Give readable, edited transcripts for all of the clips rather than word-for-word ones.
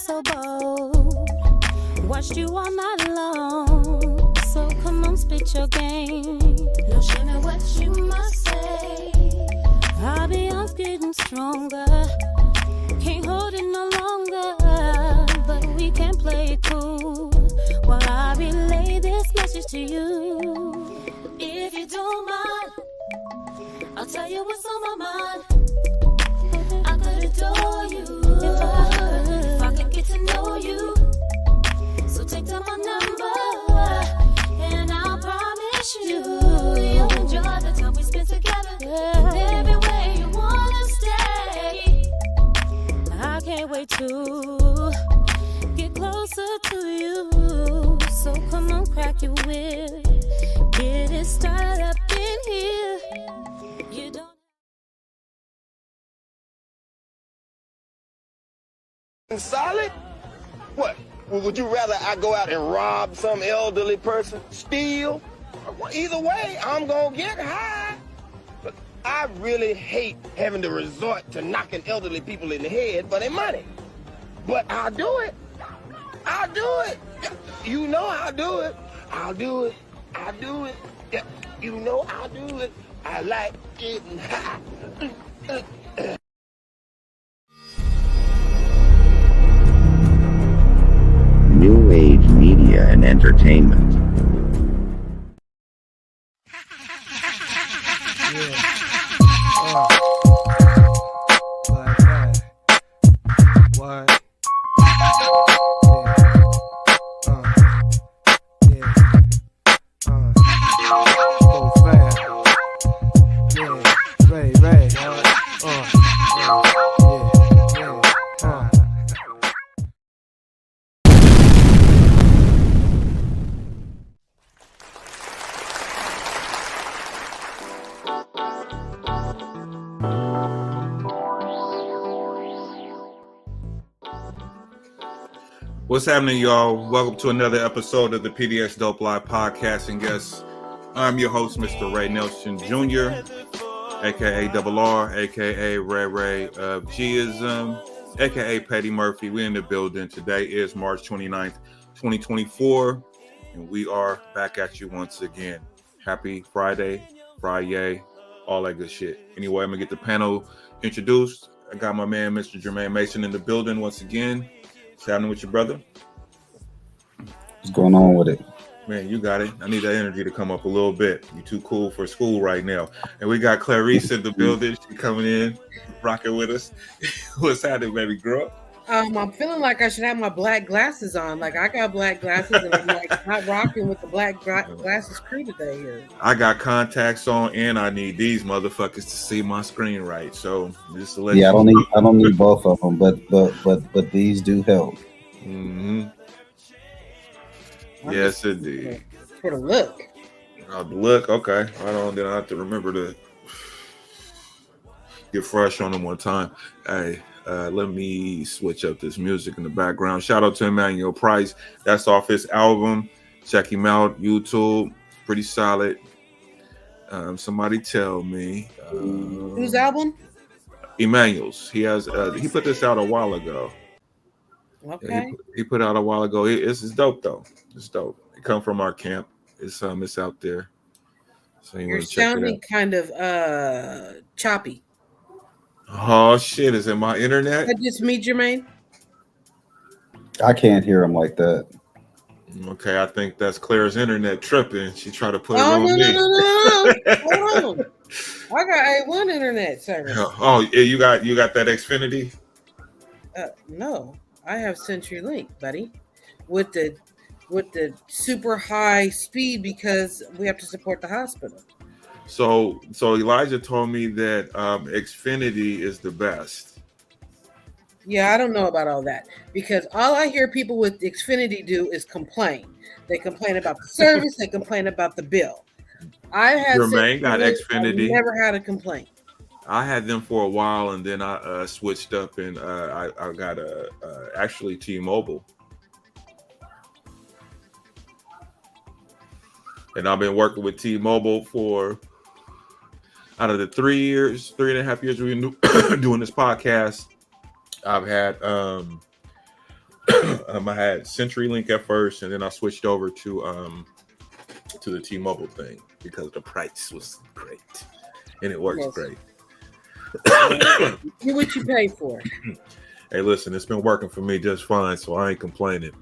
so bold. Watched you all night long. So come on, spit your game. No shame in what you must say. Our beyond's getting stronger. Can't hold it no longer. But we can play it cool while I relay this message to you. If you don't mind, I'll tell you what's on my mind. I could adore you if I could get to know you. So take down my number, and I'll promise you you'll enjoy the time we spend together. And every way you wanna stay, I can't wait to get closer to you. So come on, crack your whip, get it started up in here. You don't. Solid? What? Would you rather I go out and rob some elderly person? Steal? Either way, I'm gonna get high. But I really hate having to resort to knocking elderly people in the head for their money. But I'll do it. I'll do it. You know I'll do it. I'll do it. I'll do it. Yeah, you know I'll do it. I like getting high. New Age Media and Entertainment. What? What's happening, y'all? Welcome to another episode of the PDXDOPE Live podcast. And guess I'm your host, Mr. Ray Nelson Jr., aka Double R, aka Ray of G-ism, aka Petty Murphy. We in the building. Today is March 29th, 2024, and we are back at you once again. Happy Friday, all that good shit. Anyway, I'm gonna get the panel introduced. I got my man, Mr. Jermaine Mason, in the building once again. What's happening with your brother? What's going on with it? Man, you got it. I need that energy to come up a little bit. You're too cool for school right now. And we got Clarice in the building. She coming in, rocking with us. What's happening, baby girl? I'm feeling like I should have my black glasses on. Like I got black glasses and I'm like not rocking with the black glasses crew today here. I got contacts on and I need these motherfuckers to see my screen right. So just to let I don't need both of them, but these do help. Mm-hmm. Yes, indeed. For the look. The look, okay. Then I have to remember to get fresh on them one time. Hey. Let me switch up this music in the background. Shout out to Emmanuel Price. That's off his album. Check him out. YouTube. Pretty solid. Somebody tell me. Whose album? Emmanuel's. He has. He put this out a while ago. Okay. He put out a while ago. It's dope though. It's dope. It come from our camp. It's out there. So you're sounding kind of choppy. Oh shit! Is it my internet? That just me, Jermaine. I can't hear him like that. Okay, I think that's Claire's internet tripping. She tried to put it on me. No. Hold on. I got A1 internet service. Oh, you got that Xfinity? No, I have CenturyLink, buddy, with the super high speed because we have to support the hospital. So Elijah told me that Xfinity is the best. Yeah, I don't know about all that because all I hear people with Xfinity do is complain. They complain about the service. They complain about the bill. I had Jermaine got Xfinity. I never had a complaint. I had them for a while, and then I switched up, and I got actually T-Mobile. And I've been working with T-Mobile for out of the 3.5 years we've been doing this podcast. I've had I had CenturyLink at first, and then I switched over to the T-Mobile thing because the price was great, and it works great. Get what you pay for. Hey, listen, it's been working for me just fine, so I ain't complaining.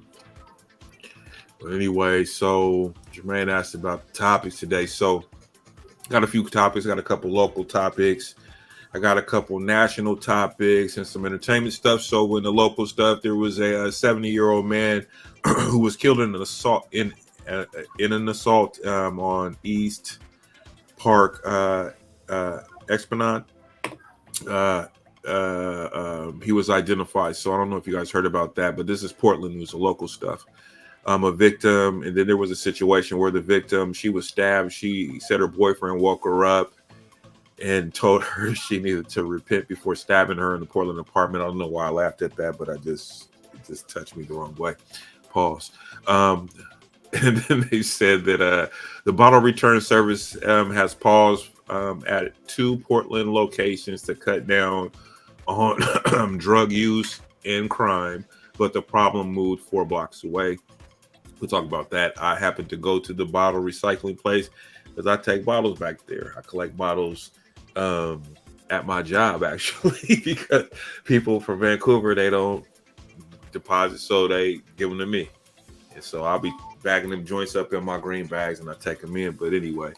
But anyway, so Jermaine asked about the topics today. So got a few topics, got a couple local topics. I got a couple national topics and some entertainment stuff. So in the local stuff, there was a 70-year-old man who was killed in an assault on East Park Esplanade. He was identified. So I don't know if you guys heard about that, but this is Portland news, the local stuff. A victim, and then there was a situation where the victim, she was stabbed. She said her boyfriend woke her up and told her she needed to repent before stabbing her in the Portland apartment. I don't know why I laughed at that, but it just touched me the wrong way. Pause. And then they said that the bottle return service has paused at 2 Portland locations to cut down on drug use and crime, but the problem moved 4 blocks away. We'll talk about that. I happen to go to the bottle recycling place because I take bottles back there. I collect bottles at my job, actually, because people from Vancouver, they don't deposit, so they give them to me. And so I'll be bagging them joints up in my green bags and I take them in. But anyway,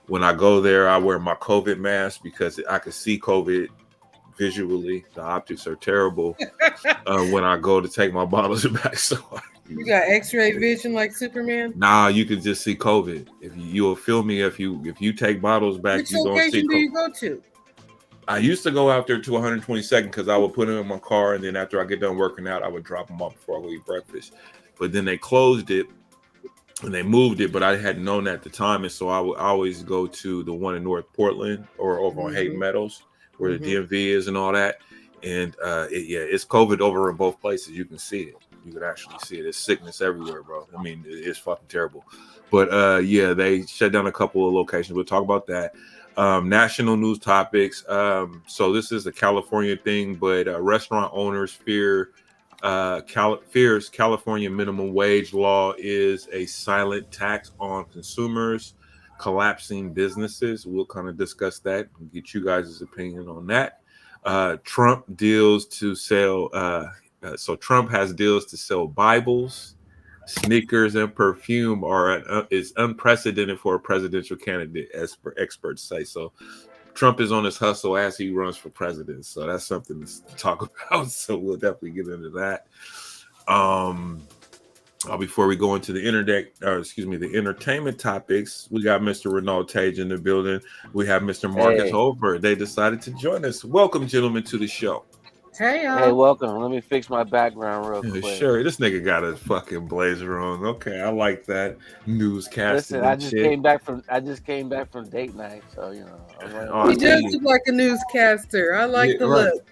when I go there, I wear my COVID mask because I can see COVID visually. The optics are terrible when I go to take my bottles back. So you got X-ray vision like Superman? Nah, you can just see COVID. If you'll feel me if you take bottles back, which you gonna see location COVID. do you go to? I used to go out there to 122nd because I would put them in my car, and then after I get done working out, I would drop them off before I go eat breakfast. But then they closed it and they moved it, but I hadn't known that at the time, and so I would always go to the one in North Portland or over on Hayden Meadows, where the DMV is and all that. And it's COVID over in both places. You can see it. You can actually see it. There's sickness everywhere, bro. I mean, it's fucking terrible. But they shut down a couple of locations. We'll talk about that. National news topics. So this is a California thing, but restaurant owners fears California minimum wage law is a silent tax on consumers, collapsing businesses. We'll kind of discuss that and get you guys' opinion on that. Trump deals to sell. So Trump has deals to sell Bibles, sneakers, and perfume is unprecedented for a presidential candidate, as experts say. So Trump is on his hustle as he runs for president. So that's something to talk about. So we'll definitely get into that. Before we go into the entertainment topics, we got Mr. Renaud Tage in the building. We have Mr. Marcus Holberg. They decided to join us. Welcome, gentlemen, to the show. Hey, welcome. Let me fix my background real quick. Sure, this nigga got a fucking blazer on. Okay, I like that newscast. Listen, I just came back from date night, so you know. He does look like a newscaster. I like the look.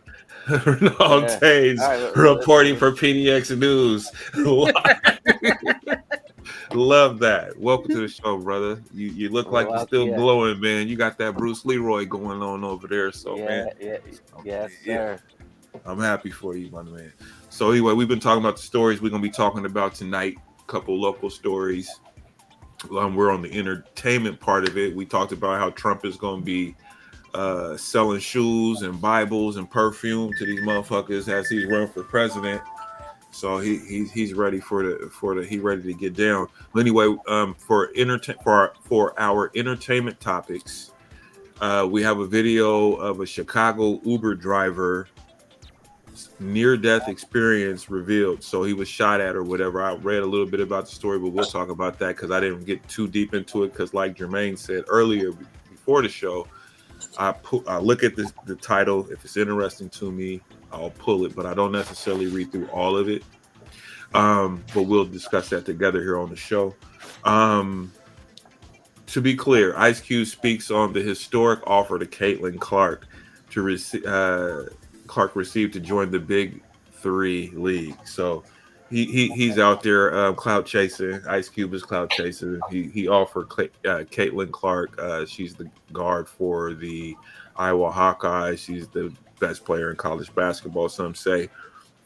Renaud Tage reporting for PDX News. Love that. Welcome to the show, brother. You look like you're still glowing, man. You got that Bruce Leroy going on over there. So man. Yes, sir. I'm happy for you, my man. So anyway, we've been talking about the stories we're gonna be talking about tonight. A couple local stories. We're on the entertainment part of it. We talked about how Trump is gonna be selling shoes and Bibles and perfume to these motherfuckers as he's running for president. So he's ready he's ready to get down. But anyway, for our entertainment topics, we have a video of a Chicago Uber driver near-death experience revealed. So he was shot at or whatever. I read a little bit about the story, but we'll talk about that because I didn't get too deep into it. Because like Jermaine said earlier before the show, I look at the title. If it's interesting to me, I'll pull it, but I don't necessarily read through all of it. But we'll discuss that together here on the show. To be clear, Ice Cube speaks on the historic offer to Caitlin Clark to received to join the Big Three League. So he's out there clout chasing. Ice Cube is clout chasing. He offered Caitlin Clark. She's the guard for the Iowa Hawkeyes. She's the best player in college basketball, some say,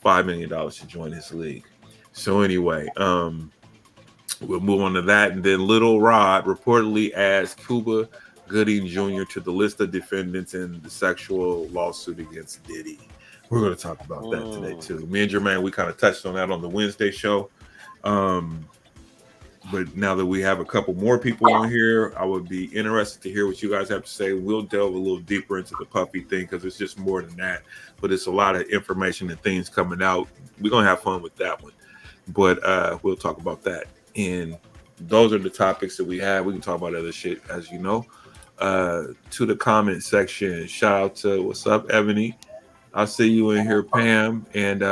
$5 million to join his league. So anyway, we'll move on to that. And then Little Rod reportedly adds Cuba Gooding Jr. to the list of defendants in the sexual lawsuit against Diddy. We're going to talk about that today, too. Me and Jermaine, we kind of touched on that on the Wednesday show. But now that we have a couple more people on here, I would be interested to hear what you guys have to say. We'll delve a little deeper into the puppy thing because it's just more than that. But it's a lot of information and things coming out. We're going to have fun with that one. But we'll talk about that. And those are the topics that we have. We can talk about other shit, as you know. To the comment section, shout out to what's up, Ebony. I'll see you in here, Pam. And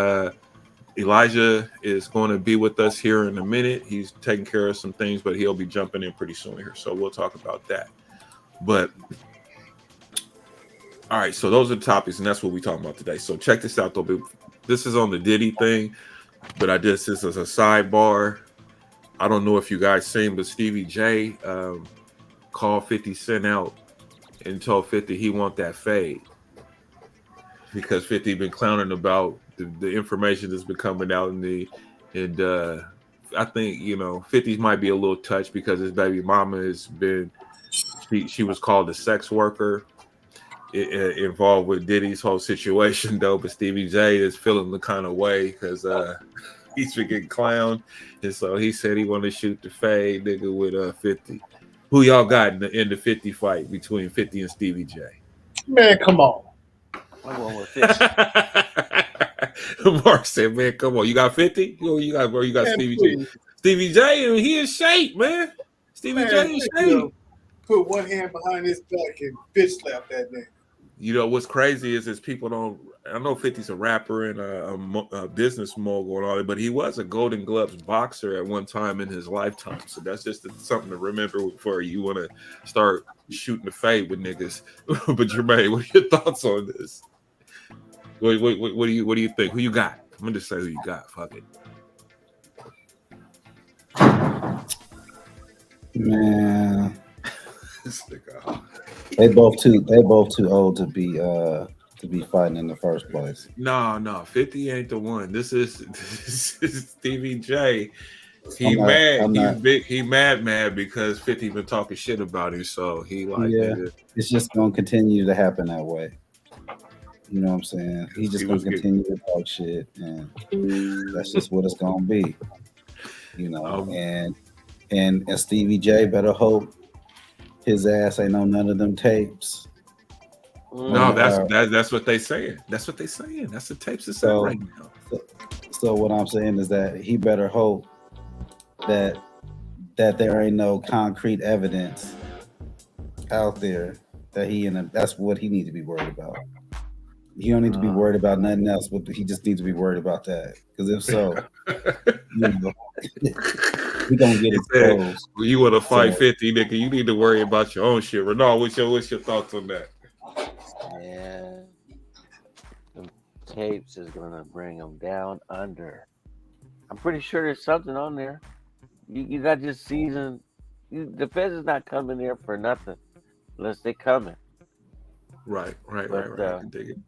Elijah is going to be with us here in a minute. He's taking care of some things, but he'll be jumping in pretty soon here. So we'll talk about that. But all right, so those are the topics, and that's what we're talking about today. So check this out, though. This is on the Diddy thing, but this is a sidebar. I don't know if you guys seen, but Stevie J called 50 Cent out and told 50 he want that fade because 50 been clowning about the information that's been coming out and I think 50 might be a little touched because his baby mama has been she was called a sex worker involved with Diddy's whole situation though, but Stevie J is feeling the kind of way because he's been getting clowned, and so he said he wanted to shoot the fade nigga with 50. Who y'all got in the 50 fight between 50 and Stevie J? Man, come on. I'm going with 50. Mark said, "Man, come on, you got 50? You got man, Stevie J. Stevie J, he in shape, man. Stevie J in shape. Put one hand behind his back and bitch slap that nigga. You know what's crazy is people don't. I know 50's a rapper and a business mogul and all that, but he was a Golden Gloves boxer at one time in his lifetime. So that's just something to remember before you want to start shooting the fade with niggas. But Jermaine, what are your thoughts on this? What do you think? Who you got? I'm gonna just say who you got. Fuck it. Man, they both too old to be fighting in the first place. No, 50 ain't the one. This is Stevie J. He mad because 50 been talking shit about him, so he like it's just gonna continue to happen that way. You know what I'm saying? He's just gonna continue to talk shit, and that's just what it's gonna be. And Stevie J better hope his ass ain't on none of them tapes. No, that's what they saying. That's what they saying. That's the tapes that say right now. So what I'm saying is that he better hope that there ain't no concrete evidence out there that that's what he needs to be worried about. He don't need to be worried about nothing else, but he just needs to be worried about that. Because if so, he gonna get exposed. You want to fight 50, nigga? You need to worry about your own shit. Renal, what's your thoughts on that? Yeah, the tapes is gonna bring them down under. I'm pretty sure there's something on there. You got this season. The feds is not coming there for nothing, unless they coming. Right. I can dig it.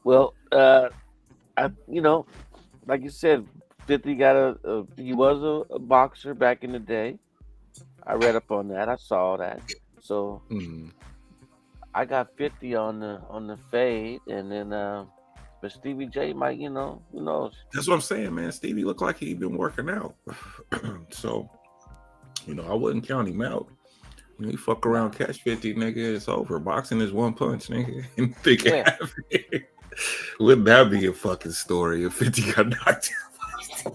Well, like you said, 50 got he was a boxer back in the day. I read up on that. I saw that. So I got 50 on the fade, and then but Stevie J might, who knows? That's what I'm saying, man. Stevie looked like he been working out. So, I wouldn't count him out. When you fuck around, catch 50, nigga, it's over. Boxing is one punch, nigga. Wouldn't that be a fucking story if 50 got knocked out?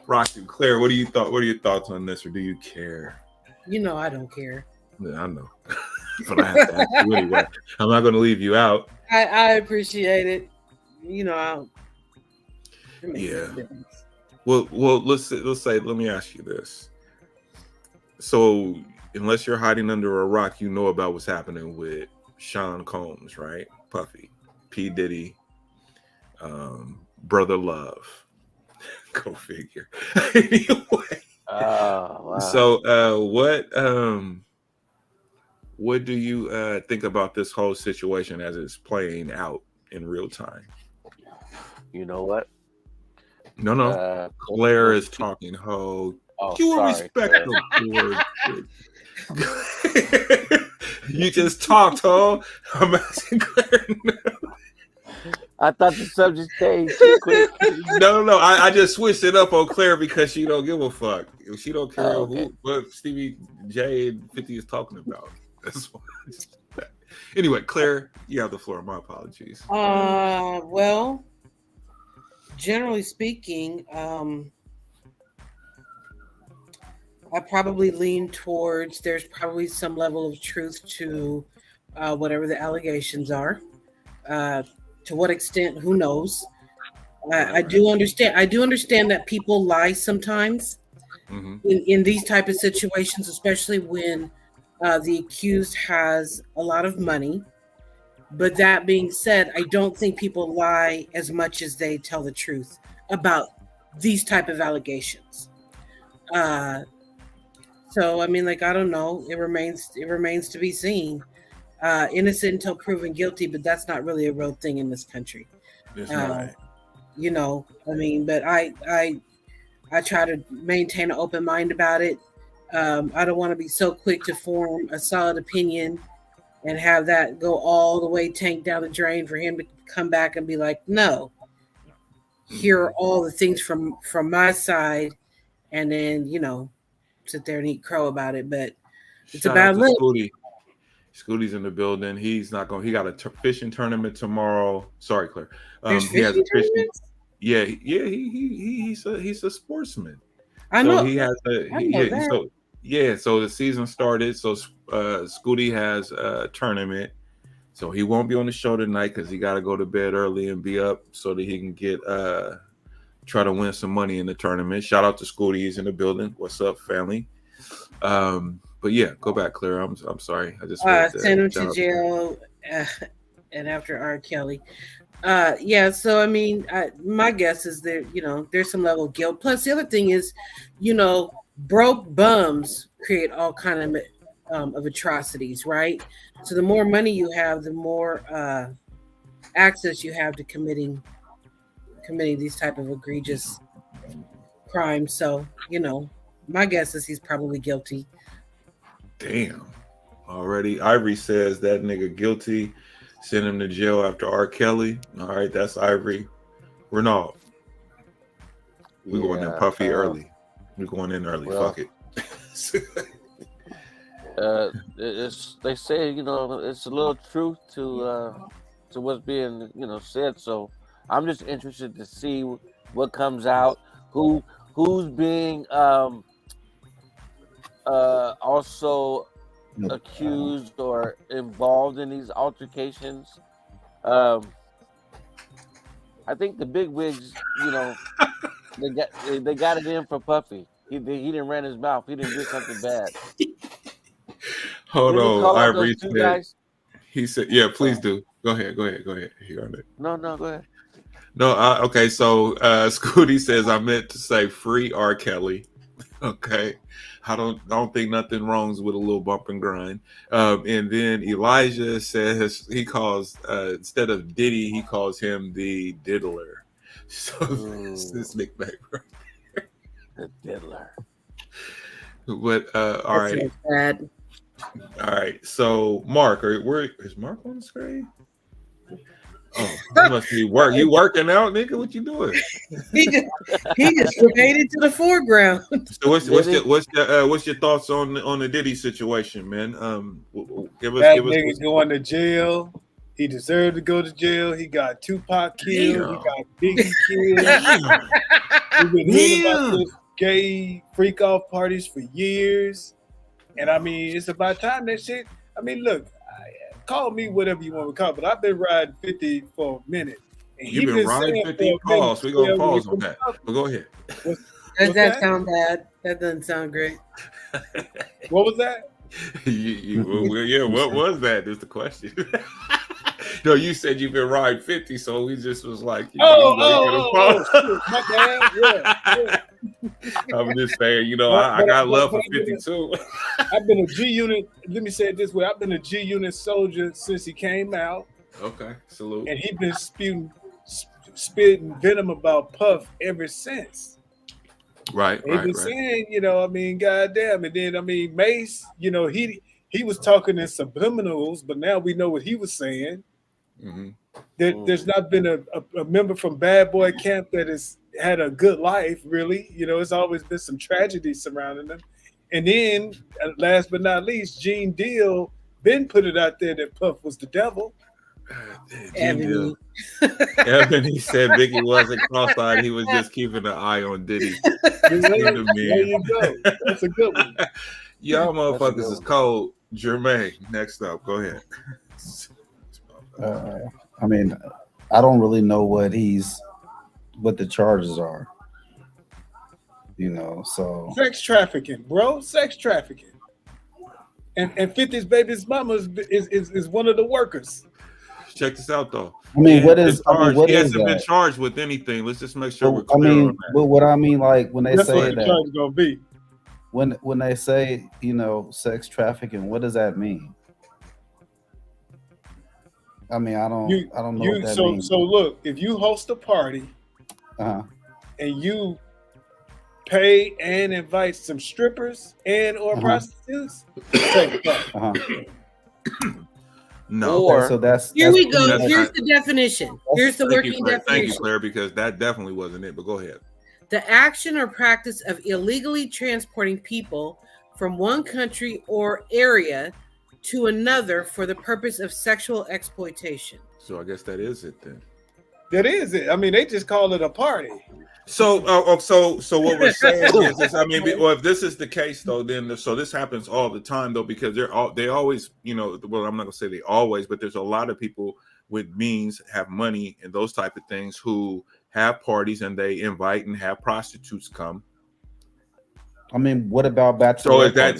Rock and Claire, what are your thoughts on this, or do you care? I don't care. Yeah, I know. But I have to ask you anyway. I'm not going to leave you out. I appreciate it. Yeah. Well, let's say. Let me ask you this. So, unless you're hiding under a rock, you know about what's happening with Sean Combs, right? Puffy, P. Diddy, Brother Love. Go figure. Anyway. Oh, wow. So, what do you think about this whole situation as it's playing out? in real time. You know what? No. Claire is talking. Ho. You will respect the word. You just talked, ho. I'm asking Claire. I thought the subject changed too quick. No. I just switched it up on Claire because she don't give a fuck. If she don't care what Stevie J and 50 is talking about. That's why. Anyway, Claire, you have the floor. My apologies. Well, generally speaking, I probably lean towards there's probably some level of truth to whatever the allegations are. To what extent, who knows? I do understand that people lie sometimes in these type of situations, especially when the accused has a lot of money. But that being said, I don't think people lie as much as they tell the truth about these type of allegations. So I mean, like, I don't know. It remains to be seen. Innocent until proven guilty, but that's not really a real thing in this country. It's not. You know, I mean, but I try to maintain an open mind about it. I don't want to be so quick to form a solid opinion and have that go all the way tank down the drain for him to come back and be like, no, here are all the things from my side, and then, you know, sit there and eat crow about it. But it's Shout about out to Scooty. Scooty's in the building. He's not going. He got a fishing tournament tomorrow. Sorry, Claire. He has a fishing. Yeah. He's a sportsman. I know. So he has a So the season started. So Scooty has a tournament. So he won't be on the show tonight because he got to go to bed early and be up so that he can get try to win some money in the tournament. Shout out to Scooty. He's in the building. What's up, family? But yeah, go back, Claire. I'm sorry. I just send him to jail, and after R. Kelly. Yeah. So I mean, my guess is that, you know, there's some level of guilt. Plus, the other thing is, you know, broke bums create all kind of atrocities, right? So the more money you have, the more access you have to committing these type of egregious crimes. So, you know, my guess is he's probably guilty. Damn. Already, Ivory says that nigga guilty. Send him to jail after R. Kelly. All right, that's Ivory. Renaud. We're going in Puffy early. We're going in early. Well, fuck it. They say, you know, it's a little truth to what's being, you know, said. So I'm just interested to see what comes out. Who's being also accused or involved in these altercations. I think the big wigs, you know, they got it in for Puffy. He didn't run his mouth. He didn't do something bad. Hold on, Ivory said. He said, "Yeah, please Oh. do. Go ahead. You on it. No, go ahead. No, okay. So Scooty says I meant to say free R. Kelly. Okay, I don't think nothing wrongs with a little bump and grind. And then Elijah says he calls instead of Diddy, he calls him the Diddler. So this nickname, right? The Diddler. But all right. Bad. All right. So Mark, is Mark on the screen? Oh, that must be work. You working out, nigga? What you doing? He just made it to the foreground. So what's your thoughts on the Diddy situation, man? Give us Nigga going to jail. He deserved to go to jail. He got Tupac killed. He got Biggie killed. We've been hearing about this gay freak off parties for years, and I mean, it's about time that shit. I mean, look. Call me whatever you want to call, but I've been riding 50 for a minute. And you've been riding 50? Pause. We're going to pause on that. But go ahead. Does that sound bad? That doesn't sound great. What was that? What was that is the question. No, you said you've been riding 50, so we just was like, my bad. Yeah. I'm just saying, you know, I got love for 52. I've been a G Unit. Let me say it this way: I've been a G Unit soldier since he came out. Okay, salute. And he been spitting venom about Puff ever since. Right, He been saying, I mean, goddamn. And then, I mean, Mace, he was talking in subliminals, but now we know what he was saying. Mm-hmm. There's not been a member from Bad Boy Camp that has had a good life, really. It's always been some tragedy surrounding them. And then, last but not least, Gene Deal then put it out there that Puff was the devil. Ebony said Biggie wasn't cross-eyed. He was just keeping an eye on Diddy. There you go. That's a good one. Y'all motherfuckers is cold. Jermaine, next up. Go ahead. I mean, I don't really know what the charges are. So sex trafficking, bro. Sex trafficking. And 50's baby's mama is one of the workers. Check this out, though. I mean, he hasn't been charged with anything. Let's just make sure we're clear on that. But what I mean, like when they That's say what the that, charge is gonna be. When they say sex trafficking, what does that mean? I mean, I don't know what that means. So look, if you host a party, and you pay and invite some strippers and or prostitutes, no. Okay, so that's here we go. Here's the definition. Here's the working definition. Thank you, Claire, because that definitely wasn't it. But go ahead. The action or practice of illegally transporting people from one country or area to another for the purpose of sexual exploitation. So I guess that is it then. That is it. I mean, they just call it a party. So what we're saying is, I mean, well, if this is the case though, then so this happens all the time though, because they always, well, I'm not gonna say they always, but there's a lot of people with means, have money, and those type of things who have parties and they invite and have prostitutes come. I mean, what about bachelor? So is that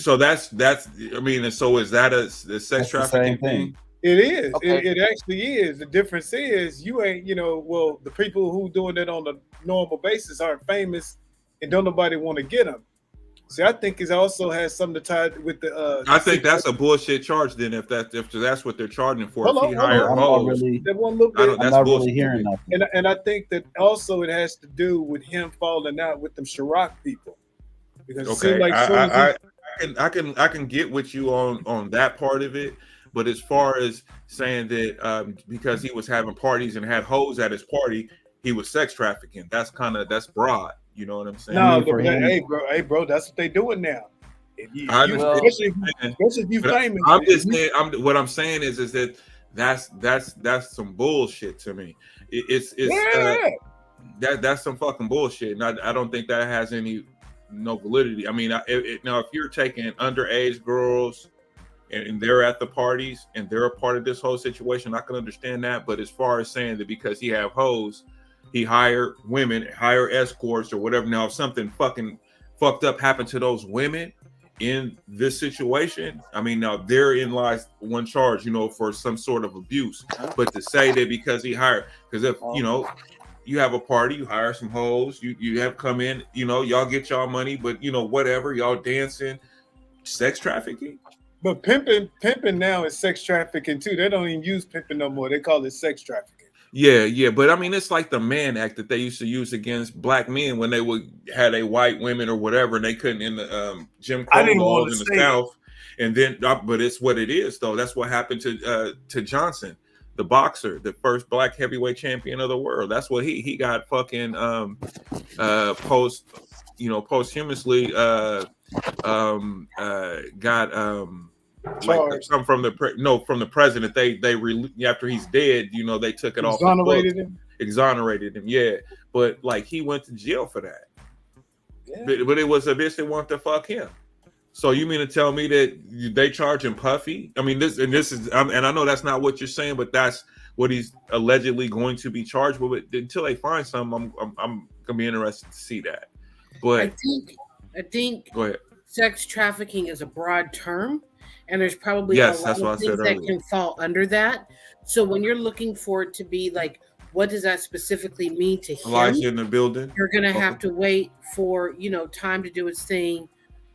that's I mean, and so is that a sex trafficking thing? It is. Okay. It actually is. The difference is you ain't, well, the people who doing it on a normal basis aren't famous and don't nobody want to get them. See, I think it also has something to tie with the. I think that's a bullshit charge. Then, if that's what they're charging for, I'm not really hearing nothing. And I think that also it has to do with him falling out with them Chirac people. Because it seemed like I can get with you on that part of it, but as far as saying that because he was having parties and had hoes at his party, he was sex trafficking. That's broad. You know what I'm saying? No, but hey, bro, that's what they doing now. Especially if you famous. I'm just saying. What I'm saying is that that's some bullshit to me. That's some fucking bullshit, and I don't think that has no validity. I mean, now if you're taking underage girls and they're at the parties and they're a part of this whole situation, I can understand that. But as far as saying that because he have hoes, he hired women, hire escorts or whatever. Now, if something fucking fucked up happened to those women in this situation, I mean, now therein lies one charge, for some sort of abuse. But to say that because he hired, because if you have a party, you hire some hoes, you have come in, y'all get y'all money, but whatever, y'all dancing, sex trafficking. But pimping now is sex trafficking too. They don't even use pimping no more. They call it sex trafficking. Yeah, but I mean, it's like the Mann Act that they used to use against black men when they had a white women or whatever, and they couldn't in the Jim Crow laws in the South. And then, but it's what it is, though. That's what happened to Johnson, the boxer, the first black heavyweight champion of the world. That's what he got fucking posthumously got like some from the president. They after he's dead, they took it off. Exonerated him. Yeah, but like he went to jail for that. Yeah. But it was a bitch that wanted to fuck him. So you mean to tell me that they charge him Puffy? I mean, this is, and I know that's not what you're saying, but that's what he's allegedly going to be charged with. But until they find something, I'm gonna be interested to see that. But I think go ahead. Sex trafficking is a broad term, and there's probably a lot of things that can fall under that. So when you're looking for it to be like, what does that specifically mean to him? Elijah in the building. You're gonna have to wait for time to do its thing.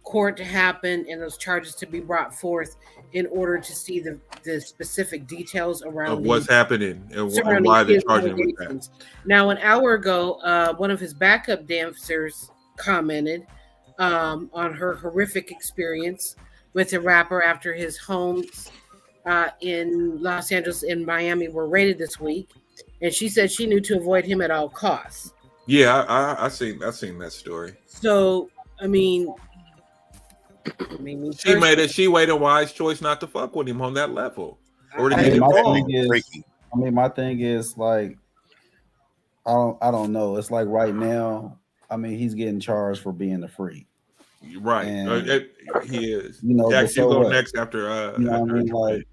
court to happen and those charges to be brought forth in order to see the specific details around of what's happening and surrounding why they're his charging with that. allegations. Now, an hour ago, one of his backup dancers commented on her horrific experience with a rapper after his homes in Los Angeles and Miami were raided this week, and she said she knew to avoid him at all costs. Yeah, I seen that story. So, I mean, she made a wise choice not to fuck with him on that level. Or to get my thing is like, I don't know. It's like right now, I mean, he's getting charged for being a freak. Right. And, he is. You know, Jack, you go what? next after you know what I mean? Like,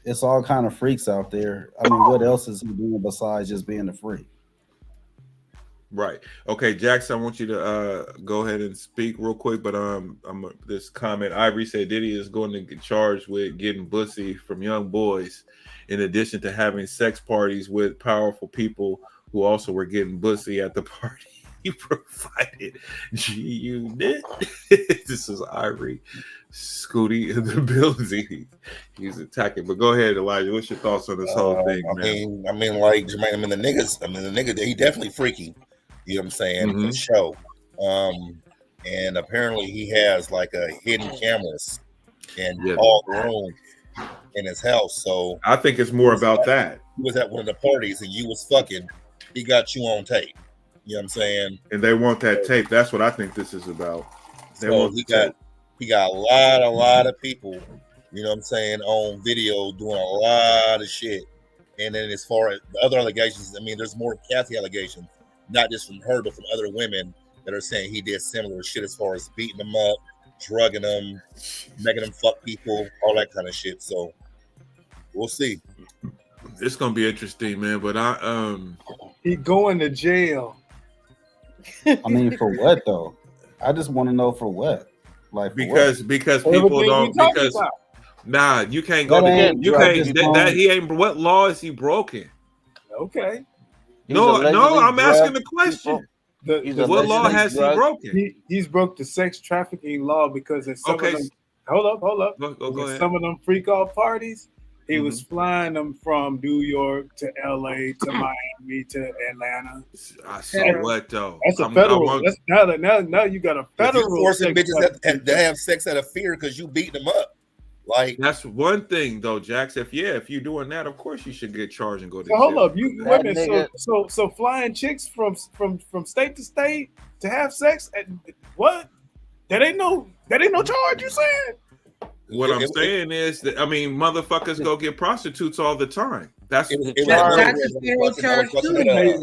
it's all kind of freaks out there. I mean, what else is he doing besides just being a freak? Right. Okay, Jackson, I want you to go ahead and speak real quick. But this comment, Ivory said Diddy is going to get charged with getting pussy from young boys, in addition to having sex parties with powerful people who also were getting pussy at the party he provided. G-Unit. This is Ivory Scooty in the building. He's attacking. But go ahead, Elijah. What's your thoughts on this whole thing, man? I mean, like Jermaine, the nigga, he definitely freaky. You know what I'm saying? For show. And apparently he has like a hidden cameras in all the rooms in his house. So I think it's more about that. He was at one of the parties and you was fucking. He got you on tape. You know what I'm saying? And they want that tape. That's what I think this is about. He got a lot of people, you know what I'm saying, on video doing a lot of shit. And then as far as the other allegations, I mean, there's more Kathy allegations, not just from her, but from other women that are saying he did similar shit as far as beating them up, drugging them, making them fuck people, all that kind of shit. So we'll see. It's gonna be interesting, man. But he going to jail. I mean, for what though? I just want to know for what. Like for because people don't you can't go to you can't that he ain't. What law is he broken? Okay. No, I'm asking the question. What law has he broken? He's broke the sex trafficking law because it's some of them. Hold up. Go ahead. Some of them freak off parties. He was flying them from New York to LA to Miami to Atlanta. I saw what though? That's a federal. Now you got a federal. You're forcing bitches to have sex out of fear because you beat them up. Like that's one thing though, Jax. If you're doing that, of course you should get charged and go to jail. Hold up, you women. So flying chicks from state to state to have sex. What? That ain't no charge. You saying? What I'm saying is that motherfuckers go get prostitutes all the time. That's a federal charge too.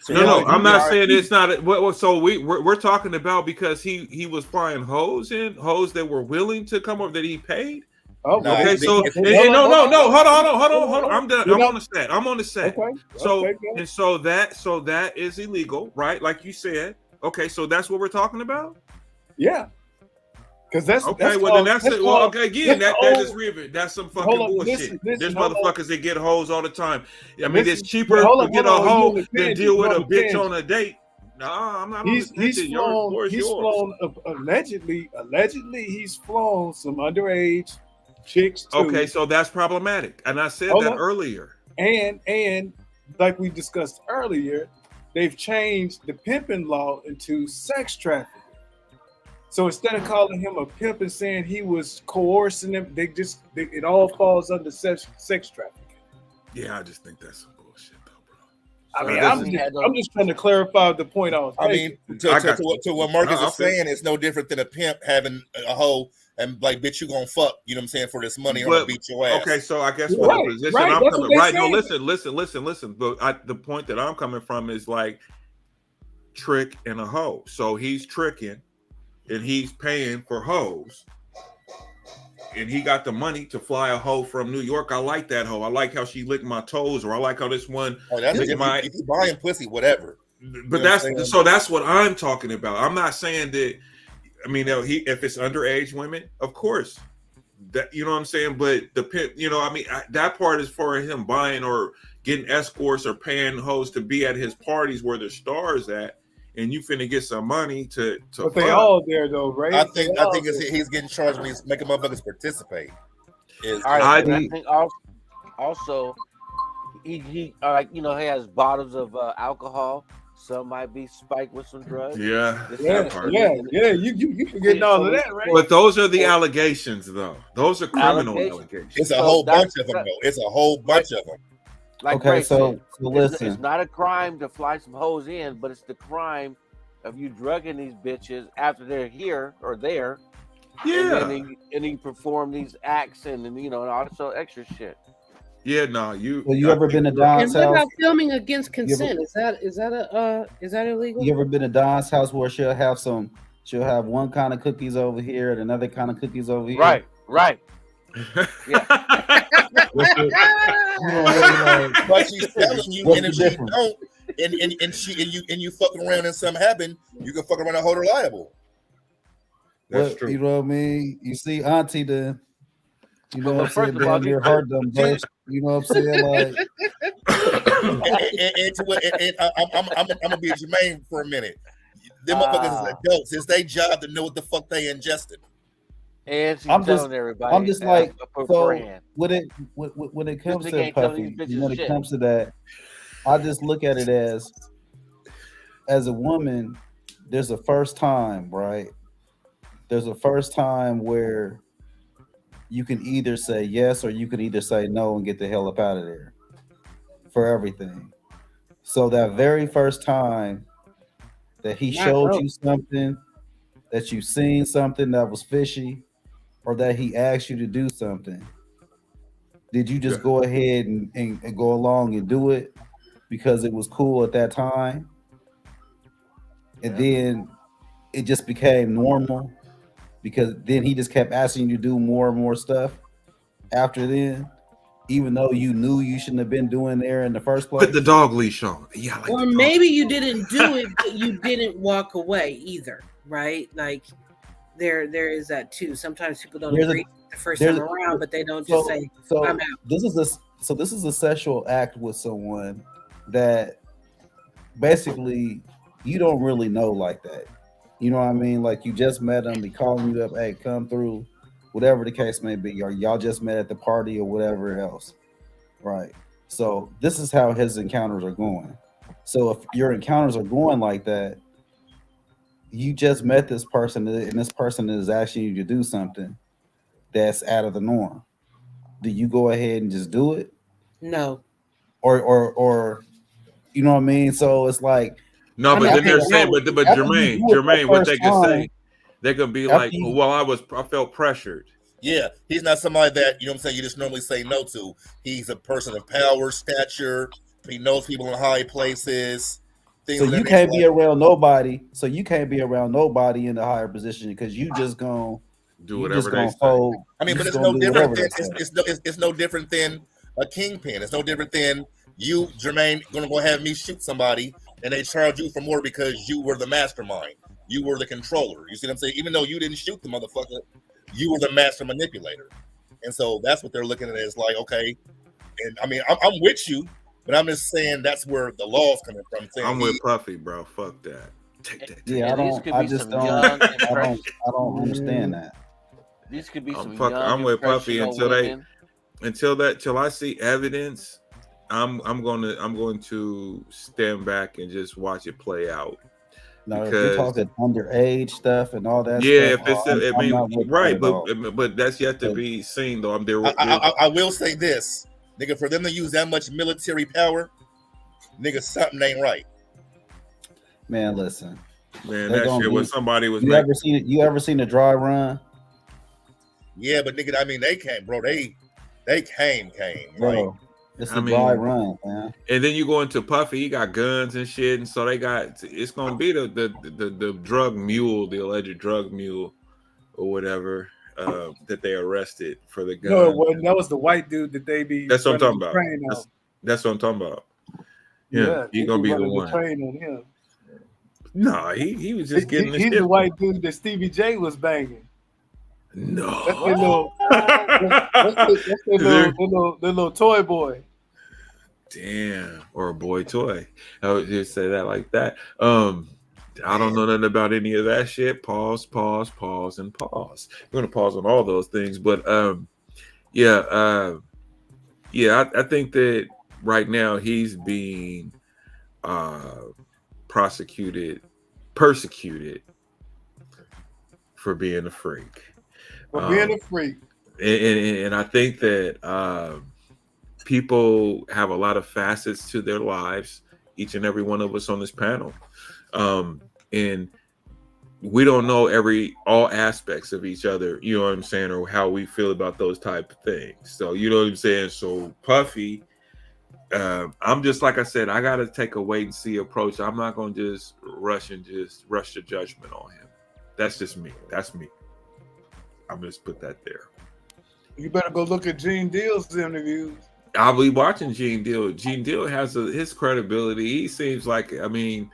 No, I'm not saying it's not. So we're talking about because he was flying hoes that were willing to come over that he paid. Oh, okay. So no. Hold on. I'm done. I'm on the set. Okay. So that is illegal, right? Like you said. Okay. So that's what we're talking about. Yeah. Because that's okay. Well, then that's it. Well, okay. Again, that is rivet. That's some fucking bullshit. There's motherfuckers that get hoes all the time. I mean, it's cheaper to get a hoe than deal with a bitch on a date. No, I'm not. He's flown allegedly. He's flown some underage chicks too. Okay, so that's problematic, and I said that earlier. And like we discussed earlier, they've changed the pimping law into sex trafficking. So instead of calling him a pimp and saying he was coercing them, it all falls under sex trafficking. Yeah, I just think that's some bullshit, though, bro. I mean, I'm just trying to clarify the point I was making. To what Marcus is saying, it's no different than a pimp having a hoe and like, bitch, you gonna fuck, you know what I'm saying, for this money, I'm gonna beat your ass. Okay, so I guess for the position I'm coming right. No, listen. But the point that I'm coming from is like trick and a hoe. So he's tricking. And he's paying for hoes. And he got the money to fly a hoe from New York. I like that hoe. I like how she licked my toes, or I like how this one. Oh, that's if you buying pussy, whatever. But that's what I'm talking about. I'm not saying that. I mean, if it's underage women, of course, that you know what I'm saying. But the pimp, that part is for him buying or getting escorts or paying hoes to be at his parties where the stars at. and you finna get some money to But they fuck. all there though, right? I think he's getting charged when he's making motherfuckers participate. All right, and I think also he like he has bottles of alcohol. Some might be spiked with some drugs. Yeah. You forgetting all of that, right? But those are the allegations, though. Those are criminal allegations. It's a whole bunch of them, though. It's a whole bunch of them. Like okay, so listen. It's not a crime to fly some hoes in, but it's the crime of you drugging these bitches after they're here or there. Yeah. And then you perform these acts and all this extra shit. Yeah, no, you. Well, you ever been to Don's And what house? about filming against consent? Is that illegal? You ever been to Don's house where she'll have one kind of cookies over here and another kind of cookies over here? Right. Yeah. But she's telling you, and if she don't, and you fucking around and something happen, you can fuck around and hold her liable. That's true. You know what I mean? You see, Auntie the. You know what I'm saying? First of all, Your heart done burst. You know what I'm saying? Like, I'm gonna be Jermaine for a minute. Them motherfuckers is adults. It's their job to know what the fuck they ingested. And she's telling everybody. I'm just like, so when it comes This to nigga ain't telling Puffy, these bitches when it shit. comes to that, I just look at it as a woman. There's a first time, right? There's a first time where you can either say yes or you can either say no and get the hell up out of there for everything. So that very first time that he showed you something, that you seen something that was fishy, or that he asked you to do something, did you just go ahead and go along and do it because it was cool at that time? And then it just became normal? Because then he just kept asking you to do more and more stuff after then, even though you knew you shouldn't have been doing there in the first place. Put the dog leash on. Yeah, or maybe you didn't do it, but you didn't walk away either, right? Like there is that too. Sometimes people don't agree the first time around, but they don't just say, "I'm out." This is a sexual act with someone that basically you don't really know like that. You know what I mean? Like you just met him, he calling you up, hey, come through, whatever the case may be, or y'all just met at the party or whatever else. Right. So this is how his encounters are going. So if your encounters are going like that, you just met this person and this person is asking you to do something that's out of the norm. Do you go ahead and just do it? No. Or you know what I mean? So it's like, no, but then they're saying, but Jermaine, what they can say, they can be like, well, I felt pressured. Yeah, he's not somebody that, you know what I'm saying, you just normally say no to. He's a person of power, stature. He knows people in high places. So you can't be around nobody. So you can't be around nobody in the higher position because you just gonna do whatever they say. I mean, but it's no different than it's no different than a kingpin. It's no different than you, Jermaine, gonna go have me shoot somebody and they charge you for more because you were the mastermind. You were the controller. You see what I'm saying? Even though you didn't shoot the motherfucker, you were the master manipulator. And so that's what they're looking at as like, okay. And I mean, I'm with you, but I'm just saying that's where the law's coming from. I'm with Puffy, bro. Fuck that. Take that. Yeah, I don't understand that. These could be I'm with Puffy until I see evidence. I'm going to stand back and just watch it play out. No, if you're talking underage stuff and all that. Yeah, stuff, but that's yet to be seen though. I will say this, nigga, for them to use that much military power, nigga, something ain't right. Man, listen. Man, that shit when somebody was. You ever seen a dry run? Yeah, but nigga, I mean, they came, bro. They came, bro. Right? It's a dry run, man. And then you go into Puffy, he got guns and shit, and so it's gonna be the drug mule, the alleged drug mule, or whatever that they arrested for the gun. No, that was the white dude that they be. That's what I'm talking about. That's what I'm talking about. Yeah, he's gonna be the one. Train on him. No, he was just getting. He's the white dude that Stevie J was banging. No, that's their little toy boy. Damn, or a boy toy. I would just say that like that. I don't know nothing about any of that shit. Pause, and pause. We're gonna pause on all those things, but yeah, I think that right now he's being persecuted for being a freak. And I think that people have a lot of facets to their lives, each and every one of us on this panel. And we don't know all aspects of each other, you know what I'm saying, or how we feel about those type of things. So you know what I'm saying? So Puffy, I'm just, like I said, I gotta take a wait and see approach. I'm not gonna just rush the judgment on him. That's just me. That's me. I'm just put that there. You better go look at Gene Deal's interviews. I'll be watching Gene Deal. Gene Deal has his credibility. He seems like, I mean,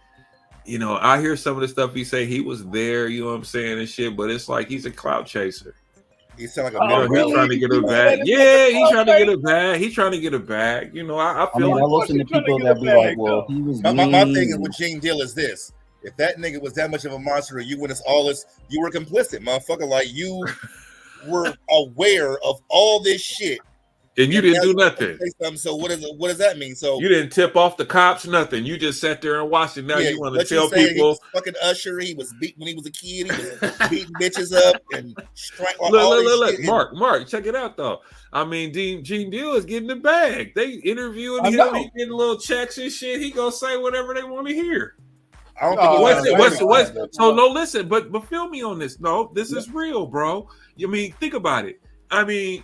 you know, I hear some of the stuff he say. He was there, you know what I'm saying, and shit. But it's like he's a clout chaser. He sound like a he's trying to get a bag. Yeah, he's trying to get a bag. He's trying to get a bag. You know, I feel. I listen to people that be like, "Well, he was." My thing is with Gene Deal is this: if that nigga was that much of a monster, you witnessed all this, you were complicit, motherfucker. Like you were aware of all this shit. And you didn't do nothing. So what does that mean? So you didn't tip off the cops, nothing. You just sat there and watched it. Now you want to tell people he was fucking Usher. He was beat when he was a kid. He was beating bitches up and look. Mark, check it out though. I mean, Gene Deal is getting the bag. They interviewing him. He getting little checks and shit. He gonna say whatever they want to hear. I don't think so no, listen, but feel me on this. No, this is real, bro. I mean, think about it. I mean,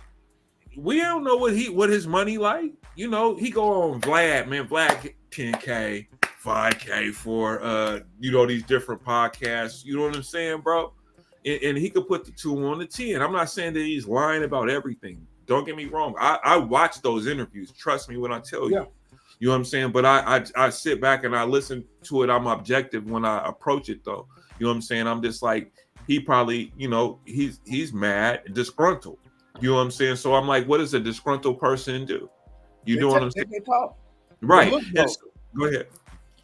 we don't know what his money like. You know, he go on Vlad 10K, 5K for you know, these different podcasts. You know what I'm saying, bro? And he could put the 2 on the 10. I'm not saying that he's lying about everything. Don't get me wrong. I watch those interviews. Trust me when I tell you. Yeah. You know what I'm saying? But I sit back and I listen to it. I'm objective when I approach it though. You know what I'm saying? I'm just like, he probably, you know, he's mad, disgruntled. You know what I'm saying? So I'm like, what does a disgruntled person do? You know what I'm saying? Right. Go ahead.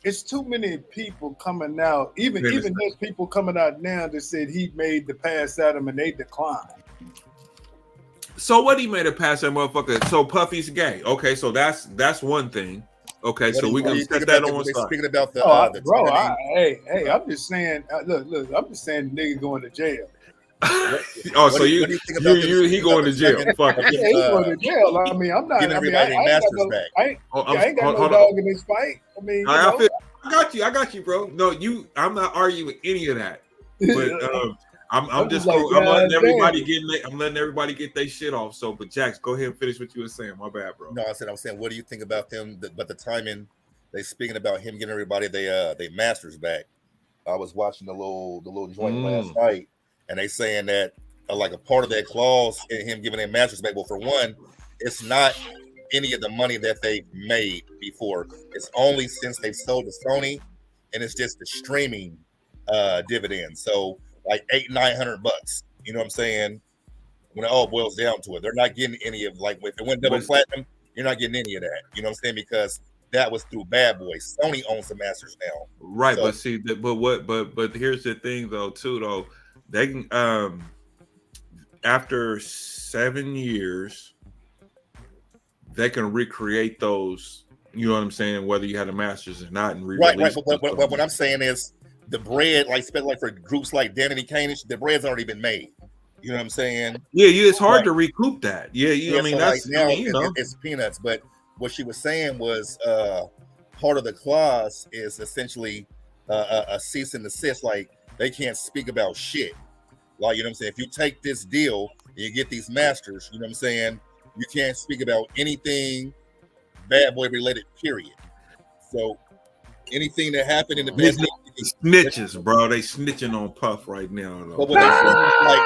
It's too many people coming out. Even there's people coming out now that said he made the pass at him and they declined. So what, he made a pass at motherfucker? So Puffy's gay. Okay, so that's one thing. Okay, so we can set that on one side. Speaking about the I'm just saying. Look, I'm just saying the nigga going to jail. So he going to jail. Fuck it. Yeah, he going to jail. I mean, I'm not. I ain't got no dog in this fight. I mean, I got you, bro. No, I'm not arguing any of that. But I'm just like, I'm letting everybody get their shit off. So, but Jax, go ahead and finish what you were saying. My bad, bro. No, I was saying, what do you think about them? But the timing, they speaking about him getting everybody they masters back. I was watching the little joint last night, and they saying that like a part of that clause in him giving their masters back. Well, for one, it's not any of the money that they made before. It's only since they've sold to Sony, and it's just the streaming dividends. So like $800-900. You know what I'm saying? When it all boils down to it, they're not getting any of, like, if it went double platinum, you're not getting any of that. You know what I'm saying? Because that was through Bad Boys. Sony owns the masters now. Right, so, but see, but here's the thing though, too, though. They can after 7 years, they can recreate those. You know what I'm saying? Whether you had a masters or not, and right. But what I'm saying is the bread, like for groups like Danny Kane, the bread's already been made. You know what I'm saying? Yeah, it's hard to recoup that. Yeah, I mean, so that's like now it's peanuts. But what she was saying was part of the clause is essentially a cease and desist. Like they can't speak about shit. Like, you know what I'm saying? If you take this deal and you get these masters, you know what I'm saying? You can't speak about anything Bad Boy related, period. So anything that happened in the business. Snitches, bro. They snitching on Puff right now. But what they say is like,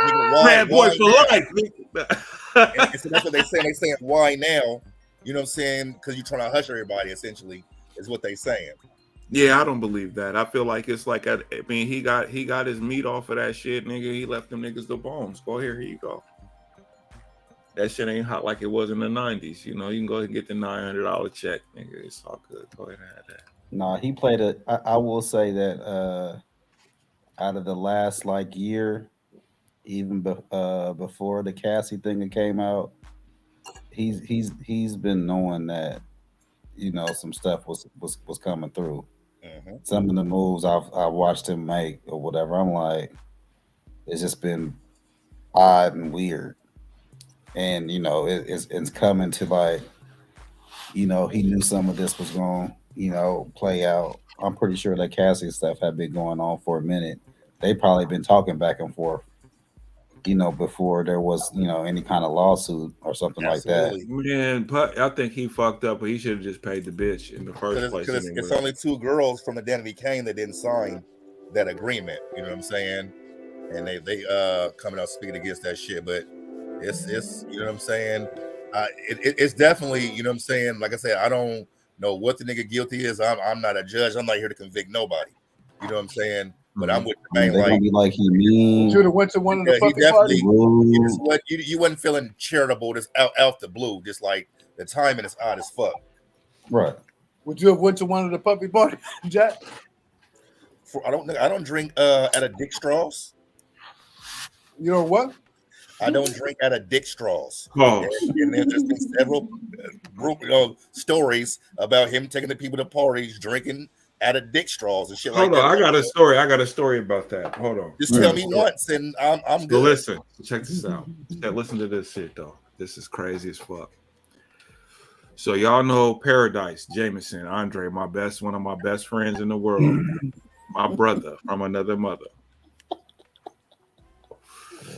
Bad Boy for life. And so that's what they say. They saying why now? You know what I'm saying? Because you're trying to hush everybody. Essentially, is what they saying. Yeah, I don't believe that. I feel like it's like he got his meat off of that shit, nigga. He left them niggas the bones. Go here you go. That shit ain't hot like it was in the 90s. You know, you can go ahead and get the $900 check, nigga. It's all good. Go ahead and have that. No, he played I will say that out of the last like year, even before the Cassie thing that came out, he's been knowing that, you know, some stuff was coming through. Mm-hmm. Some of the moves I watched him make or whatever, I'm like, it's just been odd and weird. And you know, it's coming to like, you know, he knew some of this was going to, you know, play out. I'm pretty sure that Cassie stuff had been going on for a minute. They probably been talking back and forth, you know, before there was, you know, any kind of lawsuit or something Absolutely. like that. Man, but I think he fucked up, but he should have just paid the bitch in the first place. Because it's only 2 girls from the Danity Kane that didn't sign that agreement. You know what I'm saying? And they coming out speaking against that shit. But it's you know what I'm saying? It's definitely, you know what I'm saying? Like I said, I don't know what the nigga guilty is. I'm not a judge. I'm not here to convict nobody. You know what I'm saying? But I'm with the man. Like he mean. Should have went to one of the He fucking definitely. parties. You wasn't feeling charitable just out the blue. Just like the timing is odd as fuck. Right. Would you have went to one of the puppy parties, Jack? I don't drink out of dick straws. You know what? I don't drink out of dick straws. Oh. And there's been several stories about him taking the people to parties, drinking out of dick straws and shit like that. Hold on, I got a story about that. Hold on. Just tell me once, and I'm good. So listen, check this out. Listen to this shit though. This is crazy as fuck. So y'all know Paradise Jameson, Andre, one of my best friends in the world, my brother from another mother.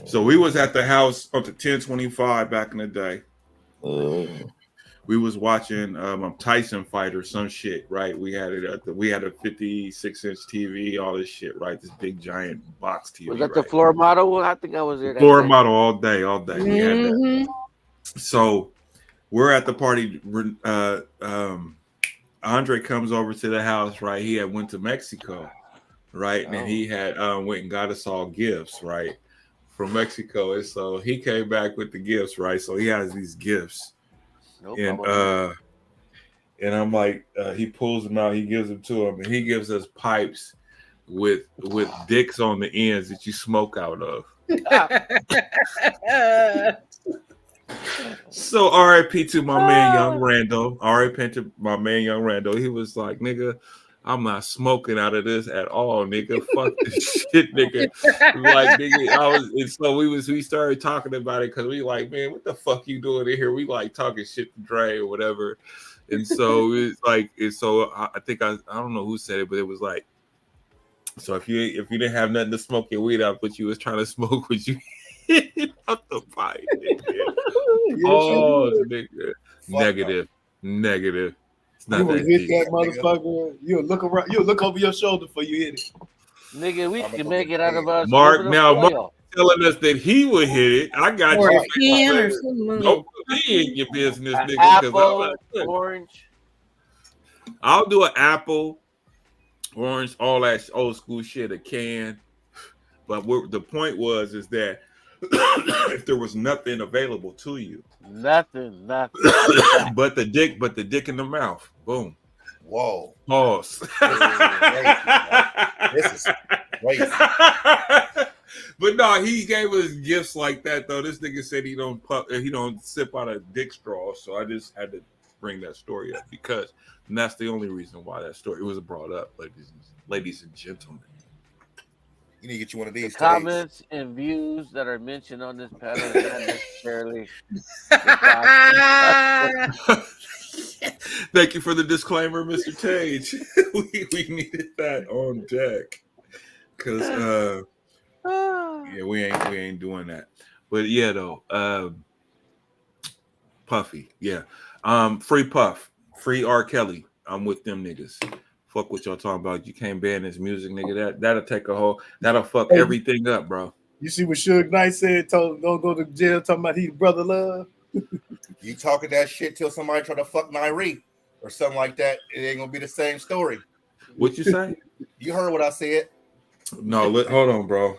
So we was at the house on the 1025 back in the day. We was watching Tyson fight or some shit, right? We had it we had a 56-inch TV, all this shit, right? This big giant box TV. Was that the floor model? I think I was there. Floor model all day. We had that. So we're at the party. Andre comes over to the house, right? He had went to Mexico, right? And he had went and got us all gifts, right? From Mexico. And so he came back with the gifts, right? So he has these gifts. And I'm like, he pulls them out, he gives them to him, and he gives us pipes with dicks on the ends that you smoke out of. So RIP to my man Young Rando. RIP to my man Young Rando. He was like, nigga, I'm not smoking out of this at all, nigga. Fuck this shit, nigga. Like, nigga, and so we started talking about it because we like, man, what the fuck you doing in here? We like talking shit to Dre or whatever. And so it's like, I think I don't know who said it, but it was like, so if you didn't have nothing to smoke your weed out, but you was trying to smoke what you hit out the pipe, nigga. Oh, nigga. Negative. You will hit that motherfucker. You'll look around. You'll look over your shoulder before you hit it. Nigga, we can make it out of us. Mark telling us that he would hit it. I got Or you. a can or something. Don't put me in your business, nigga. Apple, orange. I'll do an apple, orange, all that old school shit. A can. But the point is that if there was nothing available to you, nothing. but the dick in the mouth. Boom. Whoa. Pause. This is crazy. But no, he gave us gifts like that though. This nigga said he don't sip out of dick straw. So I just had to bring that story up because that's the only reason why that story was brought up, ladies and gentlemen. You need to get you one of these. The comments and views that are mentioned on this panel are not necessarily. Thank you for the disclaimer, Mr. Tage. we needed that on deck because we ain't doing that. But yeah, though, Puffy, yeah, free Puff, free R. Kelly. I'm with them niggas. Fuck what y'all talking about. You can't ban this music, nigga. That'll fuck everything up, bro. You see what Suge Knight said? Don't go to jail talking about he brother love. You talking that shit till somebody try to fuck Nairi or something like that. It ain't gonna be the same story. What you say? You heard what I said. No, hold on, bro.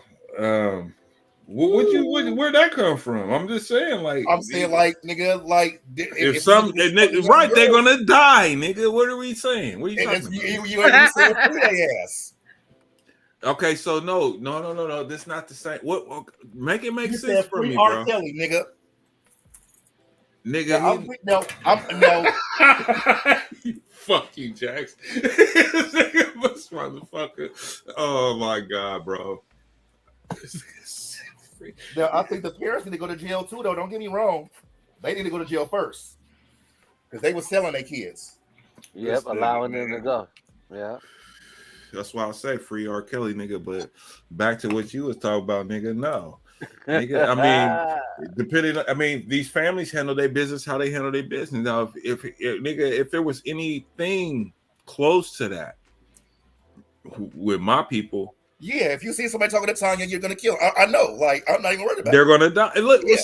Where'd that come from? I'm just saying, nigga, like if they're gonna die, nigga. What are we saying? What are you talking about? You ain't saying free their ass. Okay, so no. This not the same. What make it make You sense said for free me, R. bro? Kelly, nigga. Nigga, fuck you, Jax. This motherfucker. Oh my god, bro. Now, I think the parents need to go to jail too, though. Don't get me wrong. They need to go to jail first because they were selling their kids. Yep, allowing them to go. Yeah. That's why I say free R. Kelly, nigga. But back to what you was talking about, nigga. No, nigga. I mean, these families handle their business how they handle their business. Now, if nigga, if there was anything close to that with my people, yeah. If you see somebody talking to Tanya, you're gonna kill. I know. Like, I'm not even worried about. They're gonna die. And look, yeah.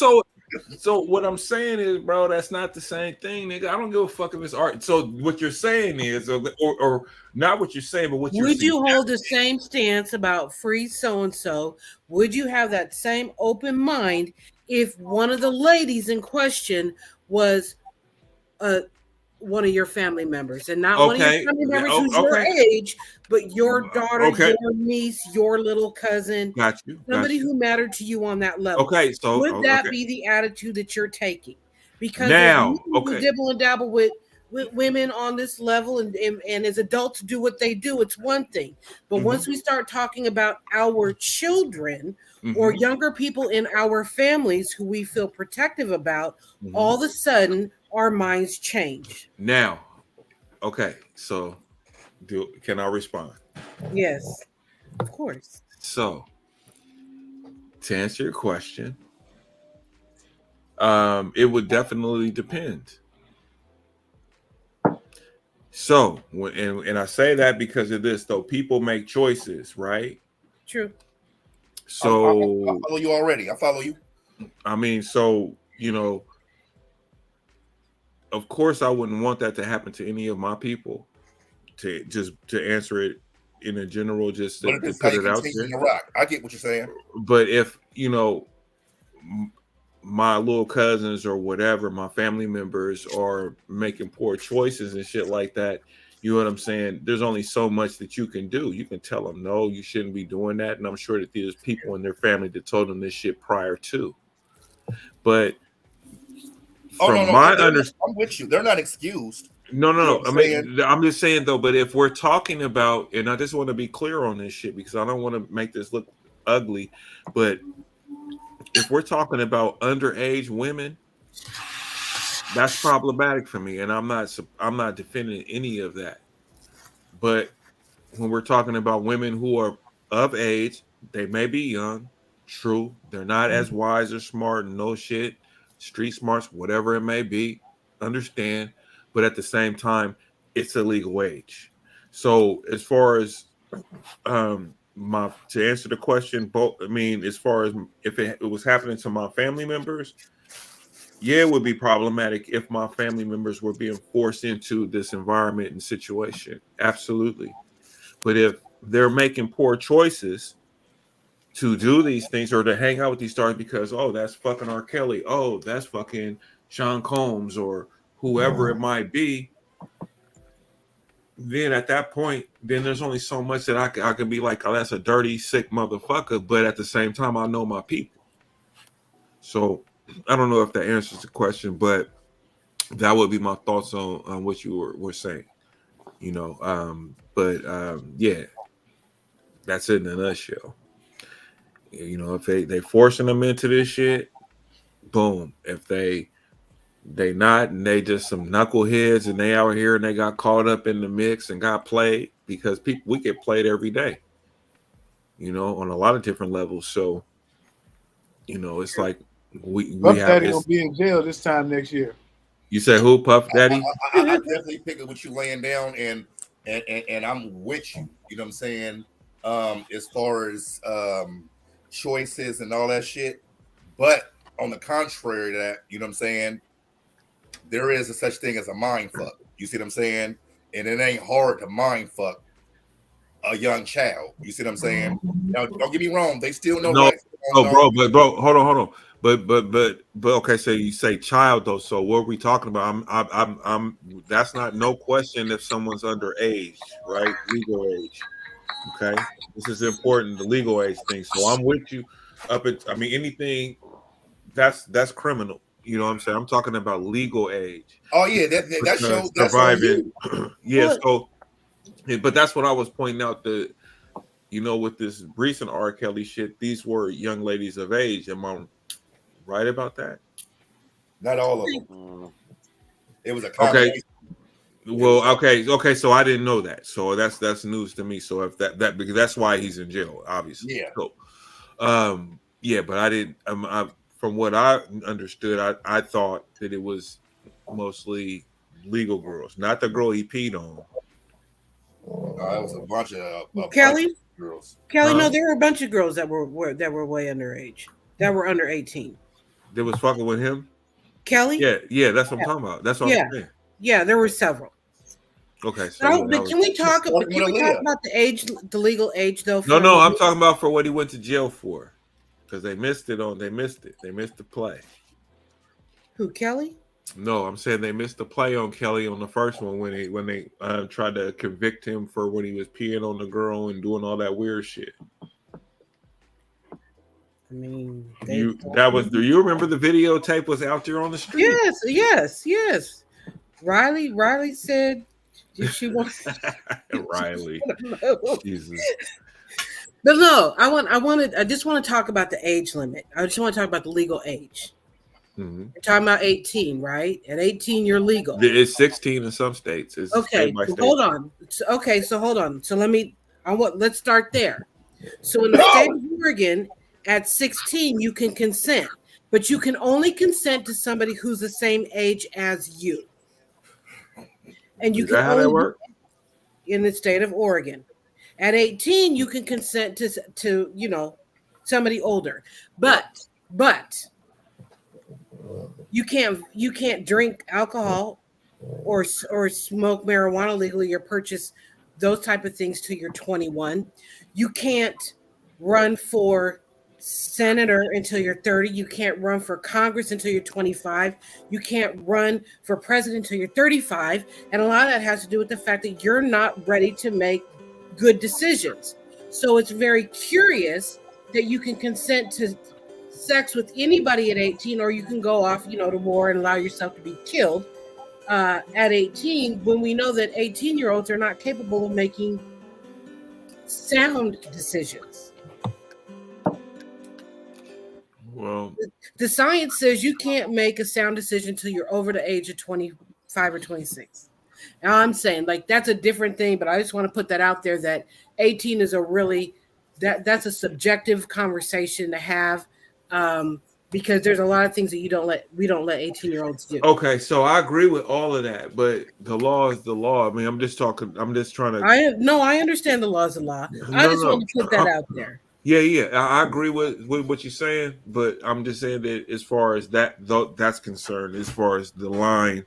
So what I'm saying is, bro, that's not the same thing, nigga. I don't give a fuck if it's art. So what you're saying is, or not what you're saying, but what you're saying. Would you hold the same stance about free so-and-so? Would you have that same open mind if one of the ladies in question was one of your family members, and not one of your family members who's your age, but your daughter, your niece, your little cousin, somebody who mattered to you on that level? Okay, so would that be the attitude that you're taking? Because now, dibble and dabble with women on this level, and as adults do what they do, it's one thing. But once we start talking about our children or younger people in our families who we feel protective about, all of a sudden our minds change. Now, okay, so can I respond? Yes, of course. So, to answer your question, it would definitely depend. So, and I say that because of this, though, people make choices, right? True. So I follow you already. I follow you. I mean, so of course, I wouldn't want that to happen to any of my people. To answer it in a general, just to put it out there. Rock. I get what you're saying. But if my little cousins or whatever, my family members are making poor choices and shit like that, you know what I'm saying? There's only so much that you can do. You can tell them, no, you shouldn't be doing that. And I'm sure that there's people in their family that told them this shit prior to. But I'm with you. They're not excused. No. I mean, I'm just saying though. But if we're talking about, and I just want to be clear on this shit because I don't want to make this look ugly, but if we're talking about underage women, that's problematic for me, and I'm not defending any of that. But when we're talking about women who are of age, they may be young. True, they're not as wise or smart and no shit. Street smarts, whatever it may be, understand, but at the same time, it's a legal age. So as far as to answer the question, as far as if it was happening to my family members, yeah, it would be problematic if my family members were being forced into this environment and situation. Absolutely. But if they're making poor choices to do these things or to hang out with these stars because, oh, that's fucking R. Kelly. Oh, that's fucking Sean Combs or whoever it might be. Then at that point, then there's only so much that I can be like, oh, that's a dirty, sick motherfucker. But at the same time, I know my people. So I don't know if that answers the question, but that would be my thoughts on what you were saying. Yeah, that's it in a nutshell. If they forcing them into this shit, boom. If they not and they just some knuckleheads and they out here and they got caught up in the mix and got played because we get played every day, on a lot of different levels. So, it's like we Puff have. Daddy gonna be in jail this time next year. You say who, Puff Daddy? I definitely pick up what you laying down and I'm with you. You know what I'm saying? As far as choices and all that shit, but on the contrary to that, you know what I'm saying, there is a such thing as a mind fuck. You see what I'm saying? And it ain't hard to mind fuck a young child. You see what I'm saying? Now, don't get me wrong, they still know. Bro, hold on. But okay, so you say child though. So what are we talking about? I'm that's not no question if someone's underage, right? Legal age. Okay, this is important. The legal age thing. So I'm with you. Anything that's criminal. You know what I'm saying? I'm talking about legal age. Oh yeah, that shows that's on surviving. you. Yeah. So, but that's what I was pointing out. With this recent R. Kelly shit, these were young ladies of age. Am I right about that? Not all of them. It was a okay. combination. Well, okay. So I didn't know that. So that's news to me. So if that because that's why he's in jail, obviously. Yeah. So, yeah, but I didn't. From what I understood, I thought that it was mostly legal girls, not the girl he peed on. It was a bunch of Kelly girls. Kelly, no, there were a bunch of girls that were way underage, that were under 18. That was fucking with him. Kelly. Yeah, that's what I'm talking about. That's what I'm saying. Yeah, there were several. Okay, so but can we talk about the age, the legal age, though? No, I'm talking about for what he went to jail for, because they missed it. They missed the play. Who, Kelly? No, I'm saying they missed the play on Kelly on the first one when they tried to convict him for when he was peeing on the girl and doing all that weird shit. I mean, do you remember the videotape was out there on the street? Yes. Riley said she wants Riley. Jesus. But no, I just want to talk about the age limit. I just want to talk about the legal age. Mm-hmm. You're talking about 18, right? At 18, you're legal. It's 16 in some states. It's okay. State state. Hold on. Hold on. So let's start there. So in the state of Oregon, at 16, you can consent, but you can only consent to somebody who's the same age as you. And you Is that how that works? In the state of Oregon. At 18, you can consent to somebody older. But you can't drink alcohol or smoke marijuana legally or purchase those type of things till you're 21. You can't run for senator until you're 30. You can't run for Congress until you're 25. You can't run for president until you're 35. And a lot of that has to do with the fact that you're not ready to make good decisions. So it's very curious that you can consent to sex with anybody at 18, or you can go off, to war and allow yourself to be killed at 18, when we know that 18-year-olds are not capable of making sound decisions. Well, the science says you can't make a sound decision until you're over the age of 25 or 26. Now I'm saying that's a different thing, but I just want to put that out there that 18 is that's a subjective conversation to have, because there's a lot of things that we don't let 18-year-olds do. Okay, so I agree with all of that, but the law is the law. I mean, I'm just trying to. I understand the law is the law. I just want to put that out there. Yeah, I agree with what you're saying, but I'm just saying that as far as that's concerned, as far as the line,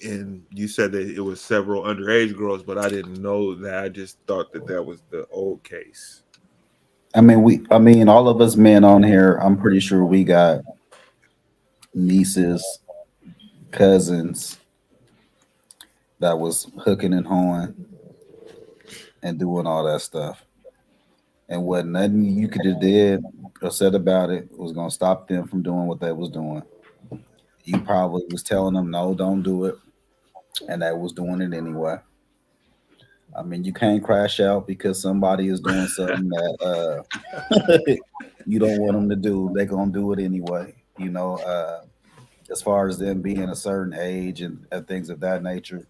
and you said that it was several underage girls, but I didn't know that. I just thought that was the old case. I mean, all of us men on here, I'm pretty sure we got nieces, cousins that was hooking and hoeing and doing all that stuff. And what nothing you could have did or said about it was going to stop them from doing what they was doing. You probably was telling them, no, don't do it. And they was doing it anyway. I mean, you can't crash out because somebody is doing something that you don't want them to do. They're going to do it anyway. As far as them being a certain age and things of that nature.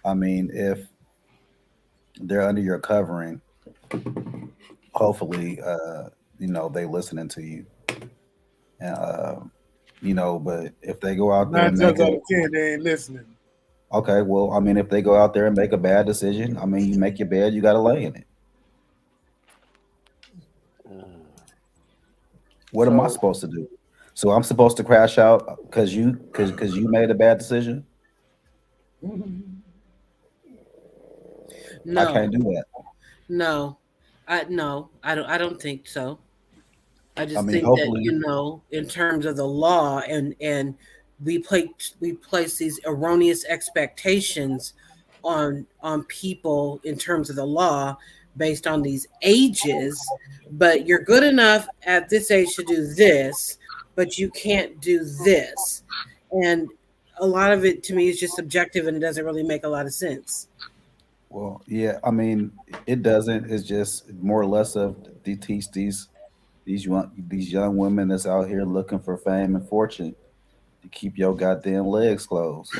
I mean, if they're under your covering, hopefully, they listening to you. But if they go out there, 9 times out of 10, they ain't listening. Okay, well, I mean, if they go out there and make a bad decision, I mean, you make your bed, you got to lay in it. What am I supposed to do? So I'm supposed to crash out because you made a bad decision? No, I can't do that. No, I don't think so. I just think that in terms of the law and we place these erroneous expectations on people in terms of the law based on these ages, but you're good enough at this age to do this, but you can't do this. And a lot of it to me is just subjective and it doesn't really make a lot of sense. Well, yeah, I mean, it doesn't. It's just more or less of to teach these young women that's out here looking for fame and fortune to keep your goddamn legs closed.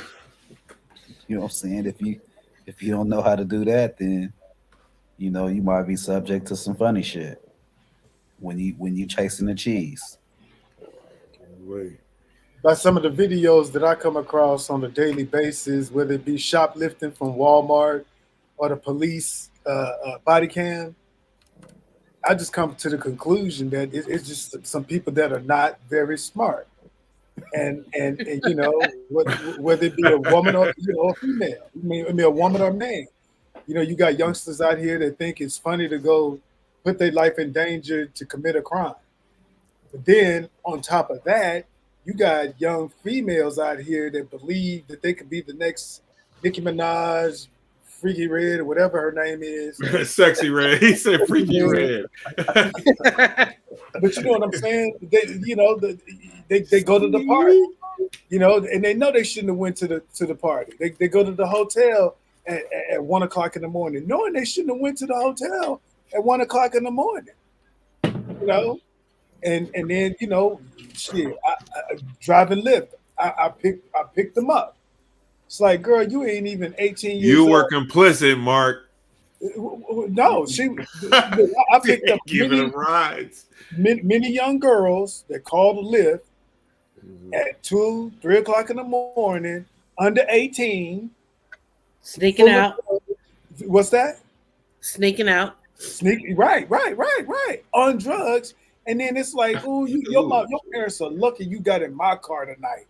You know what I'm saying? If you don't know how to do that, then you might be subject to some funny shit when you chasing the cheese. Wait. By some of the videos that I come across on a daily basis, whether it be shoplifting from Walmart or the police body cam, I just come to the conclusion that it's just some people that are not very smart, and whether it be a woman or a female, I mean a woman or a man, you got youngsters out here that think it's funny to go put their life in danger to commit a crime, but then on top of that, you got young females out here that believe that they could be the next Nicki Minaj, Freaky Red, or whatever her name is. Sexy Red. He said Freaky Red. But you know what I'm saying? They go to the party, and they know they shouldn't have went to the party. They go to the hotel at 1 o'clock in the morning, knowing they shouldn't have went to the hotel at 1 o'clock in the morning. And then shit, I driving Lyft. I picked them up. It's like, girl, you ain't even 18 years old. You were complicit, Mark. No, I picked up giving them rides. Many young girls that called a Lyft at 2, 3 o'clock in the morning, under 18, sneaking out. What's that? Sneaking out. Right. On drugs. And then it's like, oh, your parents are lucky you got in my car tonight.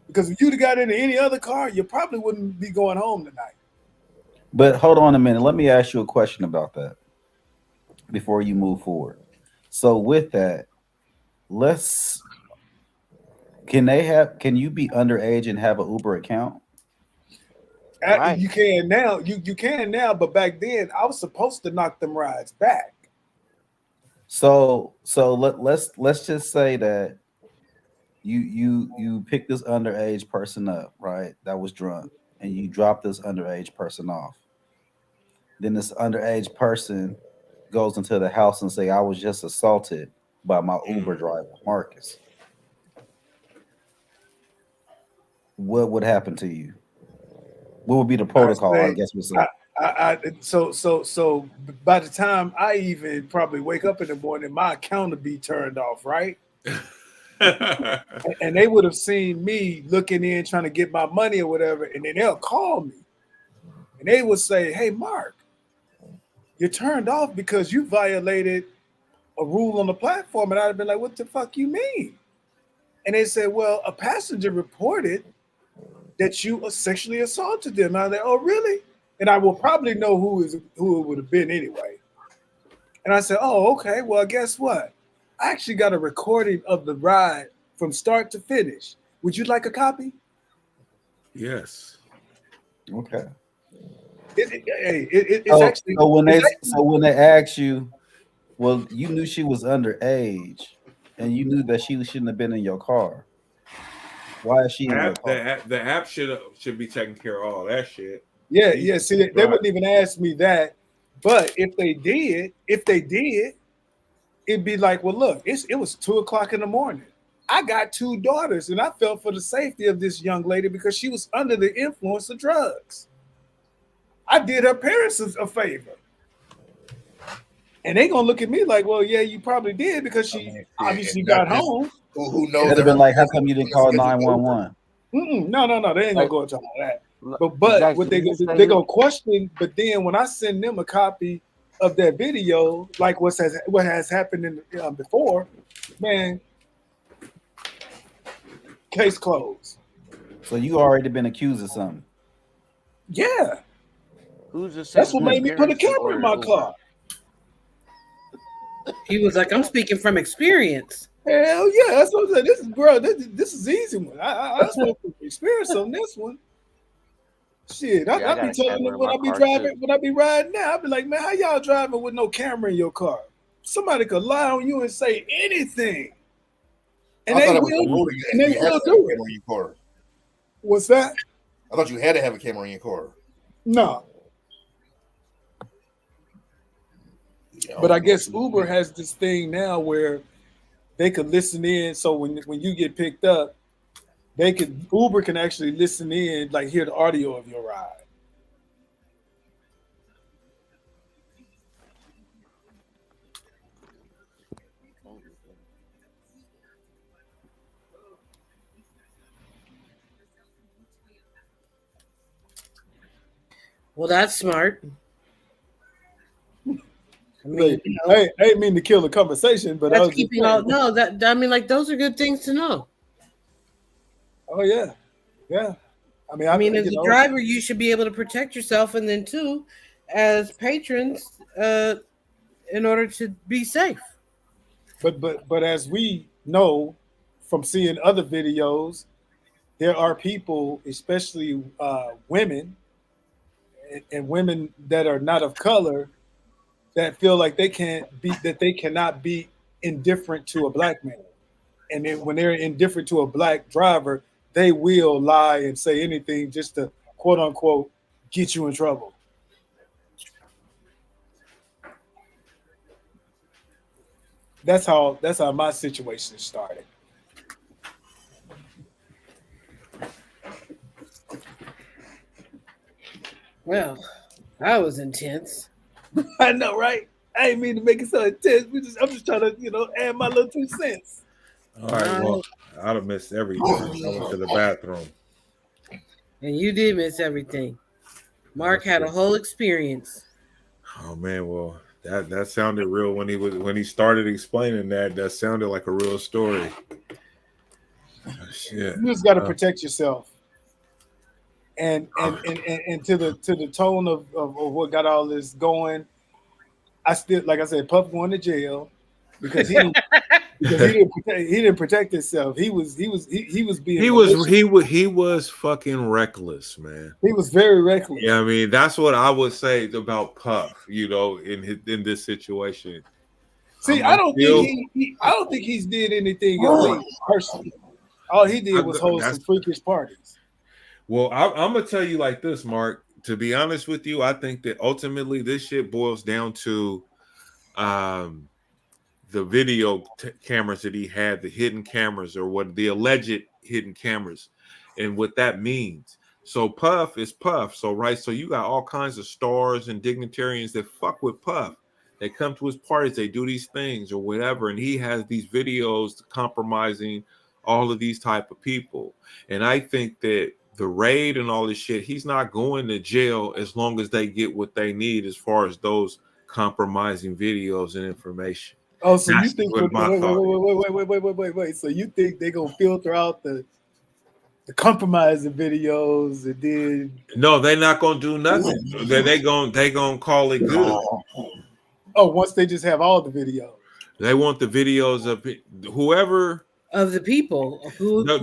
Because if you'd have got into any other car, you probably wouldn't be going home tonight. But hold on a minute. Let me ask you a question about that before you move forward. So with that, can you be underage and have an Uber account? Right. You can now. You can now, but back then I was supposed to knock them rides back. So let's just say that you pick this underage person up, right? That was drunk, and you drop this underage person off. Then this underage person goes into the house and say, "I was just assaulted by my Uber driver, Marcus." What would happen to you? What would be the protocol? I guess we'll say. So by the time I even probably wake up in the morning, my account would be turned off, right? And they would have seen me looking in trying to get my money or whatever, and then they'll call me and they would say, "Hey, Mark, you're turned off because you violated a rule on the platform." And I'd have been like, "What the fuck you mean?" And they said, "Well, a passenger reported that you sexually assaulted them." And I was like, "Oh, really?" And I will probably know who it would have been anyway. And I said, "Oh, okay. Well, guess what? I actually got a recording of the ride from start to finish. Would you like a copy?" Yes. Okay. It's actually. So when they ask you, well, you knew she was underage, and you knew that she shouldn't have been in your car. Why is she in your car? The app should be taking care of all that shit. Yeah. See, they wouldn't even ask me that. But if they did, it'd be like, well, look, it was 2 o'clock in the morning. I got 2 daughters, and I felt for the safety of this young lady because she was under the influence of drugs. I did her parents a favor. And they gonna look at me like, well, yeah, you probably did because she obviously got home. Who knows? It'd have been like, how come you didn't call 911? No, they ain't gonna go into all that. But exactly. What they gonna question? But then when I send them a copy of that video, like what has happened in before, man, case closed. So you already been accused of something? Yeah. That's what made me put a camera in my car. He was like, "I'm speaking from experience." Hell yeah, that's what I'm saying. This is easy one. I spoke from experience on this one. Shit, Yeah, I I got be a telling camera them in when my I be car, driving, too. when I be riding now, I be like, man, how y'all driving with no camera in your car? Somebody could lie on you and say anything, and I they thought it was a will, rule and you they had to will have a do it. camera in your car. What's that? I thought you had to have a camera in your car. No, Yeah, but I guess Uber has this thing now where they could listen in. So when you get picked up, Uber can actually listen in, like hear the audio of your ride. Well, that's smart. I mean, Like, I ain't mean to kill the conversation, but I that's was just keeping saying. all. No, that I mean, like those are good things to know. Oh yeah, yeah. I mean, I mean, as you a know, driver, you should be able to protect yourself, and then too, as patrons, in order to be safe. but as we know from seeing other videos, there are people, especially women and women that are not of color, that feel like they cannot be indifferent to a black man, and then when they're indifferent to a black driver, they will lie and say anything just to quote unquote get you in trouble. That's how my situation started. Well, that was intense. I know, right? I ain't mean to make it so intense. I'm just trying to, add my little 2 cents. All right, well, I'd have missed everything. I went to the bathroom. And you did miss everything. Mark had a whole experience. Oh man, well, that sounded real when he started explaining that. That sounded like a real story. Oh, shit. You just got to protect yourself. And to the tone of what got all this going, I still, like I said, Puff going to jail because he didn't protect himself. He was being he was fucking reckless, man. He was very reckless. Yeah, I mean that's what I would say about Puff. In this situation. See, I don't think he's did anything illegal personally. All he did was hold some freakish parties. Well, I'm gonna tell you like this, Mark. To be honest with you, I think that ultimately this shit boils down to the video cameras that he had, the hidden cameras, or what the alleged hidden cameras, and what that means. So Puff is Puff. So you got all kinds of stars and dignitarians that fuck with Puff. They come to his parties, they do these things or whatever, and he has these videos compromising all of these type of people. And I think that the raid and all this shit, he's not going to jail as long as they get what they need as far as those compromising videos and information. Oh, so That's you think wait. So you think they're gonna filter out the compromising videos and then no, they're not gonna do nothing. They gonna call it good. Oh, once they just have all the videos. They want the videos of whoever of the people who there's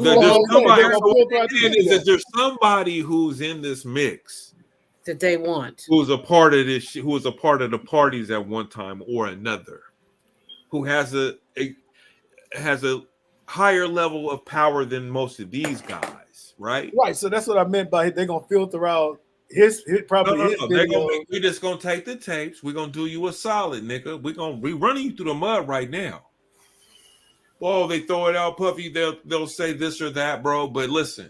somebody who's in this mix that they want, who's a part of this, who was a part of the parties at one time or another, who has a higher level of power than most of these guys, right? Right. So that's what I meant by they're gonna filter out his video. We're just gonna take the tapes. We're gonna do you a solid, nigga. We running you through the mud right now. Well, they throw it out, Puffy. They'll say this or that, bro. But listen,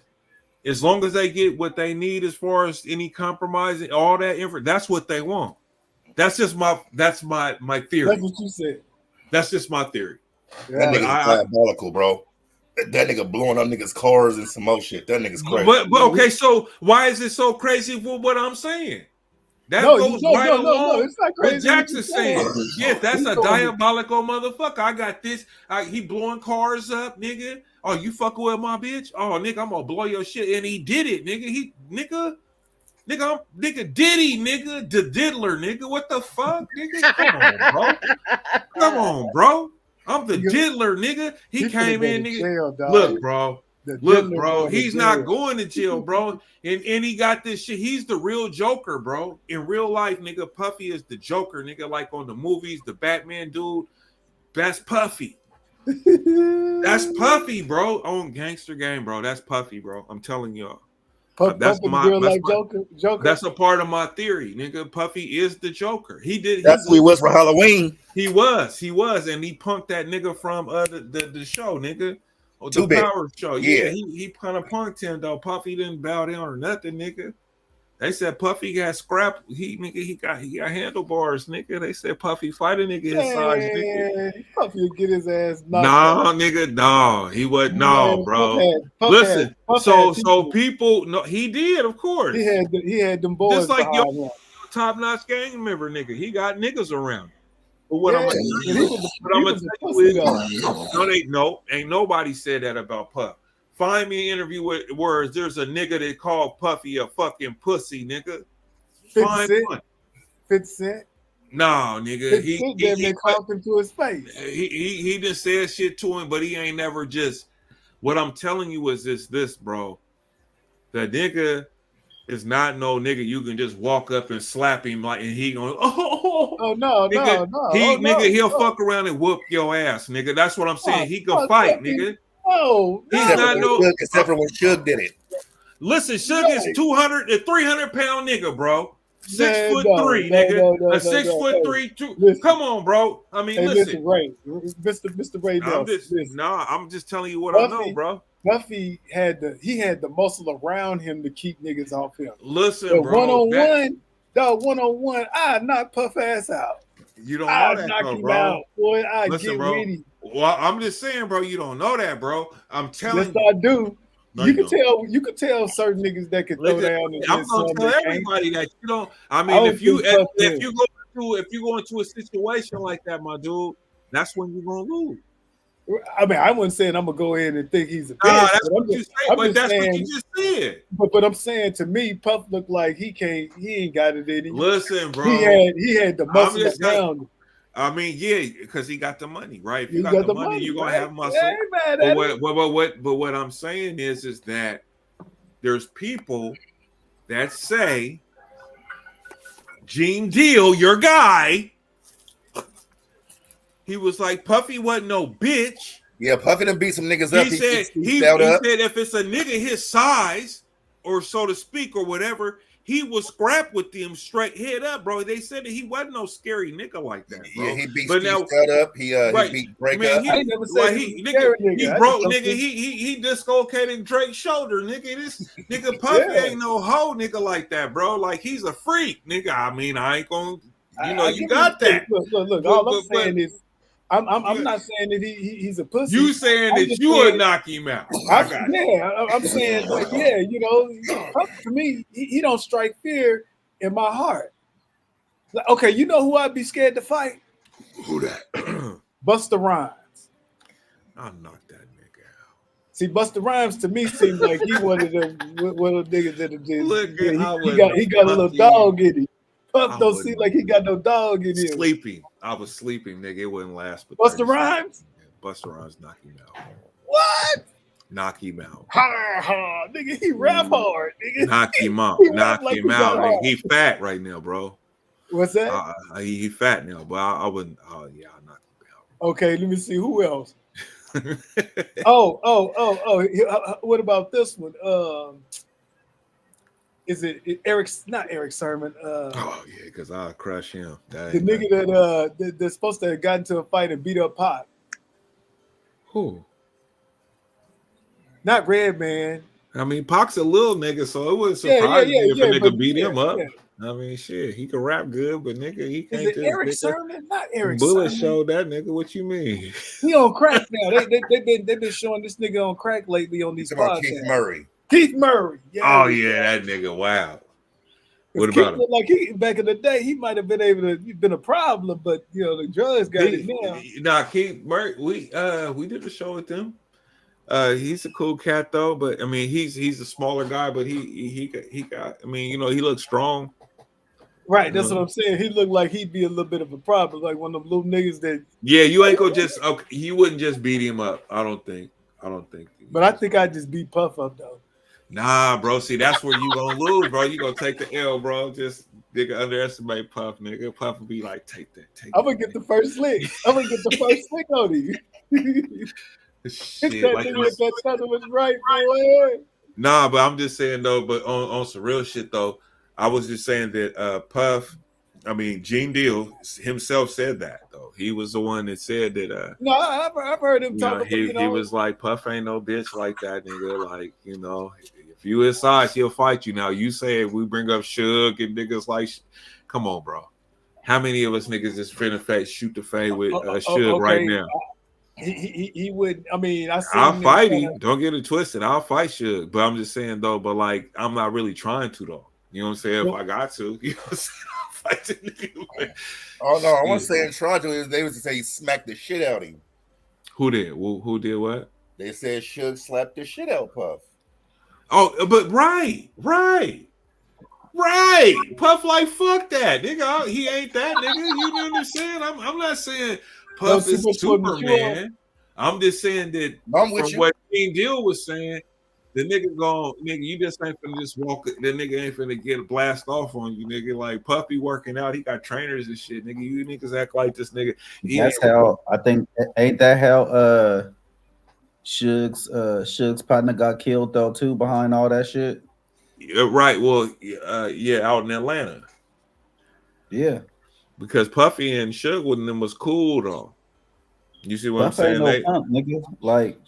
as long as they get what they need, as far as any compromising, all that info, that's what they want. That's just my theory. That's what you said. That's just my theory. That nigga's diabolical, bro. That nigga blowing up niggas' cars and some more shit. That nigga's crazy. But okay, so why is it so crazy for what I'm saying? That goes right along it's not crazy. with Jackson saying, yeah, that's a diabolical motherfucker. I got this. He blowing cars up, nigga. Oh, you fucking with my bitch? Oh, nigga, I'm gonna blow your shit. And he did it, nigga. Nigga, Diddy, nigga, the diddler, nigga. What the fuck, nigga? Come on, bro. I'm the diddler, nigga. He came in, nigga. Look, bro. Look, bro, he's not going to jail, bro. And he got this shit. He's the real Joker, bro. In real life, nigga, Puffy is the Joker, nigga. Like on the movies, the Batman dude. That's Puffy. That's Puffy, bro. On Gangster Game, bro. That's Puffy, bro. I'm telling y'all. That's Joker. That's a part of my theory, nigga. Puffy is the Joker. That's who he was for Halloween. He was, and he punked that nigga from the show, nigga. Oh, the Power Show. Yeah, he kind of punked him though. Puffy didn't bow down or nothing, nigga. They said Puffy got scrapped. He got handlebars, nigga. They said Puffy fight a nigga his size, nigga. Puffy would get his ass knocked out. Nigga, no. He wasn't, no, bro. Listen, so people, no, he did, of course. He had them boys. Just like your top-notch gang member, nigga. He got niggas around. But what I'm gonna tell you is, ain't nobody said that about Puff. Find me an interview with words. There's a nigga that called Puffy a fucking pussy, nigga. Find one. 50 Cent. No, nigga. He called him to his face. He just said shit to him, but he ain't never just. What I'm telling you is this, bro. The nigga is not no nigga you can just walk up and slap him like and he gonna he'll fuck around and whoop your ass, nigga. That's what I'm saying. He can fight, nigga. He's not except for when Suge did it. Listen, Suge is 200 to 300 pound nigga, bro. 6'3", nigga. A 6'3". Come on, bro. I mean, listen, Mr. Ray Nelson. I'm just telling you what I know, bro. Buffy had the muscle around him to keep niggas off him. Listen, bro. One-on-one, I knock Puff ass out. You don't know that, knock him bro. Out, boy. Listen, get bro. ready. Well, I'm just saying, bro. You don't know that, bro. I'm telling you. Yes, I do. No, you can tell certain niggas that can throw down. I'm gonna tell everybody that you don't. I mean, if you go into a situation like that, my dude, that's when you're gonna lose. I mean, I wasn't saying I'm gonna go in and think he's a bitch. That's what you say, but that's what you just said. But I'm saying, to me, Puff looked like he ain't got it in him. Listen, bro, he had the muscle around him. I mean, yeah, because he got the money, right? If you got the money, you're gonna have muscle. But what I'm saying is that there's people that say Gene Deal, your guy, he was like, Puffy wasn't no bitch. Yeah, Puffy done beat some niggas up. He said if it's a nigga his size, or so to speak, or whatever, he was scrap with them straight head up, bro. They said that he wasn't no scary nigga like that, bro. Yeah, he beat Steve up. He beat Break up. I never said he broke, nigga. He dislocated Drake's shoulder, nigga. This nigga Puffy ain't no hoe, nigga, like that, bro. Like, he's a freak, nigga. I mean, I ain't gonna, you got that. Look. All I'm saying is, I'm not saying that he's a pussy. You saying that you would knock him out? I'm saying, like, to me, he don't strike fear in my heart. Like, okay, you know who I'd be scared to fight? Who that? Busta Rhymes. I'll knock that nigga out. See, Busta Rhymes to me seems like he one of them niggas that just he got a little dog in him. Puff don't seem like he got no dog in him. I was sleeping, nigga. It wouldn't last. But Busta Rhymes? Busta Rhymes knock him out. What? Knock him out. Nigga, he rap hard, nigga. Knock him out. Knock him out. Nigga. He fat right now, bro. What's that? He fat now, but I wouldn't. Oh yeah, I'll knock him out. Okay, let me see who else. What about this one? Is it Eric? Not Eric Sermon. Oh yeah, because I'll crush him. The nigga that's supposed to have gotten into a fight and beat up Pac. Who? Not Redman. I mean, Pac's a little nigga, so it wouldn't surprise me if a nigga beat him up. Yeah. I mean, shit, he can rap good, but nigga, he can't. Is it Eric Sermon? Not Eric Bullet Sermon. showed that nigga. What you mean? He on crack now. They've been showing this nigga on crack lately on these podcasts. Keith Murray. Keith Murray. Yeah, oh yeah, that nigga. Wow. What about him? Like back in the day, he might have been able to been a problem, but the drugs got it now. Nah, Keith Murray. We did a show with them. He's a cool cat though, but I mean he's a smaller guy, but he got. I mean, he looks strong. Right, that's what I'm saying. He looked like he'd be a little bit of a problem, like one of them little niggas that. Yeah, you ain't gonna just. Okay, you wouldn't just beat him up. I don't think. I don't think. But I think I just beat Puff up though. Nah, bro. See, that's where you gonna lose, bro. You gonna take the L, bro. Just nigga underestimate Puff, nigga. Puff will be like, take that. I'm gonna get the first lick. I'm gonna get the first lick on you. Shit, that like nigga with that tether was right, boy. Nah, but I'm just saying though. But on some real shit though, I was just saying that Puff. I mean, Gene Deal himself said that though. He was the one that said that. No, I've heard him talk about. He was like, Puff ain't no bitch like that, nigga. Like, you know, if you his size, he'll fight you. Now you say we bring up Suge and niggas like, come on, bro. How many of us niggas is finna shoot the fade with Suge right now? He would. I mean, I'll fight him. Don't get it twisted. I'll fight Suge, but I'm just saying though. But like, I'm not really trying to though. You know what I'm saying? If I got to, you know what I'm saying? I'll fight the nigga. Oh no, I wasn't saying trying to. They was to say he smacked the shit out of him. Who did? Who did what? They said Suge slapped the shit out Puff. Oh, but right. Puff like fuck that, nigga. He ain't that, nigga. You know what I'm saying? I'm not saying Puff is Superman. I'm just saying that from what King Deal was saying, the nigga you just ain't finna just walk. The nigga ain't finna get a blast off on you, nigga. Like Puffy working out, he got trainers and shit, nigga. You niggas act like this nigga. That's how I think. Ain't that how Suge's partner got killed though too behind all that shit? Yeah, right. Well, yeah, out in Atlanta. Yeah, because Puffy and Suge with them was cool though. You see what Puff I'm saying? Ain't no pump, nigga. Like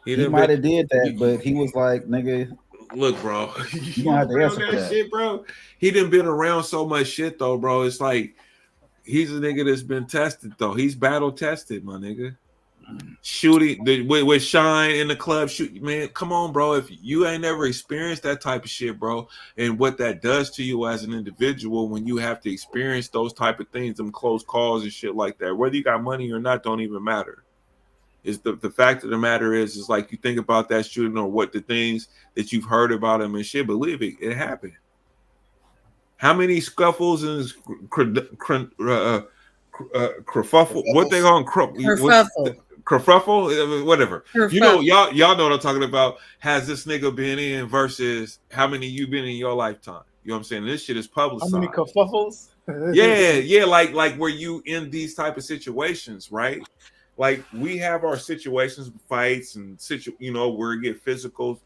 he might have did that, but he was like, nigga. Look, bro, you gonna have to answer for that shit, bro. He done been around so much shit though, bro. It's like he's a nigga that's been tested though. He's battle tested, my nigga. Shooting with Shine in the club, shoot, man. Come on, bro. If you ain't never experienced that type of shit, bro, and what that does to you as an individual when you have to experience those type of things, them close calls and shit like that, whether you got money or not, don't even matter. Is the fact of the matter is like you think about that shooting or what the things that you've heard about him and shit. Believe it happened. How many scuffles and kerfuffle? What they on kerfuffle, whatever. Kerfuffle. You know, y'all know what I'm talking about. Has this nigga been in versus how many you been in your lifetime? You know what I'm saying? This shit is publicized. How many kerfuffles? yeah, like where you in these type of situations, right? Like we have our situations, fights, and where it get physical.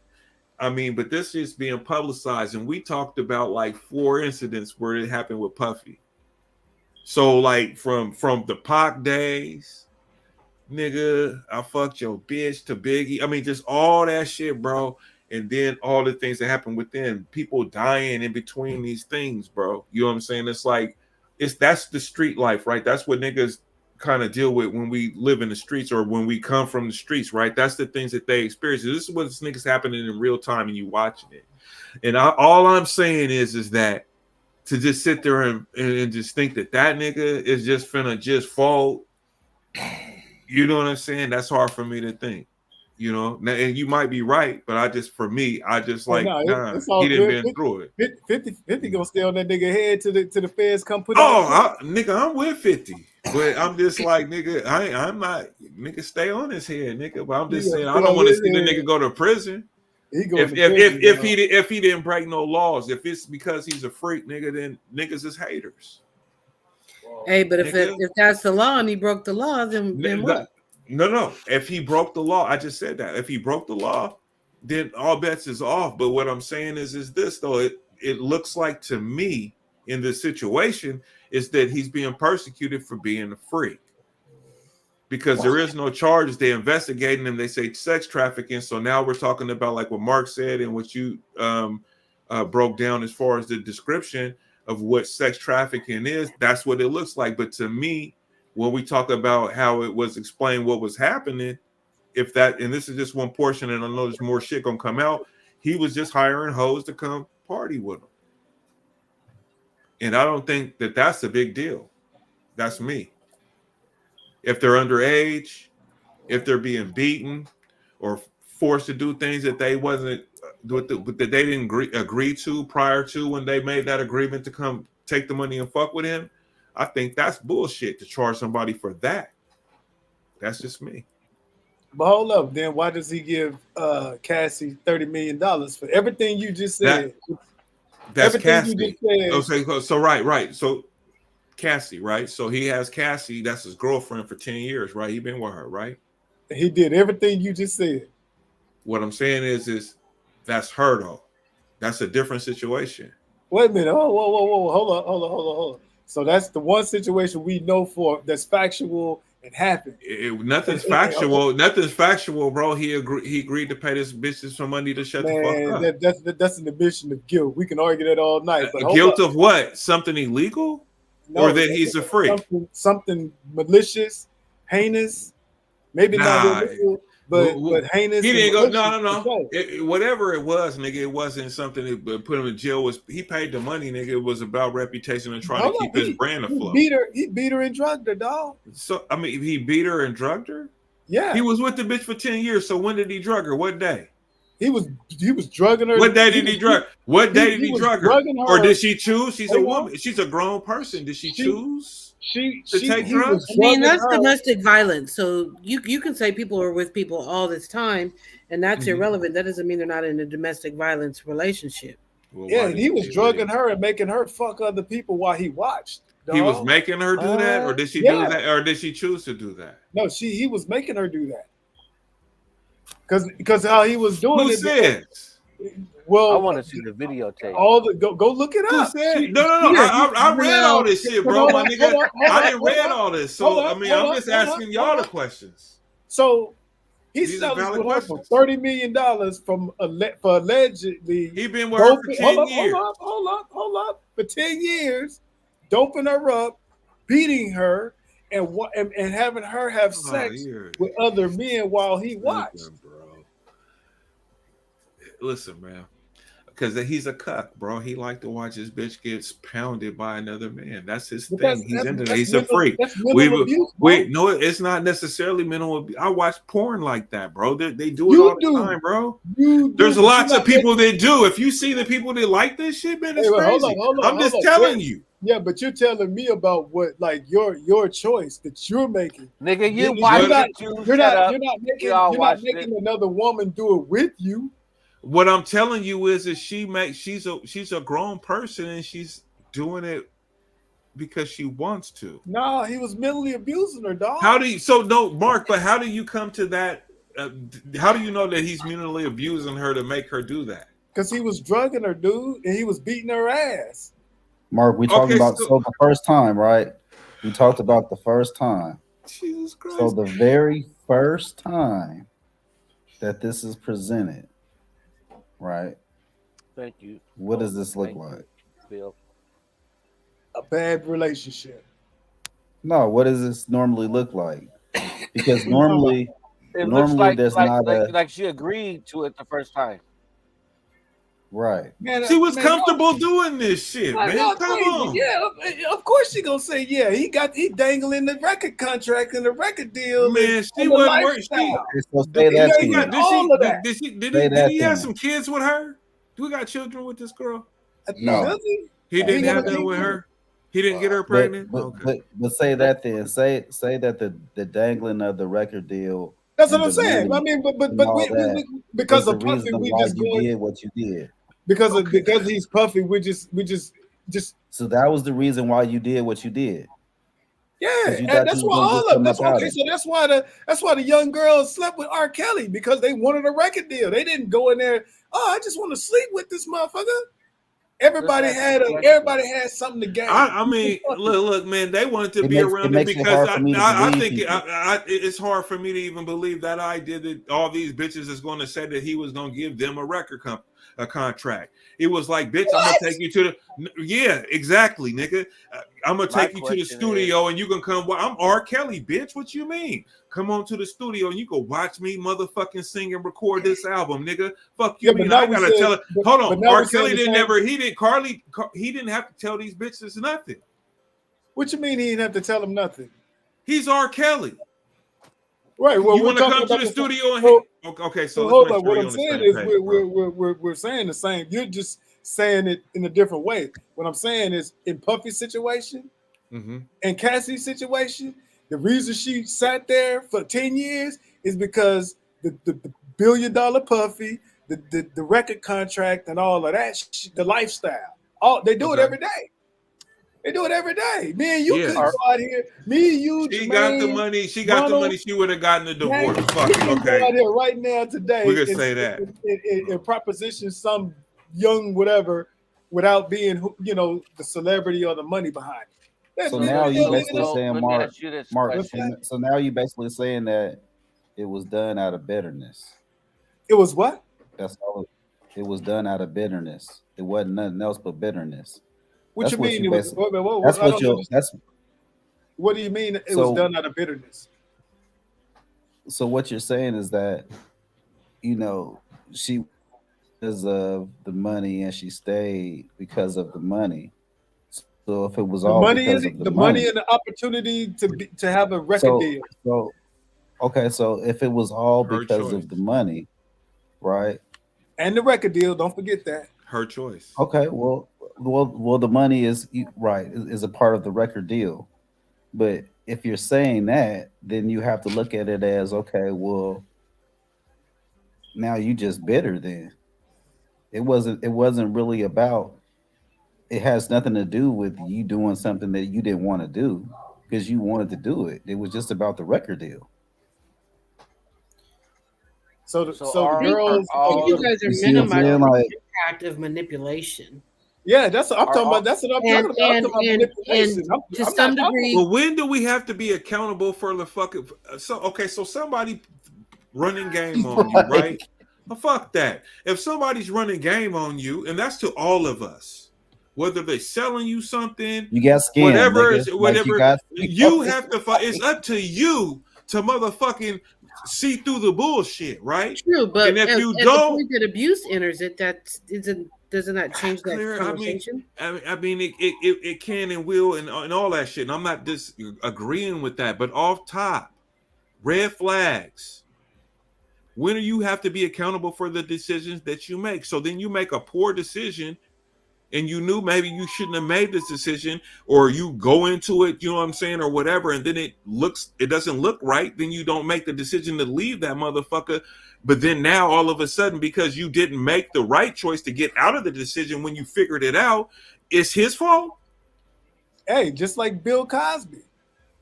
I mean, but this is being publicized, and we talked about like 4 incidents where it happened with Puffy. So like from the Pac days, nigga, I fucked your bitch to Biggie. I mean, just all that shit, bro. And then all the things that happen within, people dying in between these things, bro. You know what I'm saying? It's like that's the street life, right? That's what niggas kind of deal with when we live in the streets or when we come from the streets, right? That's the things that they experience. This is what's niggas happening in real time and you watching it. And all I'm saying is that to just sit there and just think that nigga is just finna just fall, you know what I'm saying? That's hard for me to think, you know. Now, and you might be right, but he didn't been through it. 50 gonna stay on that nigga head to the feds come put. Nigga, I'm with 50. But I'm just like, nigga, I'm not, nigga, stay on his head, nigga. But I'm just saying, I don't want to see the nigga go to prison. If he didn't break no laws, if it's because he's a freak, nigga, then niggas is haters. Hey, but if that's the law and he broke the law, then what? No. If he broke the law, I just said that. If he broke the law, then all bets is off. But what I'm saying is this though, it looks like to me in this situation is that he's being persecuted for being a freak. Because there is no charges. They're investigating him. They say sex trafficking. So now we're talking about like what Mark said and what you broke down as far as the description of what sex trafficking is. That's what it looks like. But to me, when we talk about how it was explained what was happening, and this is just one portion, and I know there's more shit gonna come out, he was just hiring hoes to come party with him. And I don't think that that's a big deal. That's me. If they're underage, if they're being beaten or forced to do things that they didn't agree to prior to when they made that agreement to come take the money and fuck with him, I think that's bullshit to charge somebody for that. That's just me. But hold up, then why does he give Cassie $30 million for everything you just said? That's everything Cassie. you just said. Okay, so right. So Cassie, right? So he has Cassie, that's his girlfriend for 10 years, right? He been with her, right? He did everything you just said. What I'm saying is that's her though. That's a different situation. Wait a minute. Oh, whoa. Hold on. So that's the one situation we know for that's factual and happened. Nothing's factual. Nothing's factual, bro. He agreed to pay this bitch some money to shut the fuck up. That's an admission of guilt. We can argue that all night. But guilt of what? Something illegal? No, or that he's a freak? Something malicious, heinous, maybe not illegal, but heinous. He didn't go. No. Whatever it was, nigga, it wasn't something that put him in jail. He paid the money, nigga. It was about reputation and trying to keep his brand afloat. He beat her and drugged her, dog. So I mean, he beat her and drugged her. Yeah, he was with the bitch for 10 years. So when did he drug her? What day? He was drugging her. What day did he drug? What day did he drug her? Or did she choose? She's a woman. She's a grown person. Did she choose to take drugs? I mean, that's domestic violence. So you can say people are with people all this time, and that's irrelevant. That doesn't mean they're not in a domestic violence relationship. Well, yeah, he was drugging her and making her fuck other people while he watched. Dog. He was making her do that, or did she do that, or did she choose to do that? No, he was making her do that. Because how he was doing it. Who says? Well, I want to see the videotape. Go look it up. No. I read all this shit, bro. My nigga, I didn't read all this. So I'm just asking y'all the questions. So he's selling her for $30 million for allegedly. He been with her for 10 years. Hold up. For 10 years, doping her up, beating her, and having her have sex with other men while he watched. Listen, man, because he's a cuck, bro. He like to watch his bitch get pounded by another man. That's his thing. He's into that. He's a freak. Wait, no, it's not necessarily mental abuse. I watch porn like that, bro. They do it all the time, bro. There's lots of people that do. If you see the people that like this shit, man, it's crazy. I'm just telling you. Yeah, but you're telling me about what, like your choice that you're making, nigga. You're not making another woman do it with you. What I'm telling you is she's a grown person and she's doing it because she wants to. No, he was mentally abusing her, dog. Mark, but how do you come to that? How do you know that he's mentally abusing her to make her do that? Because he was drugging her, dude, and he was beating her ass. Mark, we talking about the first time, right? We talked about the first time. Jesus Christ. So the very first time that this is presented, right? Thank you. What does this look like? Bill. A bad relationship. No, what does this normally look like? Because normally looks like, there's like she agreed to it the first time. Right. Man, she was comfortable doing this shit, man. Come on. Yeah, of course she gonna say yeah. He dangling the record contract and the record deal. Man, she wasn't worried. Did he have some kids with her? Do we got children with this girl? No. He didn't have that with her. He didn't get her pregnant. But say that then. Say that the dangling of the record deal. That's what I'm saying. I mean, but we because of Puffy, we just did what you did. Because he's Puffy, we just. So that was the reason why you did what you did. Yeah, and that's why all of that's okay. So that's why the young girls slept with R. Kelly, because they wanted a record deal. They didn't go in there. Oh, I just want to sleep with this motherfucker. Everybody had something to gain. I mean, look, man, they wanted to be around it because I think it's hard for me to even believe that I did it. All these bitches is going to say that he was going to give them a contract. It was like, bitch, what? I'm gonna take you to the exactly, nigga. I'm gonna take you to the studio and you can come. I'm R. Kelly, bitch. What you mean? Come on to the studio and you can watch me motherfucking sing and record this album, nigga. Fuck you. Yeah, I gotta tell it. Hold on, R. Kelly didn't he didn't have to tell these bitches nothing. What you mean he didn't have to tell them nothing? He's R. Kelly. Right. Well, you want to come to the studio and okay. So hold on. What I'm saying is we're saying the same. You're just saying it in a different way. What I'm saying is in Puffy's situation and Cassie's situation, The reason she sat there for 10 years is because the $1 billion puffy, the record contract, and all of that, the lifestyle. They do it every day. They do it every day. Me and you couldn't go out here. Me, you, she Jermaine, got the money. She got the money. She would have gotten a divorce. Fuck it. Go Okay. out here right now today. We could say that. And proposition some young whatever without being, the celebrity or the money behind it. So now you basically saying, Mark. question. So now you basically saying that it was done out of bitterness. It was what? That's all. It was done out of bitterness. It wasn't nothing else but bitterness. What That's you mean? That's what What do you mean it was done out of bitterness? So what you're saying is that, she because of the money and she stayed because of the money. So if it was all because of the money and the opportunity to have a record deal. So if it was all because of the money, right? And the record deal, don't forget that. Her choice. Okay, well, the money is a part of the record deal. But if you're saying that, then you have to look at it as, okay, well, now you just bitter then. It wasn't really about, it has nothing to do with you doing something that you didn't want to do because you wanted to do it. It was just about the record deal. So the girls, you guys are minimizing the impact of manipulation. Yeah, that's what I'm talking about. That's what I'm talking about. I'm talking about manipulation. To some degree. Well, when do we have to be accountable for the fucking? So somebody running game on you, right? Well, fuck that. If somebody's running game on you, and that's to all of us, whether they're selling you something, you got scammed, whatever, you have to fight. It's up to you to motherfucking see through the bullshit, right? True, but and if you don't, the point that abuse enters it, doesn't that change that conversation? I mean, it can and will and all that shit. And I'm not disagreeing with that, but off top, red flags. When do you have to be accountable for the decisions that you make? So then you make a poor decision and you knew maybe you shouldn't have made this decision, or you go into it, you know what I'm saying, or whatever, and then it doesn't look right, then you don't make the decision to leave that motherfucker. But then now all of a sudden, because you didn't make the right choice to get out of the decision when you figured it out, it's his fault? Hey, just like Bill Cosby.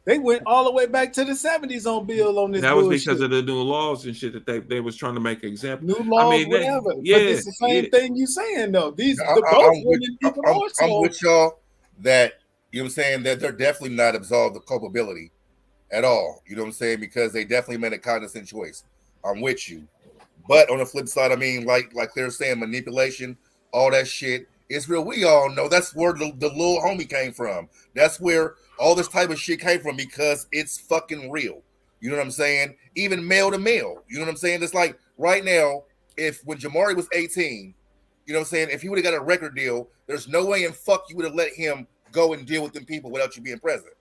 They went all the way back to the 70s on Bill on this. That was because of the new laws and shit that they was trying to make example. New laws, whatever. But it's the same thing you saying though. I'm with y'all that you know what I'm saying that they're definitely not absolved of culpability at all. You know what I'm saying, because they definitely made a cognizant choice. I'm with you, but on the flip side, I mean, like they're saying, manipulation, all that shit. It's real. We all know that's where the little homie came from. That's where all this type of shit came from, because it's fucking real. You know what I'm saying? Even male to male. You know what I'm saying? It's like right now, when Jamari was 18, you know what I'm saying? If he would have got a record deal, there's no way in fuck you would have let him go and deal with them people without you being present.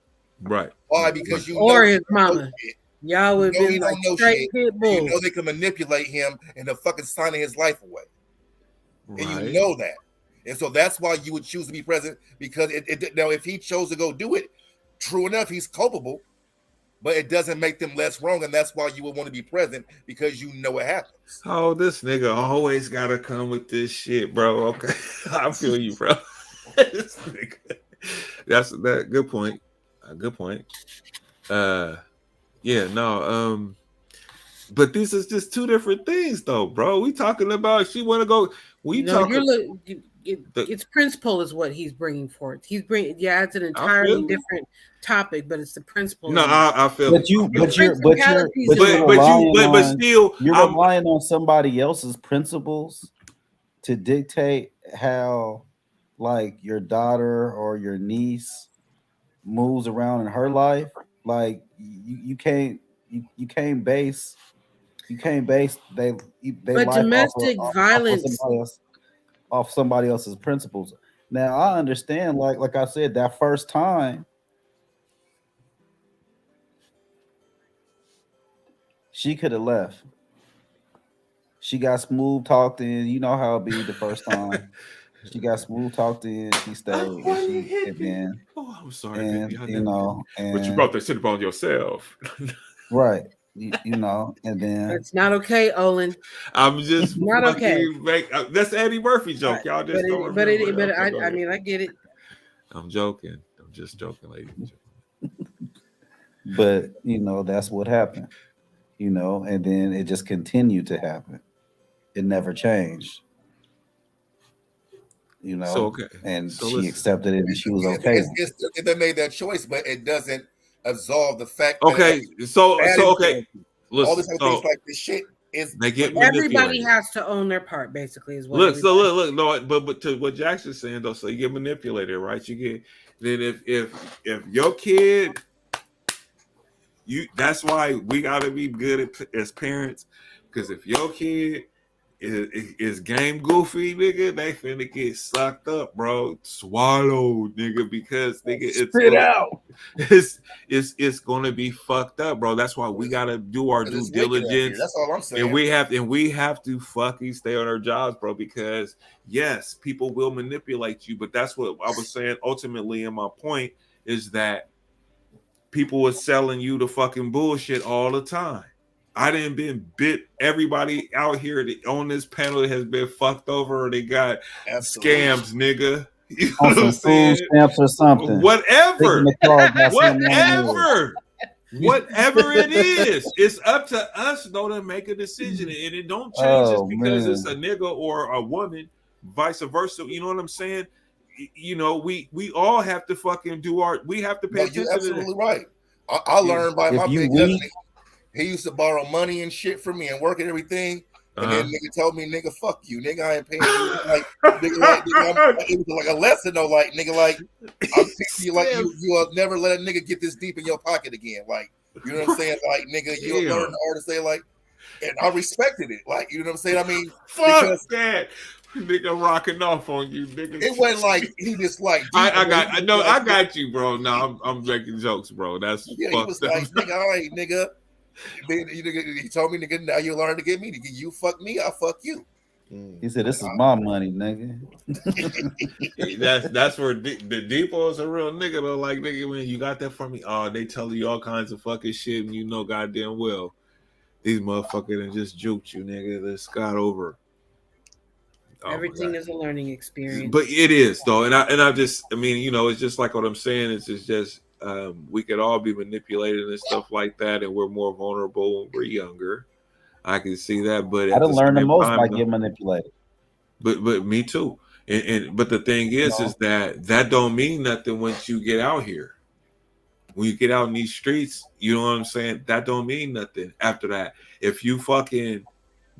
Right. Why? Because you or his mama. Y'all would be like straight pit bull. You know they can manipulate him into fucking signing his life away. Right. And you know that. And so that's why you would choose to be present, because now if he chose to go do it, true enough, he's culpable, but it doesn't make them less wrong, and that's why you would want to be present, because you know it happens. Oh, this nigga always gotta come with this shit, bro. Okay, I feel you, bro. This nigga. That's that good point. A good point. Yeah, no. But this is just two different things, though, bro. We talking about she want to go. It's principle is what he's bringing forth. It's an entirely different topic, but it's the principle. No, I feel. But still, you're relying on somebody else's principles to dictate how, like, your daughter or your niece moves around in her life. Like, you can't base they but domestic violence off somebody else's principles. Now I understand, like I said, that first time she could have left. She got smooth talked in. You know how it be the first time. She got smooth talked in. She stayed, and then, Oh, I'm sorry, and baby. you know, But you and brought that shit upon yourself. right, you know, and then It's not okay, Olin. I'm just Not okay. That's Eddie Murphy joke. Y'all just don't remember. But I mean, I get it. I'm joking. I'm just joking, lady. but you know, that's what happened. You know, and then it just continued to happen. It never changed. You know, So okay. and So she listen. accepted it, and she was okay. They made that choice, but it doesn't absolve the fact. Okay, that so okay. all Listen, this other things like this shit is. they get Everybody manipulated. has to own their part, basically, is what. Look. No, but to what Jackson's saying though, so you get manipulated, right? You get then if your kid, that's why we gotta be good as parents, because if your kid is game goofy, nigga, they finna get sucked up, bro. Swallowed, nigga, because nigga, it's gonna be fucked up, bro. That's why we gotta do our due diligence. That's all I'm saying. And we have to fucking stay on our jobs, bro, because yes, people will manipulate you, but that's what I was saying ultimately in my point is that people are selling you the fucking bullshit all the time. I didn't been bit. Everybody out here on this panel has been fucked over, or they got scams, nigga. You On some food stamps or something. Whatever it is, it's up to us though to make a decision, and it don't change just because it's a nigga or a woman, vice versa. You know what I'm saying? You know, we all have to fucking do we have to pay attention. You're absolutely right. I learned by my big cousin. He used to borrow money and shit from me and work and everything. And then nigga told me, nigga, fuck you. Nigga, I ain't paying you. It was like a lesson though. Like, nigga, like, I'm teaching you, like, you'll never let a nigga get this deep in your pocket again. Like, you know what I'm saying? Like, nigga, you'll learn the art to say, like, and I respected it. Like, you know what I'm saying? I mean, fuck that. Nigga rocking off on you, nigga. It wasn't like he just like I got you, bro. No, I'm making jokes, bro. That's he was like, nigga, all right, nigga. Then he told me, nigga, now you learn to get me. Nigga, you fuck me, I fuck you. He said, "This is my money, nigga." that's where the Depot is a real nigga though. Like, nigga, when you got that for me, oh, they tell you all kinds of fucking shit, and you know goddamn well these motherfuckers and just juked you, nigga. This got over. Everything is a learning experience. But it is though, and I mean, you know, it's just like what I'm saying. It's just we could all be manipulated and stuff like that, and we're more vulnerable when we're younger. I can see that, but I didn't learn the most by getting manipulated. But me too. But the thing is that don't mean nothing once you get out here. When you get out in these streets, you know what I'm saying? That don't mean nothing after that. If you fucking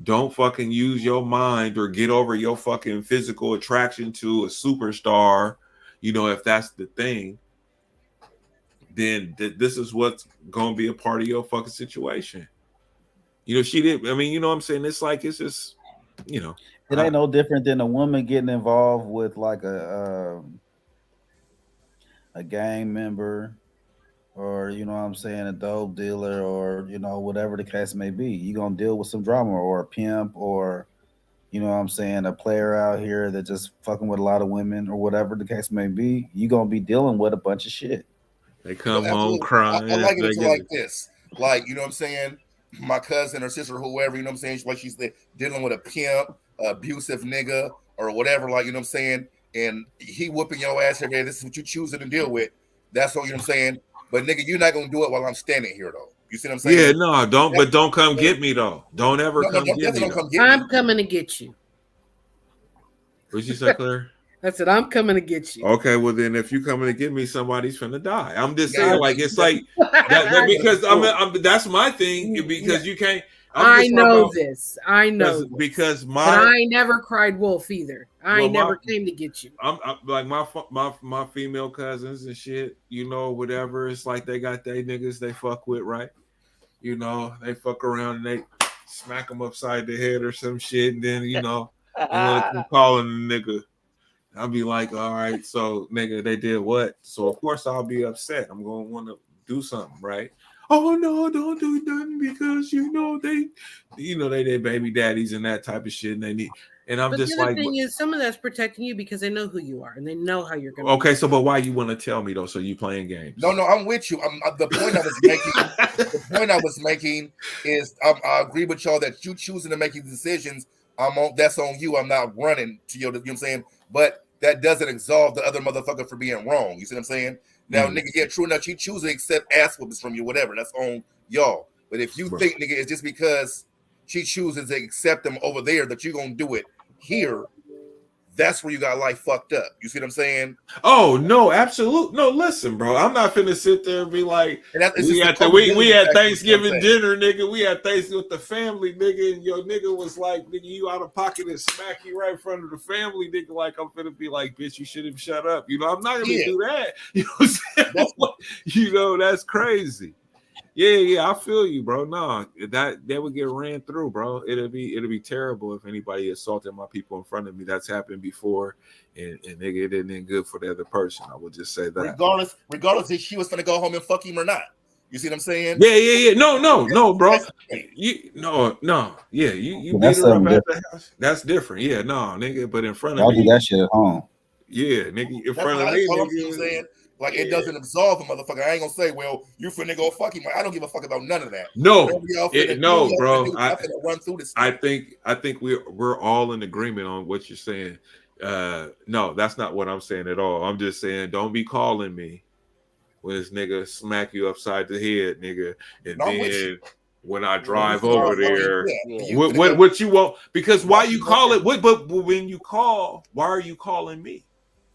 don't fucking use your mind or get over your fucking physical attraction to a superstar, you know, if that's the thing, then this is what's gonna be a part of your fucking situation. You know, she did. I mean, you know what I'm saying? It's like, it's just, you know, it ain't no different than a woman getting involved with like a gang member, or, you know what I'm saying, a dope dealer, or, you know, whatever the case may be. You're going to deal with some drama, or a pimp, or, you know what I'm saying, a player out here that just fucking with a lot of women, or whatever the case may be. You're going to be dealing with a bunch of shit. They come home crying. I like it like this. Like, you know what I'm saying? My cousin or sister or whoever, you know what I'm saying? Like, she's dealing with a pimp, abusive nigga, or whatever, like, you know what I'm saying? And he whooping your ass every day. This is what you choosing to deal with. That's what, you know what I'm saying? But nigga, you're not gonna do it while I'm standing here, though. You see what I'm saying? Yeah, no, don't. But don't come get me though. Don't ever come get me. I'm coming to get you. What'd you say, Claire? I said I'm coming to get you. Okay, well then, if you coming to get me, somebody's finna die. I'm just saying, like, it's like that because that's my thing, because you can't. I know this. I know because but I never cried wolf either. I never came to get you. I'm like my female cousins and shit, you know, whatever. It's like they got they niggas they fuck with, right? You know, they fuck around and they smack them upside the head or some shit, and then, you know, I'm calling the nigga. I'll be like, all right, so nigga, they did what? So of course I'll be upset. I'm gonna want to do something, right? Oh no, don't do nothing because you know they baby daddies and that type of shit, and they need, And I'm but just the other like, thing is, some of that's protecting you because they know who you are and they know how you're going to. okay, so but why you want to tell me though? So you playing games? No, I'm with you. The point I was making. The point I was making is I agree with y'all that you choosing to make these decisions. That's on you. I'm not running to you. You know what I'm saying? But that doesn't absolve the other motherfucker for being wrong. You see what I'm saying? Now, nigga, yeah, true enough, she chooses to accept ass whoopings from you, whatever. That's on y'all. But if you think, nigga, it's just because she chooses to accept them over there that you're gonna do it here, that's where you got life fucked up. You see what I'm saying? Oh no, absolutely no. Listen, bro, I'm not finna sit there and be like, we had Thanksgiving dinner, nigga. We had Thanksgiving with the family, nigga, and your nigga was like, nigga, you out of pocket and smack you right in front of the family, nigga. Like I'm finna be like, bitch, you should have shut up. You know, I'm not gonna do that. You know what I'm saying? You know, that's crazy. Yeah, I feel you, bro. No, that would get ran through, bro. It'll be terrible if anybody assaulted my people in front of me. That's happened before, and nigga, it isn't good for the other person. I would just say that. Regardless if she was gonna go home and fuck him or not. You see what I'm saying? Yeah. No, bro. Yeah, you beat her up at the house. That's different. Yeah, no, nigga. But in front of me, y'all do that shit at home. Yeah, nigga, in front of me, nigga. Like it doesn't absolve a motherfucker. I ain't gonna say, well, you finna go fuck him. I don't give a fuck about none of that. No, bro. Run through this. I think we're all in agreement on what you're saying. No, that's not what I'm saying at all. I'm just saying, don't be calling me when this nigga smack you upside the head, nigga, and then when I drive over there, what you want? Because why you call it? But when you call, why are you calling me?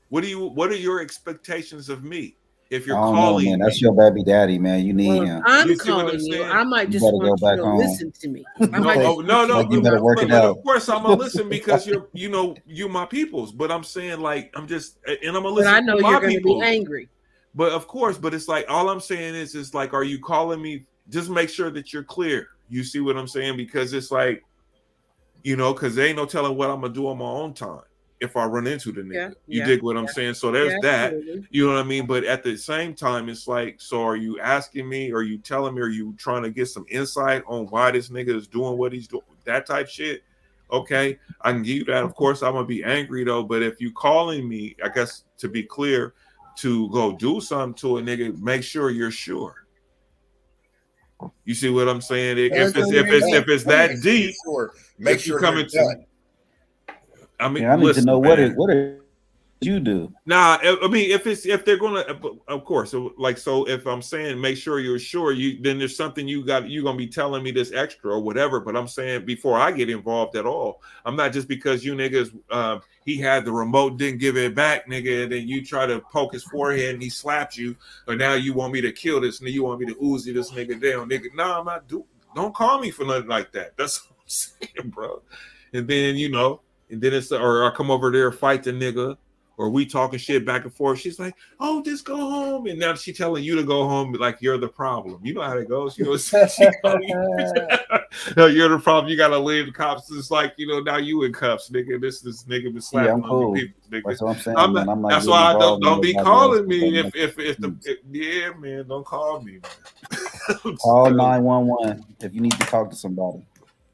What are your expectations of me? If you're calling, man, that's your baby daddy, man. You need him. I'm calling you. I might just want you to listen to me. No. You better work it out. Of course, I'm gonna listen because you're my peoples. But I'm saying, like, I'm gonna listen. But I know you're gonna be angry. But of course, it's like all I'm saying is like, are you calling me? Just make sure that you're clear. You see what I'm saying? Because it's like, because there ain't no telling what I'm gonna do on my own time if I run into the nigga. You dig what I'm saying? So there's that. Absolutely. You know what I mean? But at the same time, it's like, so are you asking me? Are you telling me? Are you trying to get some insight on why this nigga is doing what he's doing? That type shit. Okay, I can give you that. Of course, I'm gonna be angry though. But if you calling me, I guess to be clear, to go do something to a nigga, make sure you're sure. You see what I'm saying? If it's that deep, make sure you're done. I mean, I need to know what did you do? Nah, I mean, if they're gonna, of course. So if I'm saying make sure you're sure, then there's something you're gonna be telling me this extra or whatever. But I'm saying before I get involved at all, I'm not just because you niggas he had the remote, didn't give it back, nigga, and then you try to poke his forehead and he slapped you, or now you want me to kill this nigga, you want me to Uzi this nigga down, nigga. Nah, I'm not don't call me for nothing like that. That's what I'm saying, bro. And then and then it's or I come over there, fight the nigga, or we talking shit back and forth. She's like, "Oh, just go home," and now she telling you to go home, like you're the problem. You know how it goes. You're the problem. You gotta leave the cops. It's like now you in cuffs, nigga. This nigga been slapping I'm cool. on people, nigga. That's what I'm saying. Man. That's why I don't be calling me man. Don't call me. Man. Call 911 if you need to talk to somebody.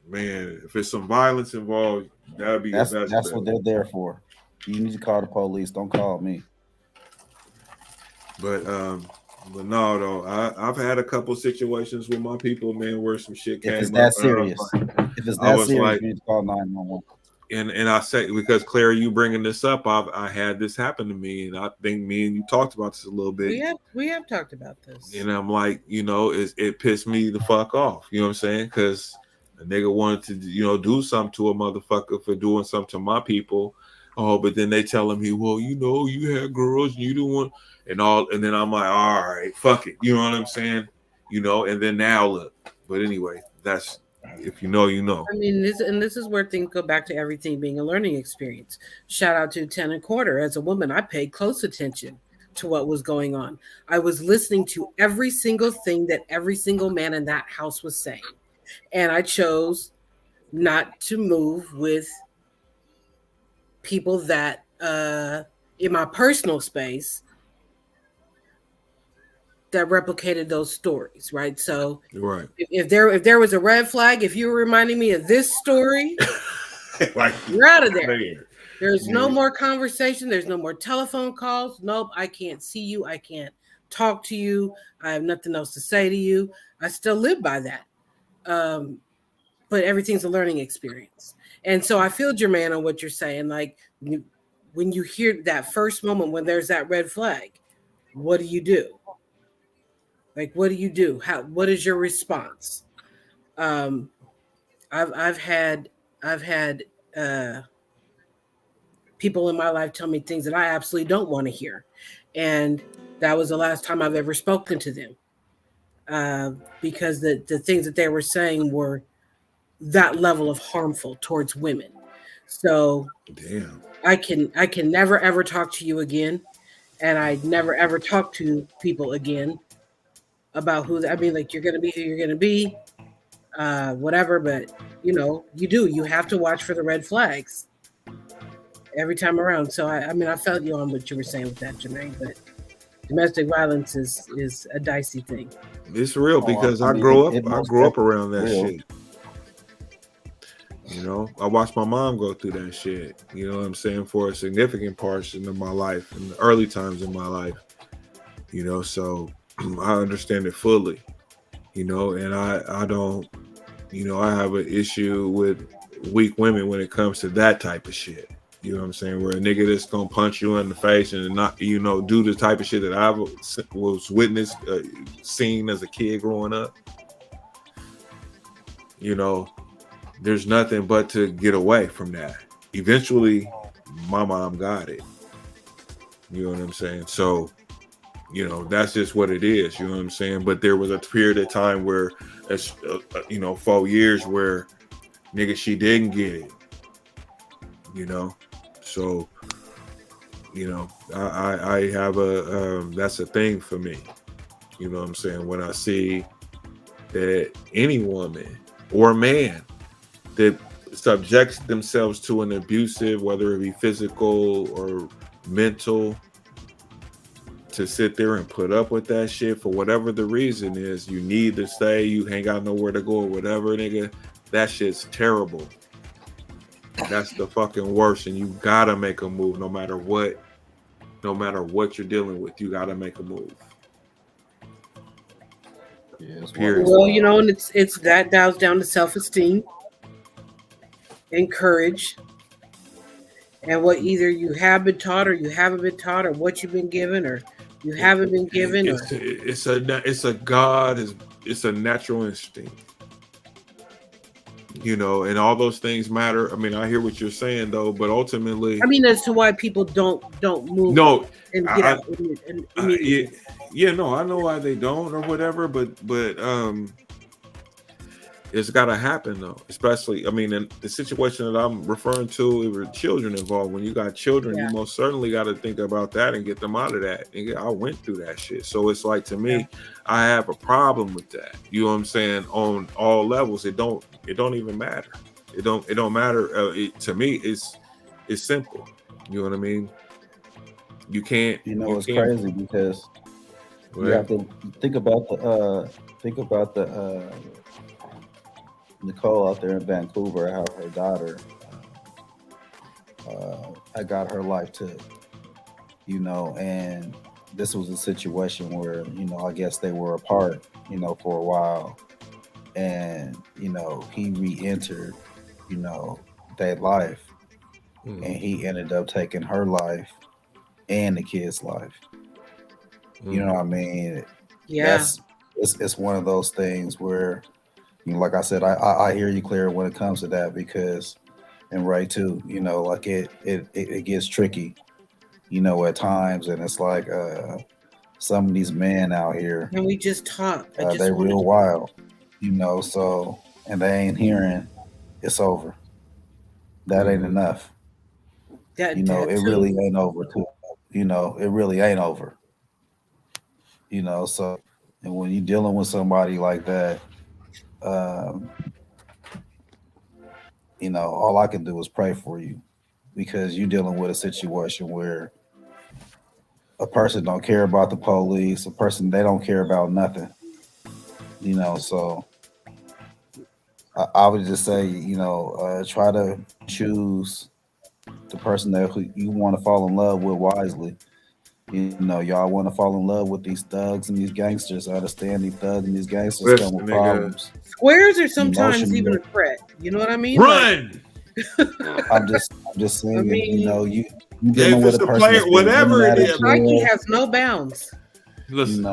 Man, if it's some violence involved, that'd be that's what they're there for. You need to call the police. Don't call me. But no, though. I've had a couple situations with my people, man, where some shit came up. If it's that serious, you need to call 911. And I say, because Claire, you bringing this up, I had this happen to me, and I think me and you talked about this a little bit. We have talked about this. And I'm like, it pissed me the fuck off. You know what I'm saying? Because a nigga wanted to, do something to a motherfucker for doing something to my people. Oh, but then they telling me, well, you had girls and you didn't want and then I'm like, all right, fuck it. You know what I'm saying? And then now look. But anyway, that's if you know. I mean, this is where things go back to everything being a learning experience. Shout out to 10 and Quarter. As a woman, I paid close attention to what was going on. I was listening to every single thing that every single man in that house was saying. And I chose not to move with people that in my personal space that replicated those stories, right? So right. If there was a red flag, if you were reminding me of this story, Like, you're out of there. there. There's no more conversation. There's no more telephone calls. Nope, I can't see you. I can't talk to you. I have nothing else to say to you. I still live by that. But everything's a learning experience. And so I feel, Jermaine, on what you're saying. Like, when you hear that first moment when there's that red flag, what do you do? Like, what do you do? What is your response? I've had people in my life tell me things that I absolutely don't want to hear, and that was the last time I've ever spoken to them, because the things that they were saying were that level of harmful towards women. So Damn. I can never ever talk to you again, and I never ever talk to people again about who. I mean, like, you're gonna be who you're gonna be, whatever. But you have to watch for the red flags every time around. So I mean, I felt you on what you were saying with that, Jermaine. But domestic violence is a dicey thing. It's real because I grew up around that shit. You know, I watched my mom go through that shit. You know what I'm saying? For a significant portion of my life, in the early times in my life. You know, so I understand it fully. You know, and I don't. You know, I have an issue with weak women when it comes to that type of shit. You know what I'm saying? Where a nigga that's gonna punch you in the face and not, do the type of shit that I was witnessed, seen as a kid growing up. You know, there's nothing but to get away from that. Eventually, my mom got it. You know what I'm saying? So, that's just what it is. You know what I'm saying? But there was a period of time where, 4 years where, nigga, she didn't get it. So, I have that's a thing for me. You know what I'm saying? When I see that any woman or man that subjects themselves to an abusive, whether it be physical or mental, to sit there and put up with that shit for whatever the reason is, you need to stay, you ain't got nowhere to go or whatever, nigga, that shit's terrible. That's the fucking worst, and you gotta make a move no matter what you're dealing with. You gotta make a move. Period. Well, and it's that dials down to self-esteem and courage, and what either you have been taught or you haven't been taught, or what you've been given or you haven't been given. It's a natural instinct. And all those things matter. I mean, I hear what you're saying though, but ultimately, I mean, as to why people don't move. No, and get out. I know why they don't or whatever, but it's got to happen though. Especially, I mean, in the situation that I'm referring to, it were children involved. When you got children, you most certainly got to think about that and get them out of that. And I went through that shit, so it's like, to me, I have a problem with that. You know what I'm saying? On all levels, it don't even matter. It don't matter. To me, it's simple. You know what I mean? You can't. It's crazy because you have to think about the Nicole out there in Vancouver, how her daughter I got her life took, and this was a situation where, I guess they were apart, for a while, and, he re-entered, that life, and he ended up taking her life and the kid's life. You know what I mean? Yeah. It's one of those things where, like I said, I hear you clear when it comes to that, because, and Ray too, like it gets tricky, at times, and it's like some of these men out here, and we just talked, they real wild, so, and they ain't hearing it's over. That ain't enough. That it really ain't over too. It really ain't over. So, and when you're dealing with somebody like that, all I can do is pray for you, because you're dealing with a situation where a person don't care about the police, they don't care about nothing, so I would just say, try to choose the person that who you want to fall in love with wisely. Y'all want to fall in love with these thugs and these gangsters. I understand these thugs and these gangsters come Listen, with nigga. problems. Squares are sometimes even Emotional. a threat. You know what I mean? Run. I'm just saying, I mean, you If dealing with it's a a person player, that's been whatever running it out is, of Nike jail, has no bounds. listen.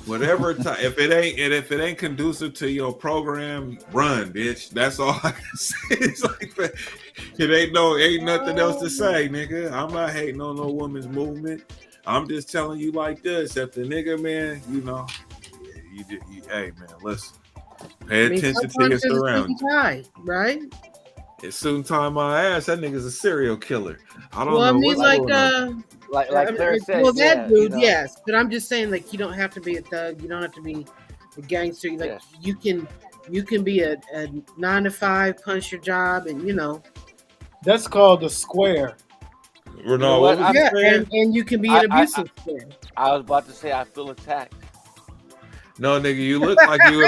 Whatever time, if it ain't conducive to your program, run, bitch. That's all I can say. It's like that. Ain't nothing else to say, nigga. I'm not hating on no woman's movement. I'm just telling you like this. If the nigga, man, hey man, listen. Pay attention to your surroundings. Right? It's soon time my ass. That nigga's a serial killer. I don't Well, I know mean, what's going on. Like Claire said, well, that dude, you know. yes, but I'm just saying, like, you don't have to be a thug. You don't have to be a gangster. Like, you can be a 9-to-5, punch your job, and That's called a square. Renal, what was you saying? And you can be an abusive square. I was about to say I feel attacked. No, nigga, you look like you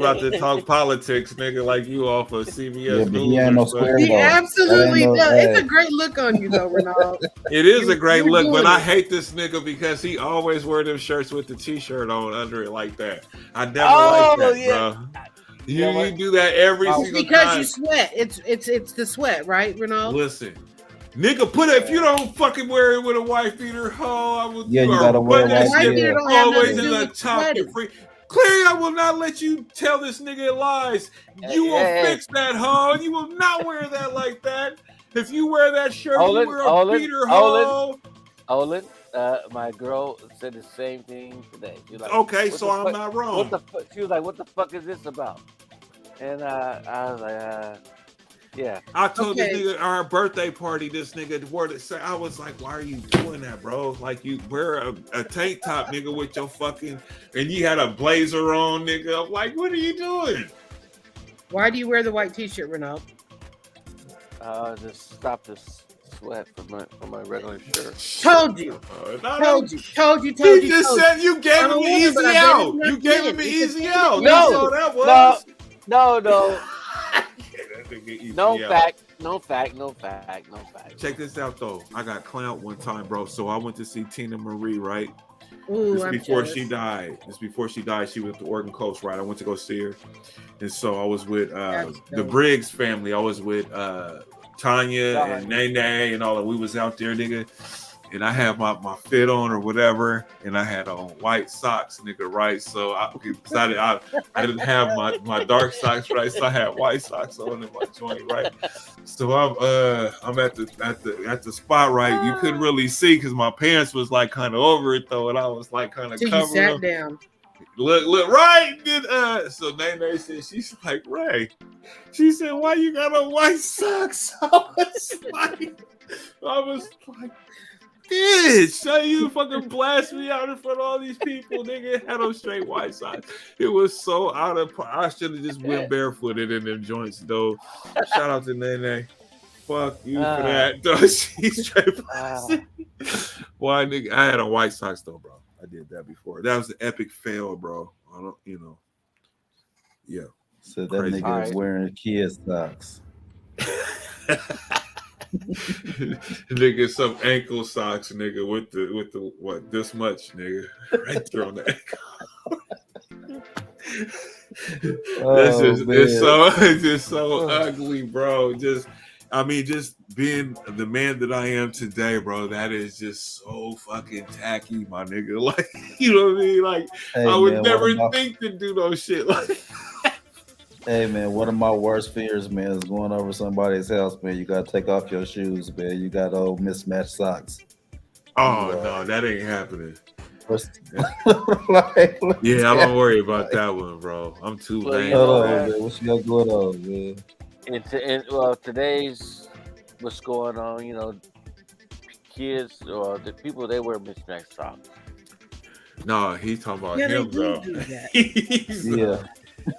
about to talk politics, nigga, like you off of CBS but he ain't no square He though. absolutely That ain't does. no- It's a great look on you, though, Renal. It is a great You're look, but doing I it. hate this nigga because he always wear them shirts with the t-shirt on under it like that. I never like that, bro. You do that every It's single because time. you sweat. It's the sweat, right, Renal? Listen, nigga, if you don't fucking wear it with a wife beater, you gotta wear that white shit beater. Don't have nothing always to in do the with top. sweating. You're free. Clearly, I will not let you tell this nigga lies. You will fix that, hoe. You will not wear that like that. If you wear that shirt, you wear a beater, hoe. Olin, my girl said the same thing today. She's like, okay, so I'm not wrong. She was like, "What the fuck is this about?" And I was like, "Yeah." I told this nigga our birthday party. This nigga wore it. I was like, "Why are you doing that, bro? Like you wear a tank top, nigga, with your fucking and you had a blazer on, nigga. I'm like, what are you doing? Why do you wear the white t-shirt, Renal? Just stop this sweat from my regular shirt. Told you. Told you. He just said you gave him an easy out. You gave him an easy out. That's all that was. No. No fact. Check this out though. I got clowned one time, bro. So I went to see Tina Marie, right? Ooh, This before she died. She was at the Oregon Coast, right? I went to go see her. And so I was with the Briggs family. I was with Tanya and Nene and all that. We was out there, nigga. And I had my fit on or whatever, and I had on white socks, nigga, right? So I didn't have my dark socks, right? So I had white socks on in my joint, right? So I'm at the spot, right? You couldn't really see because my parents was like kind of over it though, and I was like kind of covering. You sat down. Look, right? So Nene said, she's like, Ray. She said, why you got on white socks? I was like, bitch, so you fucking blast me out in front of all these people, nigga. Had on straight white socks. It was so out of. I should have just went barefooted in them joints, though. Shout out to Nene. Fuck you for that, though. She's straight. Why, nigga? I had on white socks though, bro. I did that before. That was an epic fail, bro. I don't, yeah. So that nigga is wearing kids socks. Nigga, some ankle socks, nigga, with the what this much, nigga, right there on the ankle. It's just so ugly, bro. Just being the man that I am today, bro. That is just so fucking tacky, my nigga. Like, you know what I mean? Like, I would never think to do those shit like. Hey man, one of my worst fears, man, is going over somebody's house, man. You gotta take off your shoes, man. You got old mismatched socks. Oh no, that ain't happening. Yeah, I don't worry about that one, bro. I'm too vain. Hold on, man. What you got going on, man? And today's what's going on, kids or the people, they wear mismatched socks. No, he's talking about him, though. Yeah.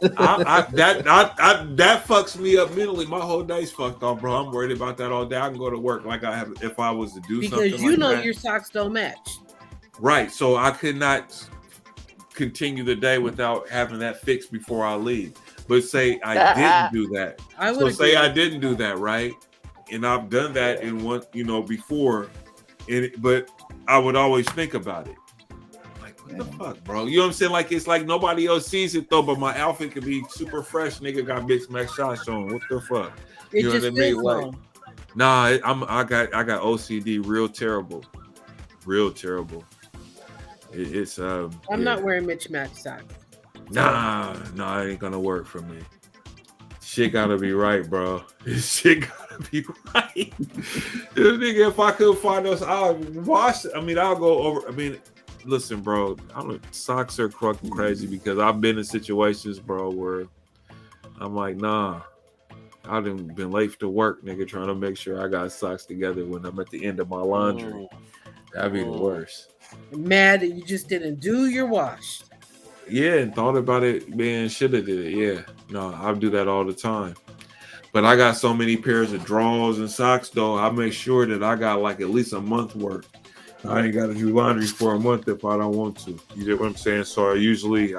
That fucks me up mentally. My whole day's fucked up, bro. I'm worried about that all day. I can go to work like I have if I was to do something. Because you know your socks don't match. Right. So I could not continue the day without having that fixed before I leave. But say I didn't do that. So say I didn't do that, right? And I've done that in one, before. But I would always think about it. Like, what the fuck, bro? You know what I'm saying? Like, it's like nobody else sees it though, but my outfit could be super fresh. Nigga got mixed match shots on. What the fuck? You know what I mean? Like, nah, I got OCD real terrible. I'm not wearing mismatched socks. Nah, it ain't gonna work for me. Shit gotta be right, bro. Shit gotta be right. Nigga, if I could find those, I'll wash. I'll go over. Listen, bro. Socks are fucking crazy because I've been in situations, bro, where I'm like, nah. I done been late to work, nigga, trying to make sure I got socks together when I'm at the end of my laundry. That'd be the worst. Mad that you just didn't do your wash. Yeah, and thought about it, man, should have did it. Yeah. No, I do that all the time. But I got so many pairs of drawers and socks, though, I make sure that I got like at least a month worth. I ain't got to do laundry for a month if I don't want to. You get what I'm saying? So I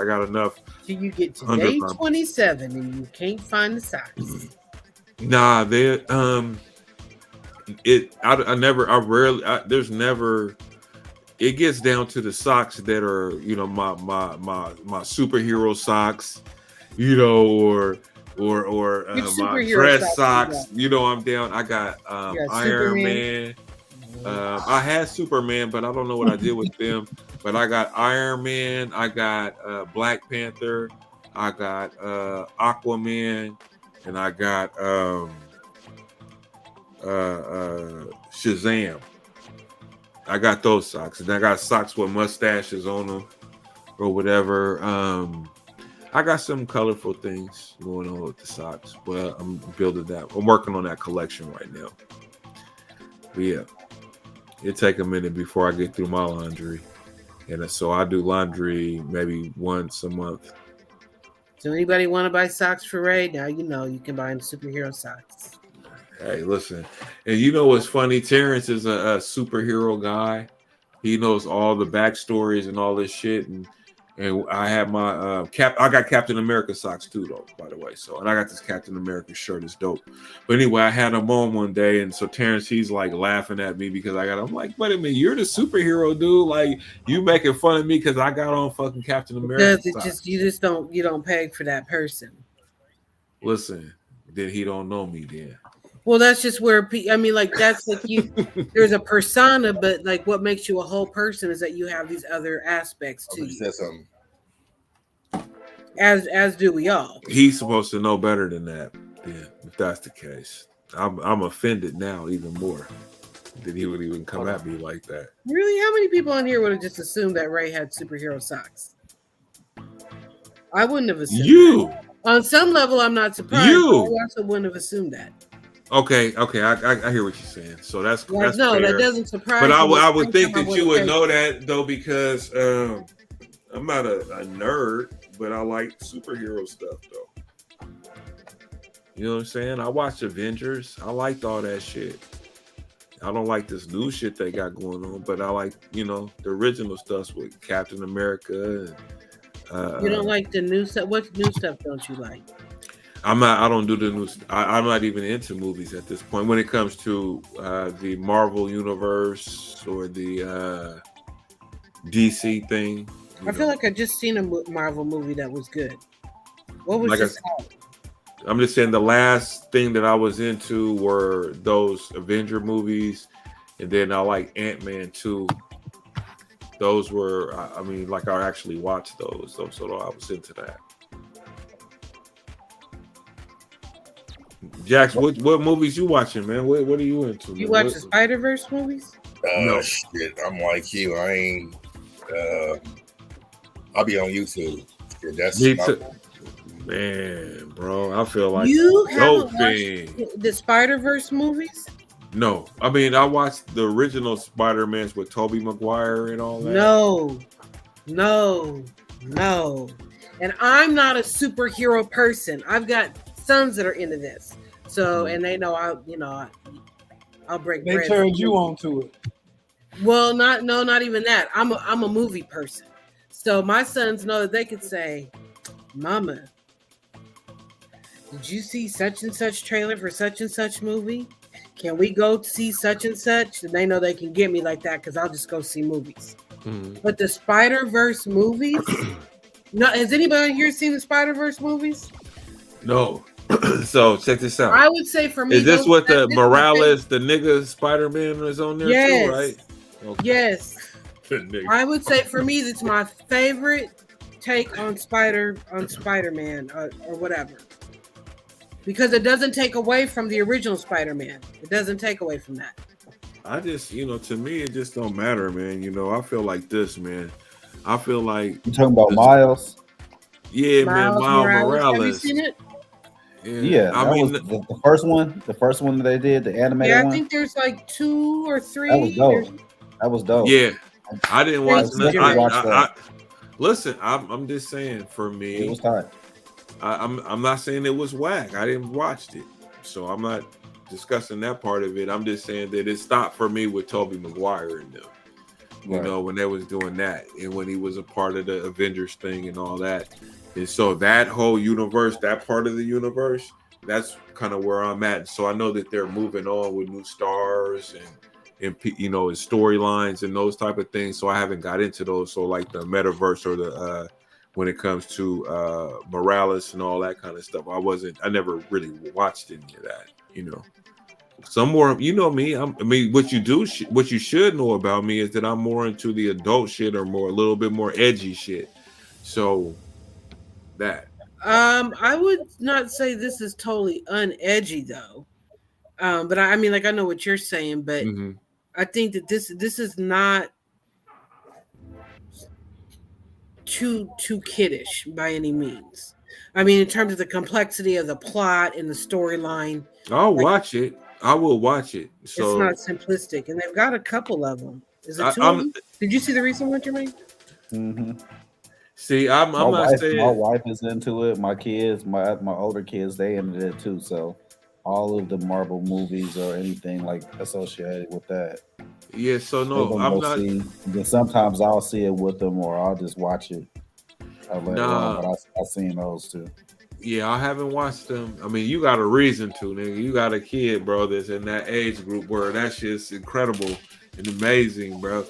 got enough. So you get to day 27 and you can't find the socks. Nah, there's never. It gets down to the socks that are, my superhero socks, or my dress socks. I'm down. I got Iron Man. I had Superman, but I don't know what I did with them. But I got Iron Man. I got Black Panther. I got Aquaman. And I got Shazam. I got those socks. And I got socks with mustaches on them or whatever. I got some colorful things going on with the socks, but I'm building that. I'm working on that collection right now. But yeah, it'll take a minute before I get through my laundry. And so I do laundry maybe once a month. So anybody want to buy socks for Ray? Now you can buy him superhero socks. Hey, listen. And you know what's funny? Terrence is a superhero guy. He knows all the backstories and all this shit. And I have my I got Captain America socks too, though, by the way. And I got this Captain America shirt. It's dope. But anyway, I had him on one day, and so Terrence, he's like laughing at me because I'm like, wait a minute, you're the superhero dude. Like, you making fun of me because I got on fucking Captain America. Because you don't peg for that person. Listen, then he don't know me then. Well, that's just where that's like you. There's a persona, but like what makes you a whole person is that you have these other aspects to you. Said something. As do we all. He's supposed to know better than that. Yeah, if that's the case, I'm offended now even more that he would even come at me like that. Really, how many people on here would have just assumed that Ray had superhero socks? I wouldn't have assumed. That. On some level, I'm not surprised. I also wouldn't have assumed that. Okay, I hear what you're saying. So that's fair. That doesn't surprise me. But I would think that you would know that though, because I'm not a nerd, but I like superhero stuff though. You know what I'm saying? I watched Avengers. I liked all that shit. I don't like this new shit they got going on, but I like, the original stuff with Captain America. And, you don't like the new stuff? What new stuff don't you like? I don't do the news. I'm not even into movies at this point. When it comes to the Marvel universe or the DC thing, I feel like I just seen a Marvel movie that was good. What was this called? I'm just saying the last thing that I was into were those Avenger movies, and then I like Ant-Man too. Those were, I actually watched those, so I was into that. Jax, what movies you watching, man? What are you into? You watch the Spider-Verse movies? No shit. I'm like you. I ain't. I'll be on YouTube. That's man, bro. I feel like you haven't watched the Spider-Verse movies. No, I watched the original Spider-Mans with Tobey Maguire and all that. No. And I'm not a superhero person. I've got sons that are into this, so and they know I'll break. They turned you on to it. Well, not even that. I'm a movie person, So my sons know that they could say, "Mama, did you see such and such trailer for such and such movie? Can we go see such and such?" And they know they can get me like that because I'll just go see movies. But the Spider-Verse movies, no, has anybody here seen the Spider-Verse movies? No. So check this out. I would say for me, is this what the Morales, the nigga Spider-Man is on there too, right? Okay. Yes. I would say for me, that's my favorite take on Spider-Man or whatever. Because it doesn't take away from the original Spider-Man. It doesn't take away from that. I just, to me, it just don't matter, man. I feel like this, man. I feel like you talking about Miles? Yeah, man, Miles Morales. Have you seen it? Yeah, I mean the first one. The first one that they did, the animated one. Yeah, I think there's like 2 or 3. That was dope. That was dope. Yeah, I didn't watch that. Listen, I'm just saying, for me, it was tight. I'm not saying it was whack. I didn't watch it, so I'm not discussing that part of it. I'm just saying that it stopped for me with Tobey Maguire and them. When they was doing that, and when he was a part of the Avengers thing and all that. And so that whole universe, that part of the universe, that's kind of where I'm at. So I know that they're moving on with new stars and storylines and those type of things. So I haven't got into those. So like the metaverse or the when it comes to Morales and all that kind of stuff, I never really watched any of that. Some more, me. What you should know about me is that I'm more into the adult shit or a little bit more edgy shit. So. That I would not say this is totally unedgy though, but I mean, like, I know what you're saying, but I think that this is not too kiddish by any means. I mean, in terms of the complexity of the plot and the storyline, I'll watch it. I will watch it. So it's not simplistic, and they've got a couple of them. Is it 2 of them? Did you see the recent one, Jermaine? Mm-hmm. See, I'm not saying my wife is into it. My kids, my older kids, they into it too. So all of the Marvel movies or anything like associated with that. Yeah, so no, I'm not. Then sometimes I'll see it with them, or I'll just watch it later on. But I've seen those too. Yeah, I haven't watched them. I mean, you got a reason to, nigga. You got a kid, bro, that's in that age group where that shit's incredible and amazing, bro.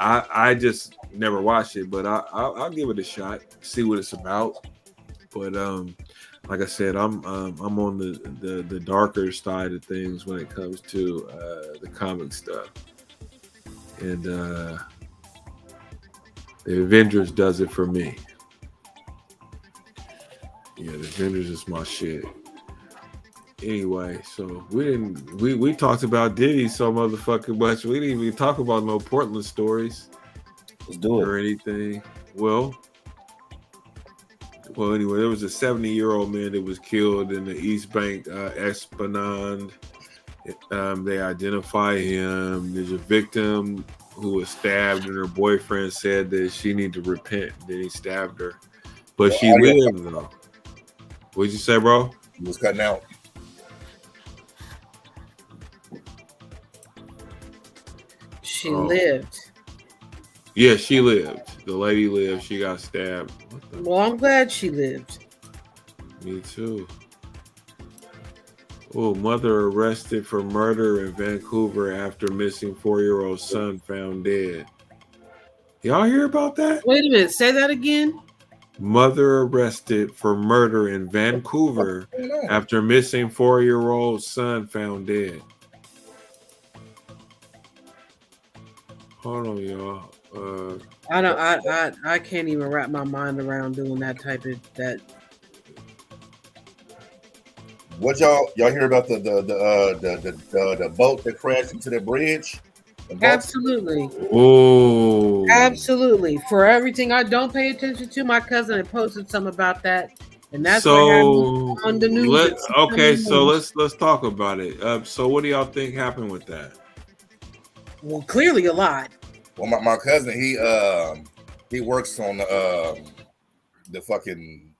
I just never watched it, but I'll give it a shot, see what it's about. But like I said, I'm on the darker side of things when it comes to the comic stuff, and the Avengers does it for me. Yeah, the Avengers is my shit. Anyway, so we talked about Diddy so motherfucking much. We didn't even talk about no Portland stories. Let's do it. Or anything. Well, anyway, there was a 70-year-old man that was killed in the East Bank Esplanade. They identify him. There's a victim who was stabbed, and her boyfriend said that she needed to repent. Then he stabbed her, but she lived though. What'd you say, bro? He was cutting out. She lived. Yeah, she lived. The lady lived. She got stabbed. Well, I'm glad she lived. Me too. Oh, mother arrested for murder in Vancouver after missing 4-year-old son found dead. Y'all hear about that? Wait a minute. Say that again. Mother arrested for murder in Vancouver after missing 4-year-old son found dead. Hold on, y'all. I can't even wrap my mind around doing that type of that. What y'all hear about the boat that crashed into the bridge? Absolutely. Oh, absolutely. For everything I don't pay attention to, my cousin had posted something about that, and that's so what happened on the news. Let's talk about it. So what do y'all think happened with that? Well, clearly a lot. Well, my cousin, he works on the fucking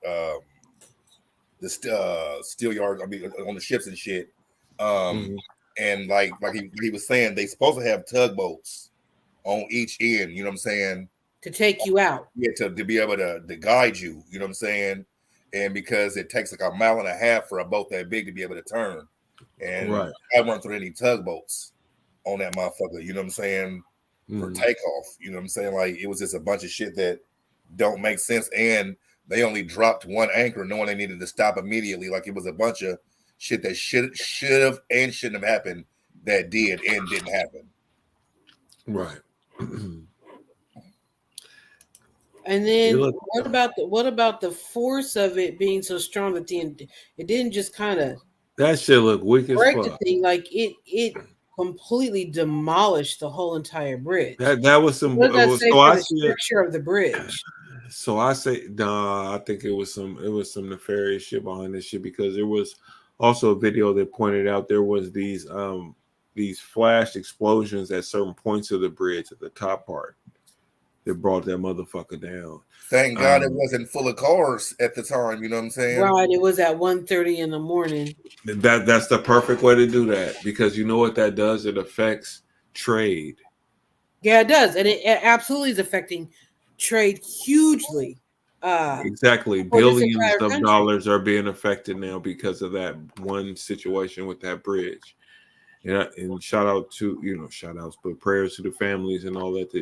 steel yards. I mean, on the ships and shit. And like he was saying, they supposed to have tugboats on each end. You know what I'm saying? to take you out. Yeah, to be able to guide you. You know what I'm saying? And because it takes like a mile and a half for a boat that big to be able to turn. And Right. I weren't through any tugboats on that motherfucker. You know what I'm saying? For takeoff. You know what I'm saying? Like it was just a bunch of shit that don't make sense. And they only dropped one anchor knowing they needed to stop immediately. Like it was a bunch of shit that should have and shouldn't have happened that did and didn't happen. Right. And then what about the force of it being so strong that it didn't just kind of that shit look weak as break fuck. the thing, like it completely demolished the whole entire bridge. That was some. What does that say So for I the see structure of the bridge? So I say, nah, I think it was some nefarious shit behind this shit, because there was also a video that pointed out there was these flash explosions at certain points of the bridge at the top part that brought that motherfucker down. Thank God it wasn't full of cars at the time. You know what I'm saying? Right. It was at 1:30 in the morning. That's the perfect way to do that, because you know what that does? It affects trade. Yeah, it does, and it absolutely is affecting trade hugely. Exactly, billions of dollars are being affected now because of that one situation with that bridge. And shout outs, but prayers to the families and all that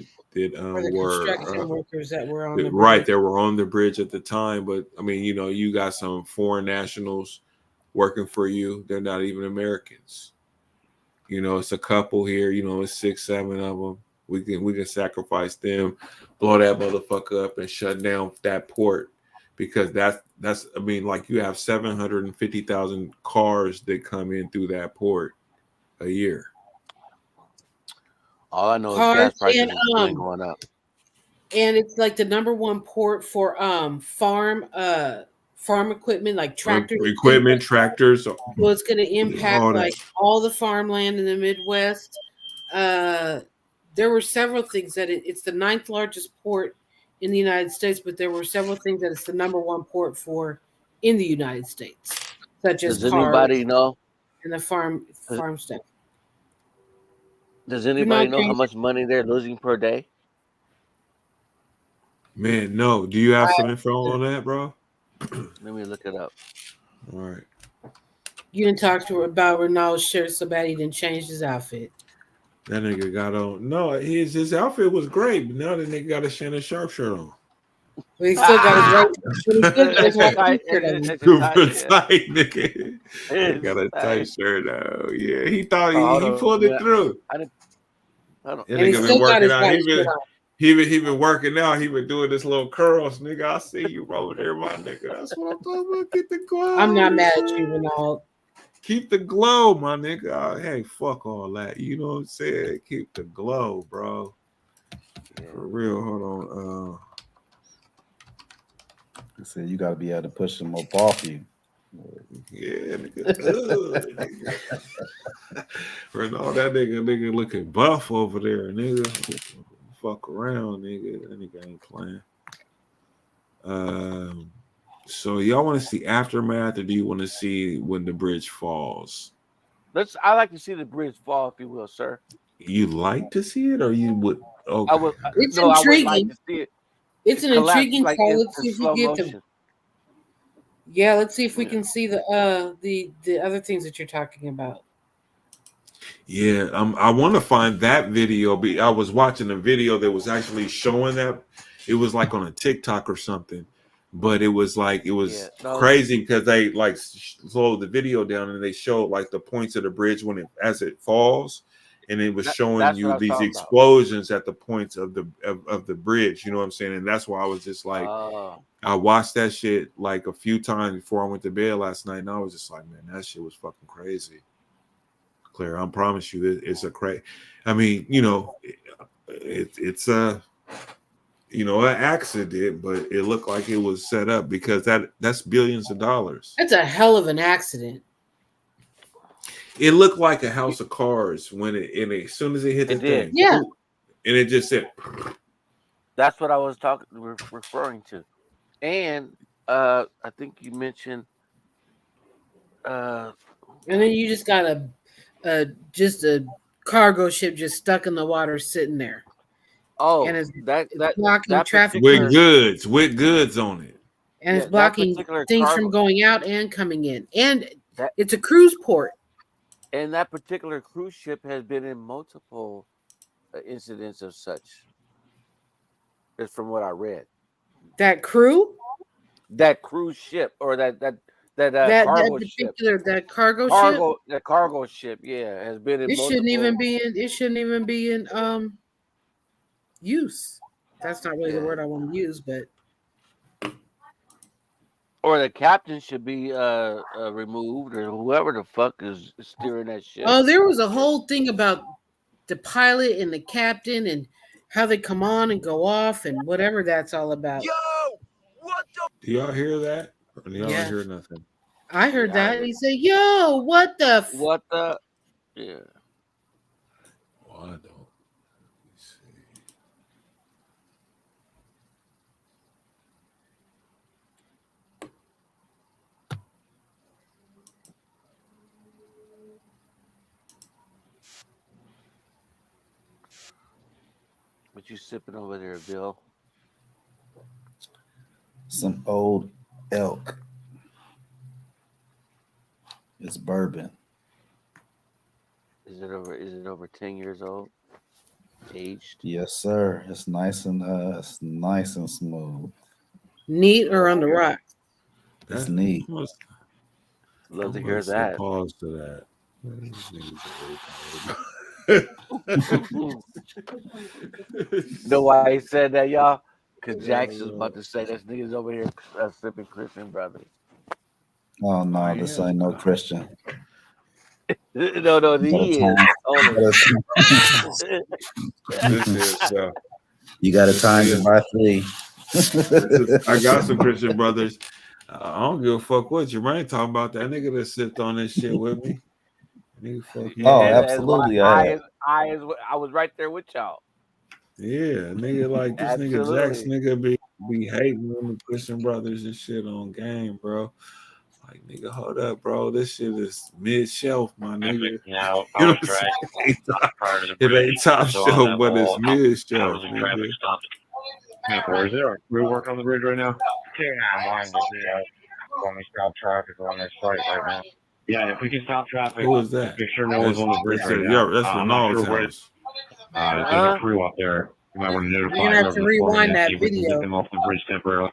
were construction workers that were on the right. They were on the bridge at the time, but I mean, you got some foreign nationals working for you. They're not even Americans. It's a couple here. It's 6, 7 of them. We can sacrifice them, blow that motherfucker up, and shut down that port, because that's I mean, like, you have 750,000 cars that come in through that port a year. All I know is gas prices are going up. And it's like the number one port for farm equipment, like tractors. Tractors. So it's going to impact all the farmland in the Midwest. There were several things that it's the 9th largest port in the United States, but there were several things that it's the number one port for in the United States, such as does anybody know? And the farm stuff. Does anybody know how much money they're losing per day? Man, no. Do you have some info on that, bro? Let me look it up. All right. You didn't talk to her about Ronaldo's shirt so bad he didn't change his outfit. That nigga got on. No, his outfit was great, but now that nigga got a Shannon Sharp shirt on. But he still got his white shirt on. Super tight, nigga. He got a tight shirt on. Yeah, he thought he pulled it through. I don't. And nigga been working out. He been working out. He been doing this little curls, nigga. I see you over there, my nigga. That's what I'm talking about. Get the glow. I'm not mad at you, Ronaldo. Keep the glow, my nigga. Hey, fuck all that. You know what I'm saying? Keep the glow, bro. For real. Hold on. I said you got to be able to push them up off you. Yeah, nigga. Ronaldo, that nigga looking buff over there, nigga. Fuck around, nigga. That nigga ain't playing. So y'all want to see aftermath, or do you want to see when the bridge falls? I like to see the bridge fall, if you will, sir. You like to see it, or you would? Okay. It's intriguing. I would like to see it. It's an intriguing call. Let's see if we get them. Yeah, let's see if we can see the other things that you're talking about. Yeah, I want to find that video. I was watching a video that was actually showing that. It was like on a TikTok or something, but it was crazy because they like slowed the video down and they showed like the points of the bridge as it falls, and it was showing you these explosions at the points of the bridge. You know what I'm saying? And that's why I was just like, I watched that shit like a few times before I went to bed last night, and I was just like, man, that shit was fucking crazy. Claire, I promise you, it's a crazy. I mean, it's a, an accident, but it looked like it was set up because that's billions of dollars. That's a hell of an accident. It looked like a house of cards as soon as it hit the thing. Yeah. And it just said. That's what I was referring to. And I think you mentioned. And then you just got a cargo ship just stuck in the water sitting there. Oh, and it's that blocking that traffic particular with goods on it. and it's that blocking particular things cargo from going out and coming in. And that it's a cruise port. and that particular cruise ship has been in multiple incidents of such. Is from what I read. That crew, That cruise ship or that cargo ship, that cargo ship. the cargo ship, yeah, has been in It shouldn't multiple. even be in. It shouldn't even be in use. That's not really the Yeah. word I want to use, but Or the captain should be removed, or whoever the fuck is steering that ship. oh, there was a whole thing about the pilot and the captain and how they come on and go off and whatever that's all about. Yo, what the? Do y'all hear that? Or do y'all Yeah. hear nothing? I heard Yeah, I that. heard He said, "Yo, what the?" What the? Yeah. Well, I don't. Let me see. What you sipping over there, Bill? Some old elk. It's bourbon. Is it over 10 years old? Aged? Yes, sir. It's nice and smooth. Neat or on the rock? It's neat. Love to hear that. Pause to that. Know why he said that, y'all? Because Jackson's about to say this nigga's over here sipping Christian Brothers. Oh no, this ain't no Christian. No, he is. This is you got a time to buy 3. I got some Christian Brothers. I don't give a fuck what Jermaine talking about. That nigga that sipped on this shit with me. Nigga, fuck oh, absolutely. I was right there with y'all. Yeah, nigga, like this Absolutely. nigga Jax nigga be hating on the Christian Brothers and shit on game, bro. Like, nigga, hold up, bro. This shit is mid-shelf, my nigga. Yeah, You know what I'm saying? It ain't top shelf, but it's mid-shelf, nigga. Is there a crew work on the bridge right now? Yeah, when we stop traffic on this site right now. Yeah, if we can stop traffic. Who is that? Make sure no one's on the bridge right now. Yeah, that's Ronald's house. There's a crew up there. You might want to notify. You're gonna have to rewind that video. Get them off the bridge temporarily.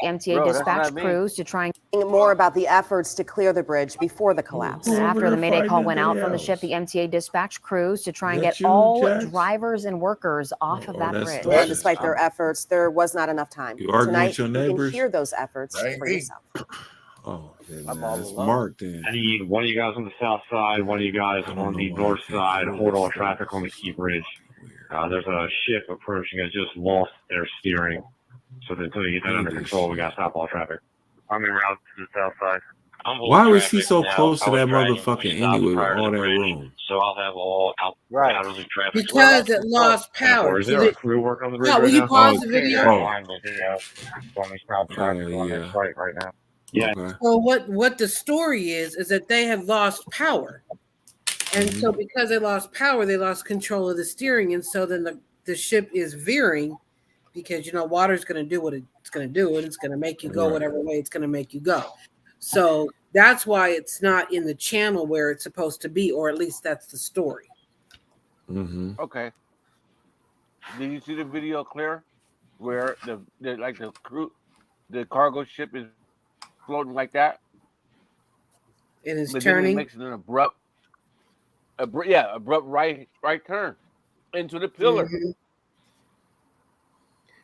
MTA dispatched crews to try and more about the efforts to clear the bridge before the collapse. after the Mayday call went out from the ship, the MTA dispatched crews to try and get all drivers and workers off of that bridge. And despite their efforts, there was not enough time. You arguing Tonight, with your you can neighbors? hear those efforts for yourself. Oh, I'm yeah, all it's alone. marked then. I need one of you guys on the south side, one of you guys on the north side, hold all traffic on the key bridge. There's a ship approaching that just lost their steering. So until you get that under control, we got to stop all traffic. I'm en route to the south side. Why was he so close to that motherfucker anyway with all that room? So I'll have all out-of traffic. Because it lost power. Is there a crew work on the bridge No, will right you now? pause the video? When we stop traffic on this site right now. Yeah. Okay. Well, what the story is that they have lost power. And so because they lost power, they lost control of the steering. And so then the ship is veering because, water's going to do what it's going to do. And it's going to make you go whatever way it's going to make you go. So that's why it's not in the channel where it's supposed to be, or at least that's the story. Mm-hmm. Okay. Did you see the video clear where the cargo ship is floating like that? And it's But then turning. it makes an abrupt right turn into the pillar. Mm-hmm.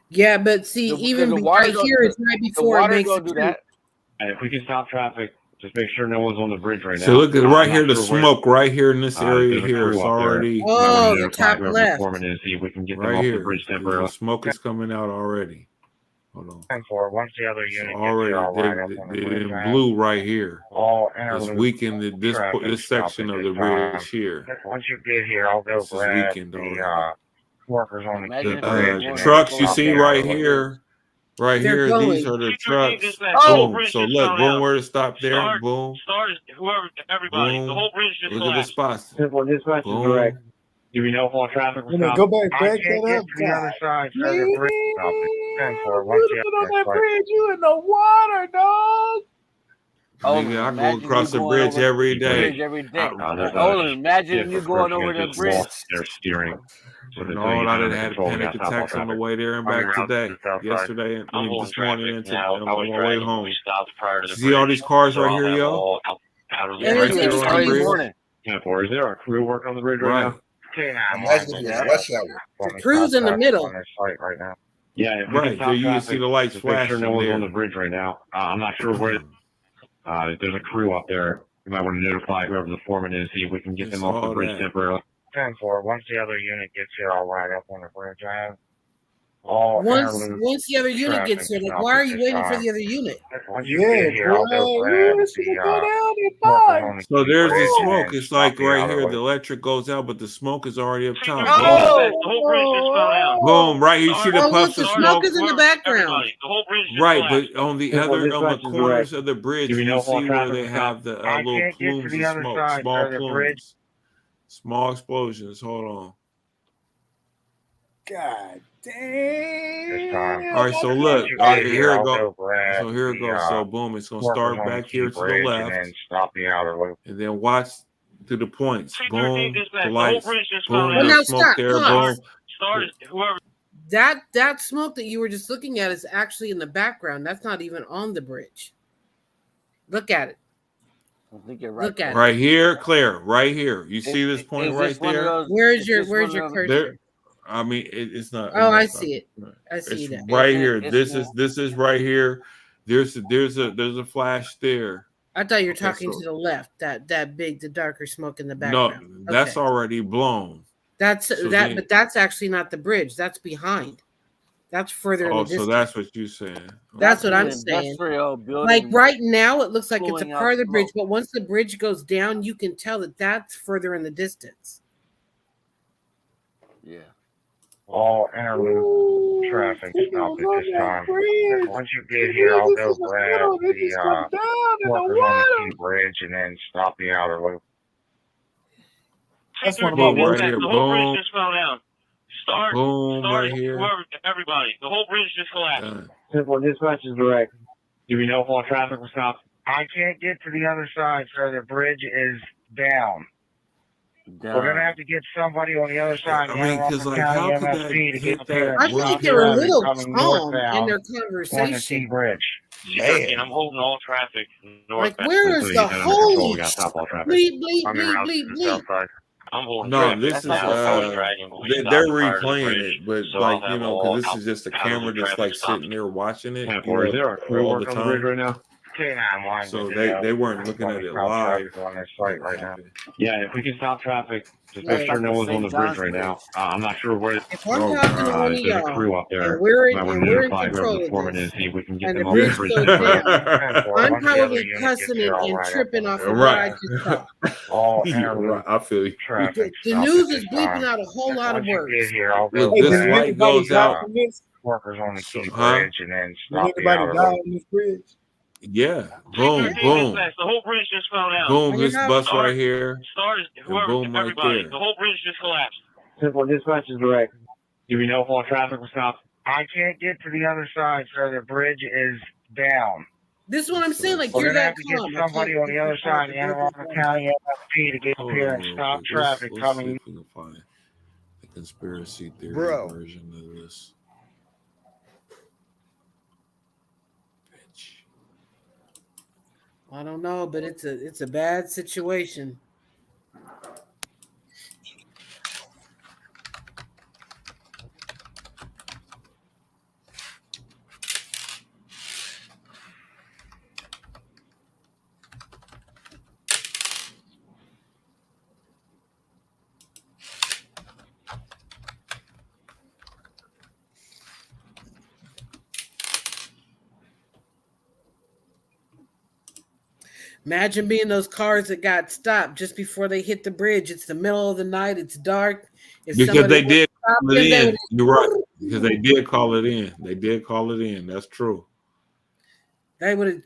Yeah, but see, even right here, it's right before it makes do that. If we can stop traffic, just make sure no one's on the bridge right now. So look at right here, the smoke right here in this area here is crew up already. Oh, the top left. See if we can get them Right off here, the bridge the temporarily. smoke is coming out already. Hold on. 10-4, once the other unit Already, they in blue right here. It's weakened this section of the bridge here. Once you get here, I'll go This is grab weakened the already. workers on The trucks you see right here, They're here. going. These are the trucks. Oh! Boom. So look, boom, where to stop there. Boom. Everybody, Boom. the whole bridge just Look at the spots. This is Boom. correct. Do we know if all traffic was Go stopped? back, I back can't that get up. to the other side, so Man, the bridge stopped. Ten for you living on that bridge, you in the water, dog. Nigga, I go across the bridge every day. Imagine you going over the bridge. Lost their steering. So No, I under done had control, we panic gotta stop all attacks on the traffic. way there and Coming back around to today. the south side. Yesterday, and I'm holding this morning traffic into now. on I was my way driving when home. we stopped prior to the See all bridge, these cars so right I'll here, have yo? all out of the And Right it's there on the interesting. bridge. Is there a crew working on the bridge Right. right now? Imagine if it was rush hour. The crew's in the middle. On this site right now. Yeah, if we Right, can stop there you can traffic, see the lights just make sure flashing no one's there. on the bridge right now. I'm not sure where. If there's a crew up there, you might want to notify whoever the foreman is, see if we can get It's them off the all bridge that. temporarily. 10-4. Once the other unit gets here, I'll ride up on the bridge. I have all Once the other unit gets here, like, why are you waiting for the other unit? Once you get here, I'll go grab the So there's the bridge smoke. and It's stop like the right outer here, loop. the electric goes out, but the smoke is already up top. The whole bridge just fell down. Boom! Right, you see the Oh, look, puffs the of smoke smoke. is in the background. The whole bridge just Right, collapsed. but on the Well, other this on the much is corners direct. of the bridge, Do we know you if all see where traffic they was have stopped? the I little can't get to plumes the of other smoke, side, small so the bridge. plumes, small explosions. Hold on. God damn. All right, so look, all right, here it goes. So here it goes. So boom, it's gonna start back here to the left, and stop the outer loop. and then watch to the points. Boom, the whole lights. bridge just Boom, Well, the now smoke stop, there. pause. Boom. Whoever. That smoke that you were just looking at is actually in the background. That's not even on the bridge. Look at it. I think you're right. Look at Right here, Claire. Right here. You see this point Is right this one of there? those- Where's is your this one of cursor? There. I mean, it's not. Oh, I it's not- see it. I see It's that. right here. it's- This is right here. There's a flash there. I thought you were Okay, talking so- to the left. That big, the darker smoke in the No, background. that's Okay. already blown. That's so that, then- but that's actually not the bridge. That's behind. That's further in the Oh, distance. so that's what you're saying. That's what an I'm saying. industrial building Like right now, it looks like it's a blowing out part of the bridge, smoke. but once the bridge goes down, you can tell that that's further in the distance. Yeah. All interloop traffic stop at this time. Once you get here, I'll go grab the workers on the key bridge and then stop the outer loop. That's one of my Boom, worst. right here. The whole bridge Boom, just fell down. boom, right here. Everybody. The whole bridge just collapsed. Done. Simple dispatch is direct. Do we know if all traffic was stopped? I can't get to the other side, so the bridge is down. We're gonna have to get somebody on the other side. I mean, because like, how could that hit that? I think they were a little calm in their conversation. Bridge. Man. I'm holding all traffic Like, northbound. where is the holy We gotta stop all traffic. bleep, bleep, Coming bleep, around bleep, to the south bleep? side. I'm holding No, traffic. this is Now, I was dragging, but we they're stopped prior to the replaying bridge, it, but so like I'll have because all this is just a camera that's like sitting there watching it. Is there a crew all the working on the bridge time. right now? K9 So they weren't looking at it live. on this site right now. Yeah, if we can stop traffic, just make Right. sure no one's on the bridge right now. I'm not sure where. If I'm talking to one of There's a y'all, crew up there. and we're in Might want to control notify whoever the of foreman this, is, see if we can get and them the off the bridge bridge. goes down, I'm Once the other probably unit cussing gets here, I'll and ride up tripping on off the of bridge. what I Right. just saw. All You're interloop right. I feel you. traffic. The stop news at is this bleeping time. out a whole lot of Once you words. get here, I'll Look, go this Did light anybody goes die out. from this? workers on the key Huh? bridge and then Did stop the anybody outer die loop. on this bridge? Yeah. Boom, boom, The whole bridge just fell down. boom. And you're This not- bus right here. Started, And boom, right there. The whole bridge just collapsed. Simple dispatch is direct. Do we know if all traffic was stopped? I can't get to the other side, so the bridge is down. This is what I'm saying. Like, We're you're gonna that have to get calm. somebody on the other side, the Anne Arundel County MFP, to get up Hold here on and real stop quick. traffic Let's see coming. if we can find the conspiracy theory Bro. version of this. Bitch. I don't know, but it's a bad situation. Imagine being those cars that got stopped just before they hit the bridge. It's the middle of the night. It's dark. If Because somebody they did stopped call them, it they in. would- You're right. Because they did call it in. They did call it in. That's true. They would have.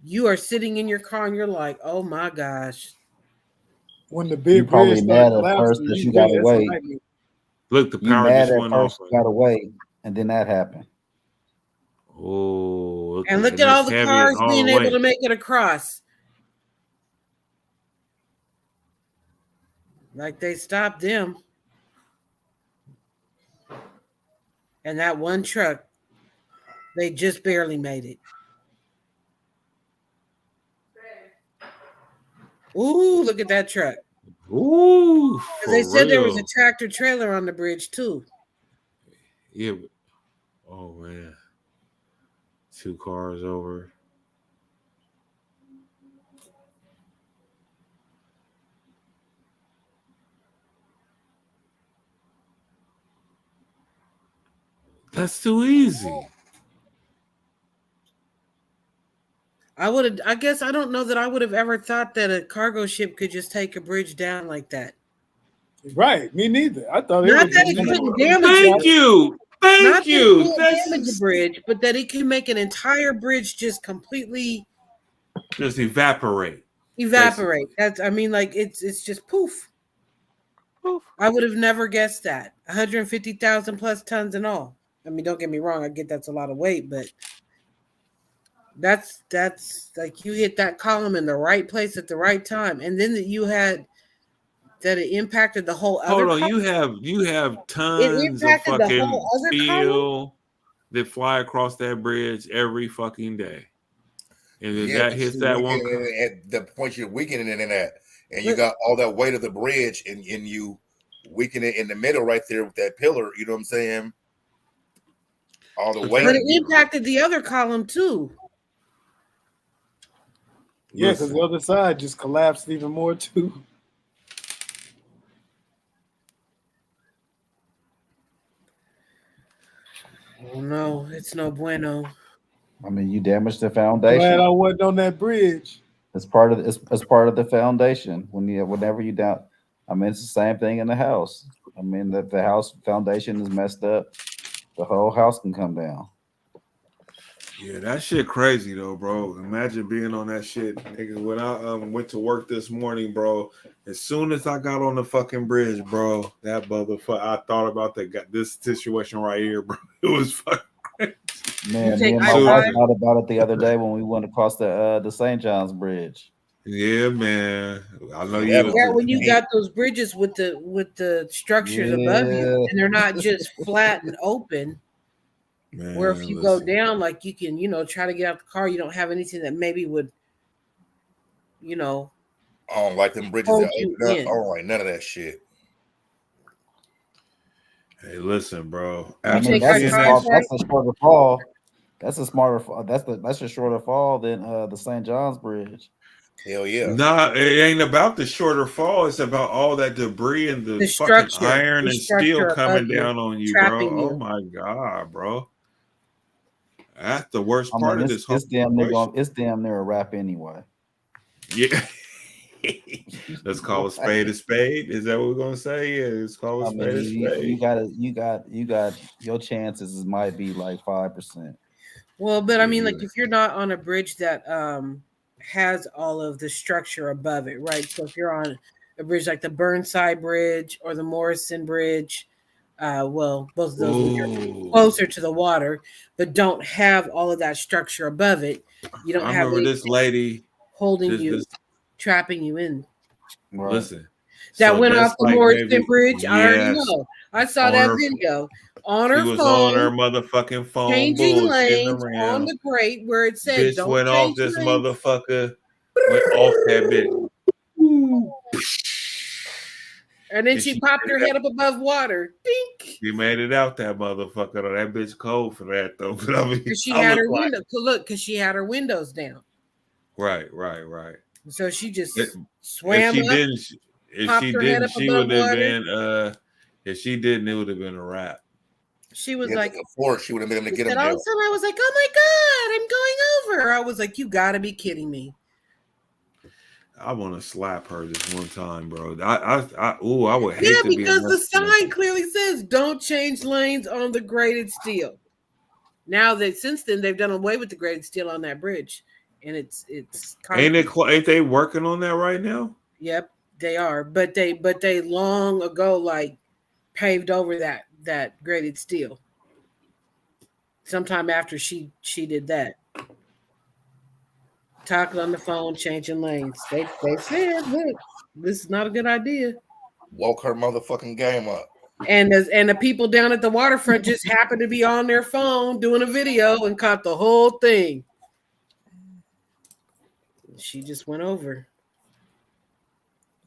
You are sitting in your car and you're like, "Oh my gosh!" when the You big probably bridge started mad at first collapsing, that you you really gotta that's a wait. nightmare. Look, the You power mad just at went first, off. you gotta wait, and then that happened. Oh, And look and at all it's the heavy cars all being the able way. to make it across. Like they stopped them. And that one truck, they just barely made it. Ooh, look at that truck. Ooh, Because they for said there was a real. tractor trailer on the bridge too. Yeah. Oh man. 2 cars over. That's too easy. I guess I don't know that I would have ever thought that a cargo ship could just take a bridge down like that. Right, me neither. I thought it Not was that just it couldn't gonna damage Thank it. you. Not Thank that it you. can't That's damage the bridge, but that it can make an entire bridge just completely just evaporate. evaporate. That's I mean, like it's just poof. Poof. I would have never guessed that. 150,000 plus tons and all. I mean, don't get me wrong, I get that's a lot of weight, but that's like you hit that column in the right place at the right time. And then that you had that it impacted the whole other Hold on, column. you have It tons of impacted the fucking whole other column. steel that fly across that bridge every fucking day. And then Yeah, that but hits you that one. weakening it at the point you're weakening it in at, and you But- got all that weight of the bridge, and you weaken it in the middle right there with that pillar. You know what I'm saying? All the weight. But it impacted the other column too. Yeah, because the other side just collapsed even more too. Oh no, it's no bueno. I mean, you damaged the Glad foundation. I wasn't on that bridge. It's part of it's part of the foundation. Whenever you down, I mean, it's the same thing in the house. I mean, that the house foundation is messed up, the whole house can come down. Yeah, that shit crazy though, bro. Imagine being on that shit, nigga. When I went to work this morning, bro, as soon as I got on the fucking bridge, bro, that motherfucker, I thought about this situation right here, bro. It was fucking crazy. Man, me and my wife thought about it the other day when we went across the St. John's Bridge. Yeah, man. I know Yeah, you. when you got those bridges with the structures above you, and they're not just flat and open. Man, where if you go down, like you can, try to get out the car, you don't have anything that maybe would, I don't like them bridges hold that you open up. in. I don't like none of that shit. Hey, listen, bro. I mean, that's a shorter fall. That's a shorter fall than the St. John's Bridge. Hell yeah. Nah, it ain't about the shorter fall. It's about all that debris and the fucking structure, iron the and steel structure coming above you, down on you, trapping bro. you. Oh my god, bro. That's the worst I part mean, of this whole it's damn situation. it's damn near a wrap anyway. Yeah. Let's call a spade a spade. Is that what we're gonna say? Yeah, let's call a I spade a mean, spade. you got your chances might be like 5%. Well, but I mean, like if you're not on a bridge that has all of the structure above it, right? So if you're on a bridge like the Burnside Bridge or the Morrison Bridge, well, both of those are closer to the water, but don't have all of that structure above it. You don't I have remember this lady holding you, trapping you in. Right. Listen. That so went that's off the like Morrison maybe- Bridge. I already yes. know. I saw On that her- video on She her was phone. on her motherfucking phone, Changing bullshitting lanes around. on the grate where it said Bitch don't went change off this lanes. motherfucker. Went off that bitch. And then And she she popped made her it head up above water. Dink. She made it out that motherfucker. Though. That bitch cold for that though. But I mean, Because she I had look her like- window. Look, because she had her windows down. Right. So she just If swam she up, didn't, if popped she her head didn't, up she above would have water. been. If she didn't, it would have been a wrap. She was Yeah, like, of course, she would have been able to get and him. all of a sudden I was like, oh my God, I'm going over. I was like, you gotta be kidding me. I want to slap her this one time, bro. I would hate Yeah, to be because the Mexican. sign clearly says don't change lanes on the graded steel. Now that since then they've done away with the graded steel on that bridge, and it's Ain't they working on that right now? Yep, They are, but they long ago like paved over that graded steel. Sometime after she did that. Talking on the phone, changing lanes. They said, look, this is not a good idea. Woke her motherfucking game up. And the people down at the waterfront just happened to be on their phone doing a video and caught the whole thing. She just went over.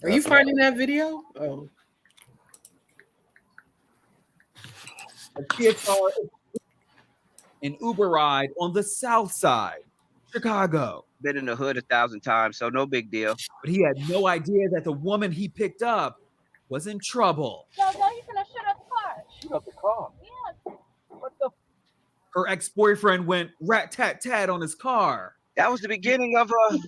Are you finding that video? Oh. An Uber ride on the south side, Chicago. Been in the hood 1,000 times, so no big deal. But he had no idea that the woman he picked up was in trouble. No, you gonna shut up the car. Shoot up the car. Yeah. What the? Her ex-boyfriend went rat-tat-tat on his car. That was the beginning of a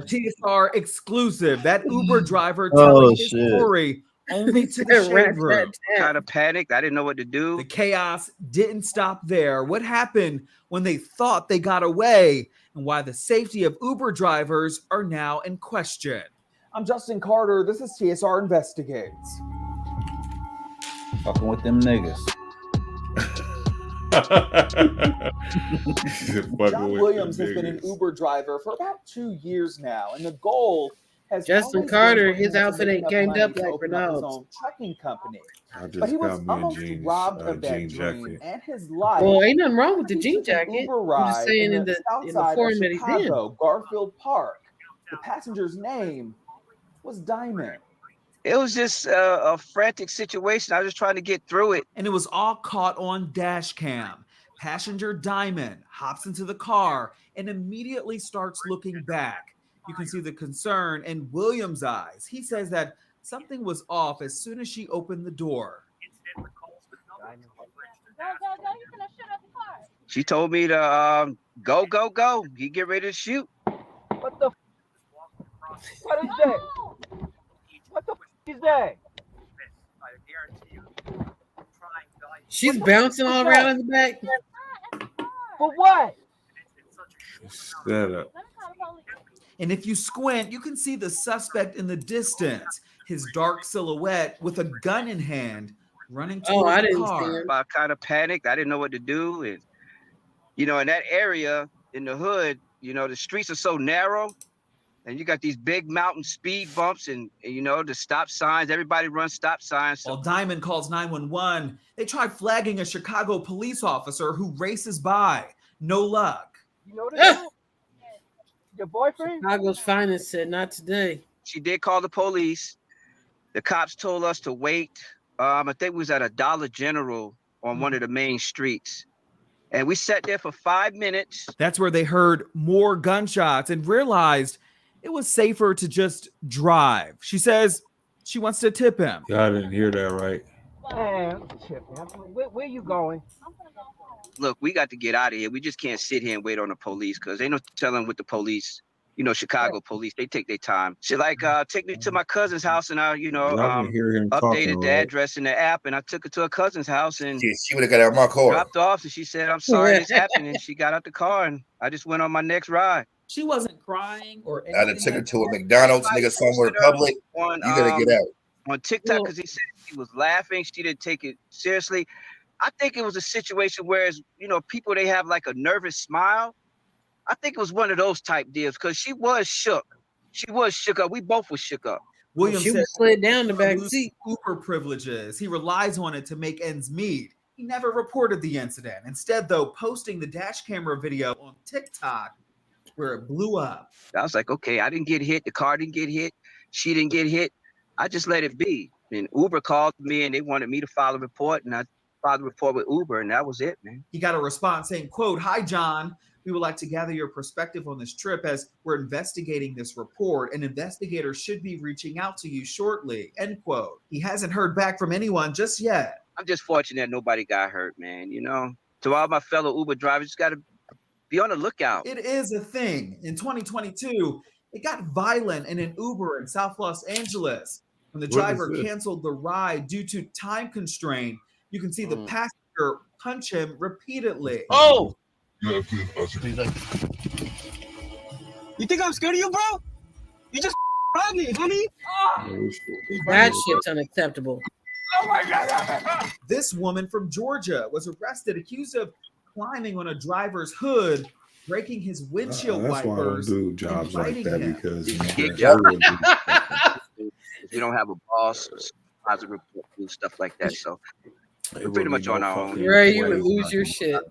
TSR exclusive. That Uber driver telling his story only to the shade room. Kind of panicked. I didn't know what to do. The chaos didn't stop there. What happened when they thought they got away, and why the safety of Uber drivers are now in question. I'm Justin Carter. This is TSR Investigates. Fucking with them niggas. John Williams has been an Uber driver for about 2 years now, and the goal has Justin Carter, his outfit ain't gamed up like Renault's. Trucking company. But he was almost robbed of that dream and his life. Well, ain't nothing wrong with the jean jacket. Uber I'm just saying in the form that he's in. Garfield Park. The passenger's name was Diamond. It was just a frantic situation. I was just trying to get through it. And it was all caught on dash cam. Passenger Diamond hops into the car and immediately starts looking back. You can see the concern in Williams' eyes. He says that something was off as soon as she opened the door. No, you gonna shut up the car. She told me to go. You get ready to shoot. What the? What is that? What the is that? She's bouncing all around in the back. For what? Set up. And if you squint, you can see the suspect in the distance, his dark silhouette with a gun in hand, running toward the car. I kind of panicked. I didn't know what to do. And, in that area, in the hood, the streets are so narrow. And you got these big mountain speed bumps and the stop signs. Everybody runs stop signs. While Diamond calls 911, they try flagging a Chicago police officer who races by. No luck. You know that? Your boyfriend? Chicago's finest said not today. She did call the police. The cops told us to wait. I think we was at a Dollar General on one of the main streets. And we sat there for 5 minutes. That's where they heard more gunshots and realized it was safer to just drive. She says she wants to tip him. Y'all didn't hear that right. Man, where you going? Look, we got to get out of here. We just can't sit here and wait on the police because ain't no telling with the police. Chicago police, they take their time. She take me to my cousin's house and I, updated the address in the app and I took her to her cousin's house and she would have got out of my car. Dropped off and she said, "I'm sorry this happened." And she got out the car and I just went on my next ride. She wasn't crying or anything. I'd have took her to a McDonald's, nigga, somewhere public. You gotta get out. On TikTok, because he said she was laughing. She didn't take it seriously. I think it was a situation where, people, they have like a nervous smile. I think it was one of those type deals because she was shook. She was shook up. We both were shook up. Williams she was slid down the back seat. Uber privileges. He relies on it to make ends meet. He never reported the incident. Instead, though, posting the dash camera video on TikTok where it blew up. I was like, okay, I didn't get hit. The car didn't get hit. She didn't get hit. I just let it be. And Uber called me and they wanted me to file a report. And I filed a report with Uber and that was it, man. He got a response saying, quote, "Hi, John. We would like to gather your perspective on this trip as we're investigating this report. An investigator should be reaching out to you shortly," end quote. He hasn't heard back from anyone just yet. I'm just fortunate that nobody got hurt, man. To all my fellow Uber drivers, just got to be on the lookout. It is a thing. In 2022, it got violent in an Uber in South Los Angeles when the driver canceled the ride due to time constraint. You can see the passenger punch him repeatedly. Oh! You think I'm scared of you, bro? You just That shit's unacceptable. Oh my God. This woman from Georgia was arrested accused of climbing on a driver's hood, breaking his windshield That's why I don't wipers, do and jobs like biting that him. because If you don't have a boss, positive report, do stuff like that. So we're pretty much on our own. Right, you would lose your shit.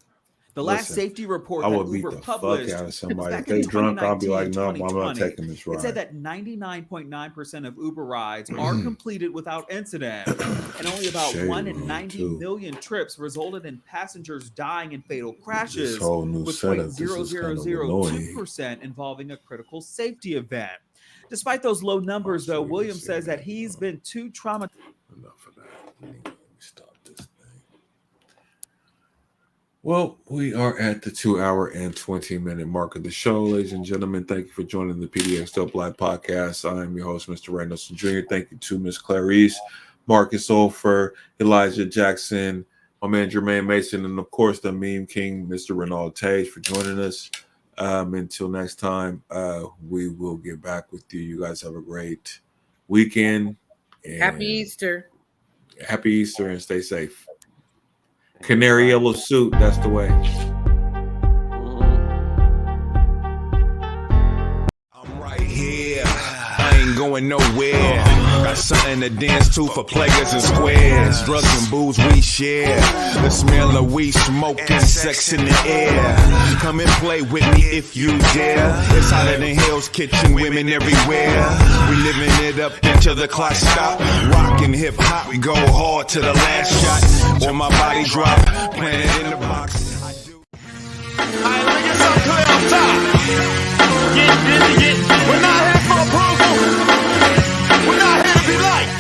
The last safety report I that would beat Uber the fuck published out of was somebody. If back they in drunk, I'll be like, 2019, no, I'm not 2020. taking this It said ride. that 99.9% of Uber rides are completed without incident, and only about Shade 1 in room, 90 too. million trips resulted in passengers dying in fatal crashes, This whole new with setup, this is kind of annoying. 0.0002% involving a critical safety event. Despite those low numbers, though, Williams says that he's been too traumatized. Enough of that. Let me stop this thing. Well, we are at the 2 hour and 20-minute mark of the show, ladies and gentlemen. Thank you for joining the PDXDOPE Live podcast. I am your host, Mr. Ray Nelson Jr. Thank you to Miss Clarice, Marcus Olfer, Elijah Jackson, my man Jermaine Mason, and of course the meme king, Mr. Renald Tage, for joining us. Until next time, we will get back with you. You guys have a great weekend. And Happy Easter. Happy Easter and stay safe. Canary yellow suit, that's the way. I'm right here. I ain't going nowhere. Got something to dance to for players and squares. Drugs and booze we share. The smell of weed smoking, sex in the air. Come and play with me if you dare. It's hotter than Hell's Kitchen, women everywhere. We living it up until the clock stop. Rockin' hip hop, we go hard to the last shot. Or my body drop, plant it in the box. Alright, let me get something clear on top. Get busy. We're not here for approval. We're not here to be liked.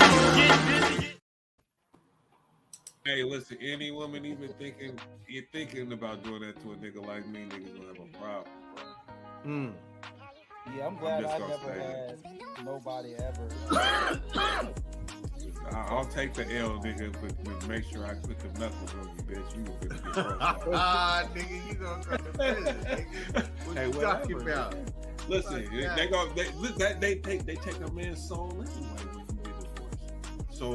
Hey, listen, any woman even thinking about doing that to a nigga like me, niggas gonna have a problem, bro. Yeah, I'm glad I never had nobody ever. I'll take the L, nigga, but make sure I put the knuckles on you, bitch. You gonna get Nigga, you gonna cut the business, nigga. What hey, you talking whatever, about? Listen, they take a man's soul anyway when you get divorced. So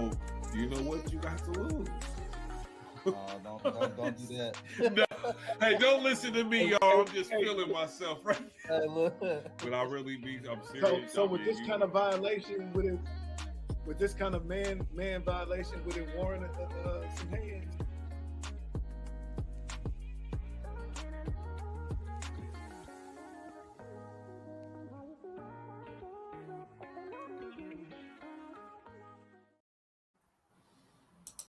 you know what you got to lose. Don't do that. No. Hey, don't listen to me, y'all. I'm just feeling myself right now. Hey, look. But I really I'm serious. So with this kind of violation, with this kind of man violation, would it warrant some hands?